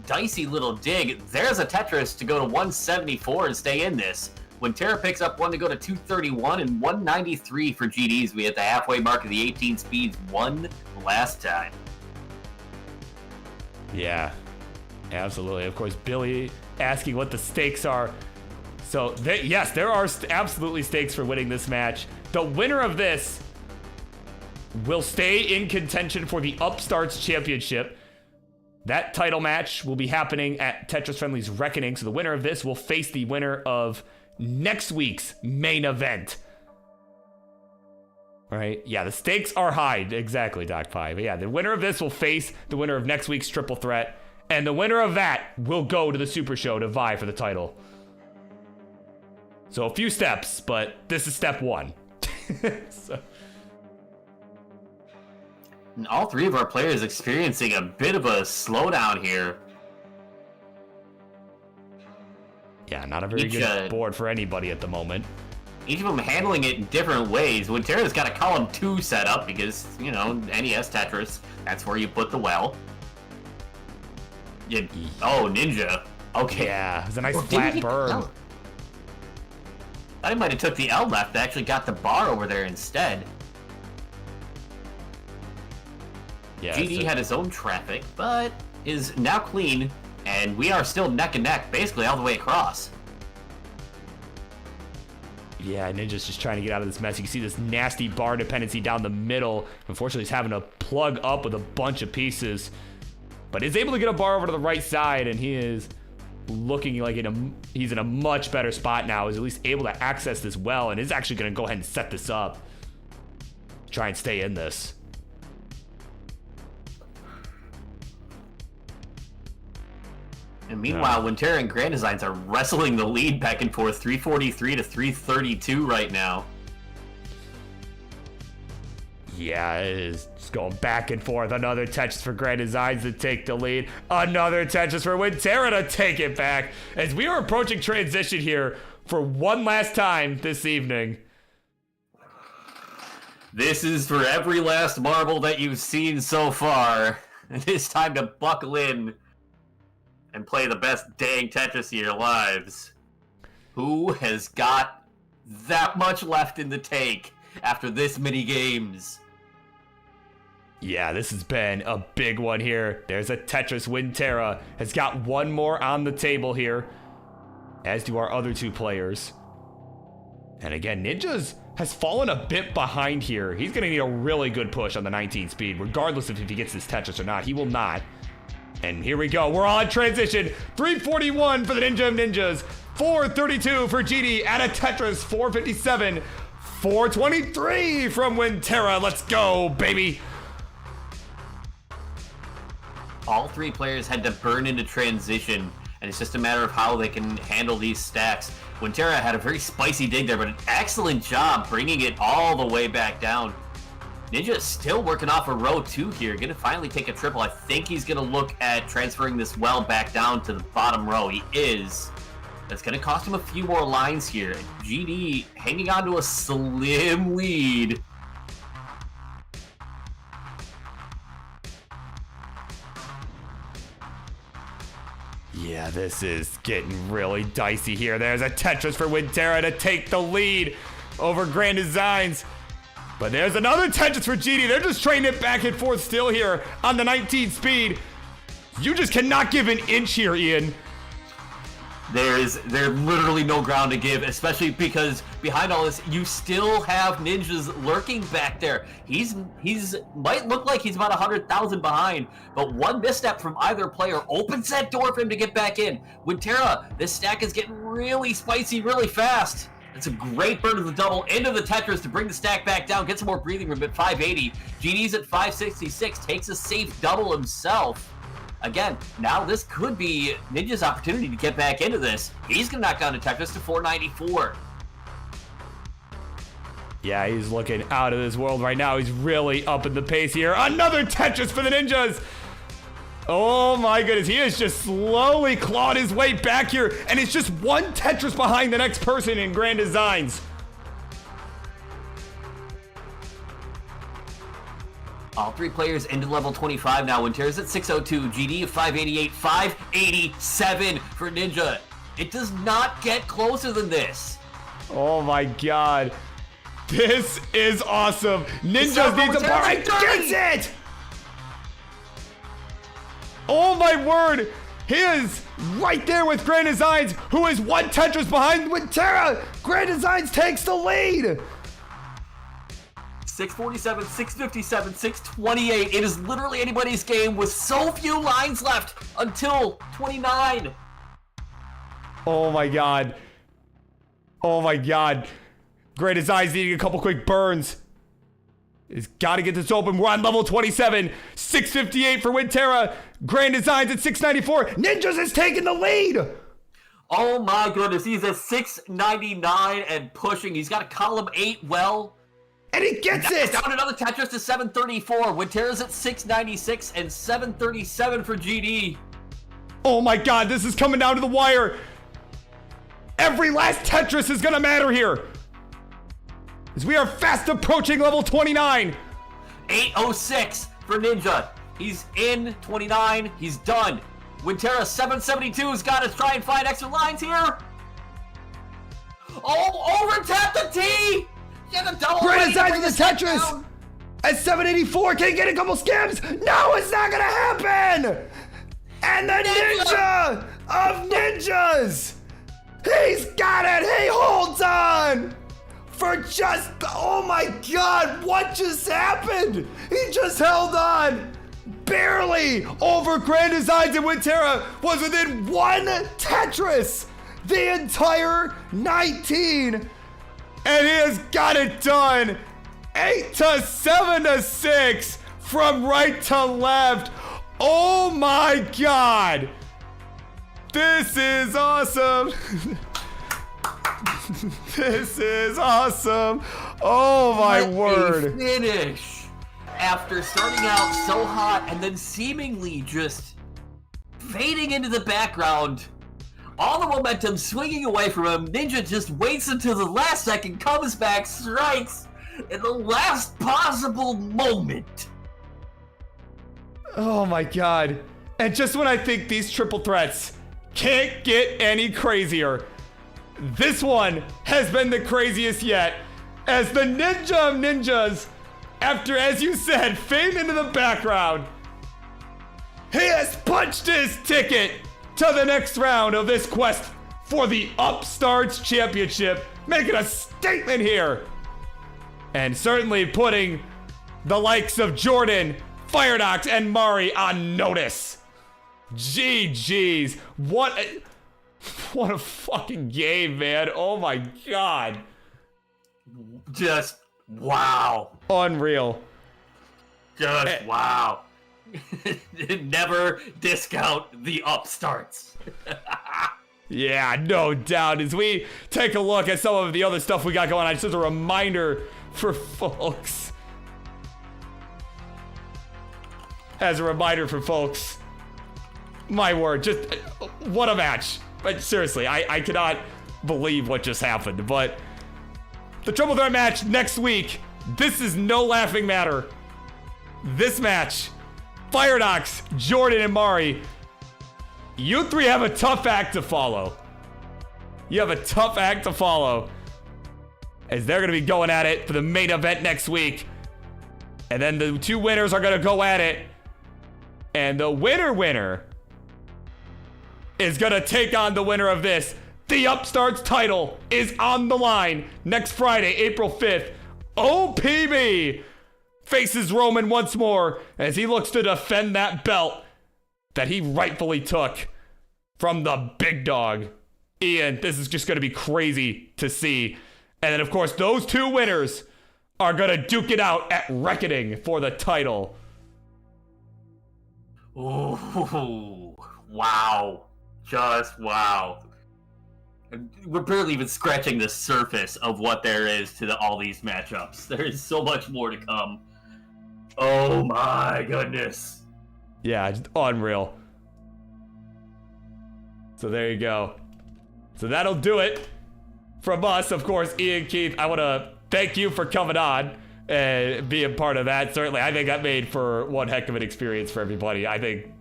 dicey little dig. There's a Tetris to go to 174 and stay in this. Winterra picks up one to go to 231 and 193 for GDs. We hit the halfway mark of the 18 speeds one last time. Yeah, absolutely. Of course, Billy asking what the stakes are. So, yes, there are absolutely stakes for winning this match. The winner of this will stay in contention for the Upstarts Championship. That title match will be happening at Tetris Friendlies Reckoning. So the winner of this will face the winner of next week's main event. Right? Yeah, the stakes are high. Exactly, Doc Pie. But yeah, the winner of this will face the winner of next week's triple threat. And the winner of that will go to the Super Show to vie for the title. So a few steps, but this is step one. So. And all three of our players experiencing a bit of a slowdown here. Yeah, not a very good board for anybody at the moment. Each of them handling it in different ways. Winterra's got a column 2 set up because, you know, NES Tetris, that's where you put the well. Oh, Ninja. Okay. Yeah, it's a nice flat burn. I thought he might have took the L left, actually got the bar over there instead. Yeah, GD had his own traffic, but is now clean, and we are still neck and neck, basically all the way across. Yeah, Ninja's just trying to get out of this mess. You can see this nasty bar dependency down the middle. Unfortunately, he's having to plug up with a bunch of pieces, but is able to get a bar over to the right side, and he is looking like he's in a much better spot now. He's at least able to access this well, and is actually going to go ahead and set this up. Try and stay in this. And meanwhile, Winterra and Grand Designs are wrestling the lead back and forth, 343 to 332 right now. Yeah, it is just going back and forth. Another Tetris for Grand Designs to take the lead. Another Tetris for Winterra to take it back. As we are approaching transition here for one last time this evening. This is for every last marble that you've seen so far. It is time to buckle in and play the best dang Tetris of your lives. Who has got that much left in the tank after this many games? Yeah, this has been a big one here. There's a Tetris. Winterra has got one more on the table here, as do our other two players. And again, Ninjas has fallen a bit behind here. He's going to need a really good push on the 19 speed, regardless of if he gets this Tetris or not. He will not. And here we go. We're on transition. 341 for the Ninja of Ninjas. 432 for GD at a Tetris. 457. 423 from Winterra. Let's go, baby. All three players had to burn into transition, and it's just a matter of how they can handle these stacks. Winterra had a very spicy dig there, but an excellent job bringing it all the way back down. Ninja is still working off a row 2 here. Gonna finally take a triple. I think he's gonna look at transferring this well back down to the bottom row. He is. That's going to cost him a few more lines here. GD hanging on to a slim lead. Yeah, this is getting really dicey here. There's a Tetris for Winterra to take the lead over Grand Designs. But there's another Tetris for GD. They're just trading it back and forth still here on the 19 speed. You just cannot give an inch here, Ian. There's literally no ground to give, especially because behind all this, you still have ninjas lurking back there. He's might look like he's about 100,000 behind, but one misstep from either player opens that door for him to get back in. Winterra, this stack is getting really spicy really fast. It's a great burn of the double into the Tetris to bring the stack back down, get some more breathing room at 580. GD's at 566, takes a safe double himself. Again, now this could be Ninja's opportunity to get back into this. He's going to knock down the Tetris to 494. Yeah, he's looking out of this world right now. He's really upping the pace here. Another Tetris for the Ninjas. Oh my goodness, he has just slowly clawed his way back here, and it's just one Tetris behind the next person in Grand Designs. All three players into level 25 now. Winterra's at 602, GD of 588, 587 for Ninja. It does not get closer than this. Oh my god. This is awesome. Ninjas needs a bar. He gets it! Oh my word! He is right there with Grand Designs, who is one Tetris behind Winterra. Grand Designs takes the lead. 647, 657, 628. It is literally anybody's game with so few lines left until 29. Oh my god. Oh my god. Grand Designs needing a couple quick burns. He's got to get this open. We're on level 27. 658 for Winterra. Grand Designs at 694. Ninjas is taking the lead. Oh my goodness. He's at 699 and pushing. He's got a column 8 well. And he gets it! Down another Tetris to 734. Winterra's at 696 and 737 for GD. Oh my god, this is coming down to the wire. Every last Tetris is gonna matter here. As we are fast approaching level 29. 806 for Ninja. He's in 29. He's done. Winterra 772 has got to try and find extra lines here. Oh, over-tap the T! Yeah, the double. Grand Designs in the Tetris at 784. Can he get a couple skims? No, it's not gonna happen. And the Ninja of Ninjas. He's got it. He holds on for just. Oh my God! What just happened? He just held on. Barely over Grand Designs, and Winterra was within one Tetris the entire 19. And he has got it done. 8 to 7 to 6 from right to left. Oh my God. This is awesome. This is awesome. Oh my word. Finish. After starting out so hot and then seemingly just fading into the background. All the momentum swinging away from him. Ninja just waits until the last second, comes back, strikes in the last possible moment. Oh my God. And just when I think these triple threats can't get any crazier, this one has been the craziest yet. As the Ninja of Ninjas, after, as you said, fade into the background, he has punched his ticket to the next round of this quest for the Upstarts Championship, making a statement here. And certainly putting the likes of Jordan, Firedox, and Mari on notice. GG's. What a fucking game, man. Oh my God. Just wow. Unreal. Just wow. Never discount the Upstarts. Yeah, no doubt. As we take a look at some of the other stuff we got going on, just as a reminder for folks. My word, just what a match. But seriously, I cannot believe what just happened. But the triple threat match next week, this is no laughing matter. This match, Firedox, Jordan, and Mari, you three have a tough act to follow. You have a tough act to follow, as they're going to be going at it for the main event next week. And then the two winners are going to go at it. And the winner is going to take on the winner of this. The Upstarts title is on the line next Friday, April 5th. OPB faces Roman once more as he looks to defend that belt that he rightfully took from the big dog. Ian, this is just going to be crazy to see. And then, of course, those two winners are going to duke it out at Reckoning for the title. Ooh, wow. Just wow. We're barely even scratching the surface of what there is to all these matchups. There is so much more to come. Oh my goodness. Yeah, just unreal. So there you go. So that'll do it from us. Of course, Ian Keith, I want to thank you for coming on and being part of that. Certainly, I think that made for one heck of an experience for everybody. I think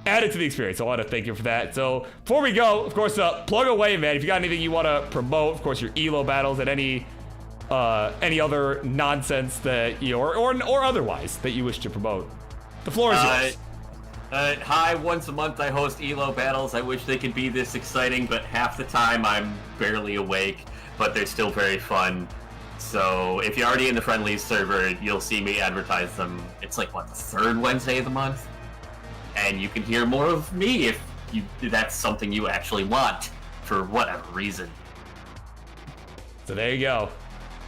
added to the experience. I want to thank you for that. So before we go, of course, plug away, man. If you got anything you want to promote, of course, your ELO battles and any other nonsense that you or otherwise that you wish to promote. The floor is yours. Hi, once a month I host ELO battles. I wish they could be this exciting, but half the time I'm barely awake, but they're still very fun. So if you're already in the Friendlies server, you'll see me advertise them. It's like, what, the third Wednesday of the month? And you can hear more of me if that's something you actually want, for whatever reason. So there you go.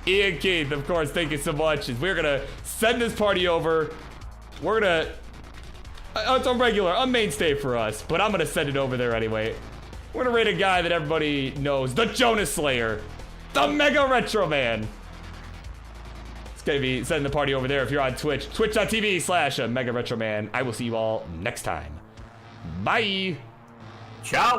Ian Keith, of course, thank you so much. We're going to send this party over. We're going to... it's a mainstay for us, but I'm going to send it over there anyway. We're going to rate a guy that everybody knows, the Jonas Slayer, the Mega Retro Man. It's going to be sending the party over there if you're on Twitch, twitch.tv/Mega Retro Man. I will see you all next time. Bye. Ciao.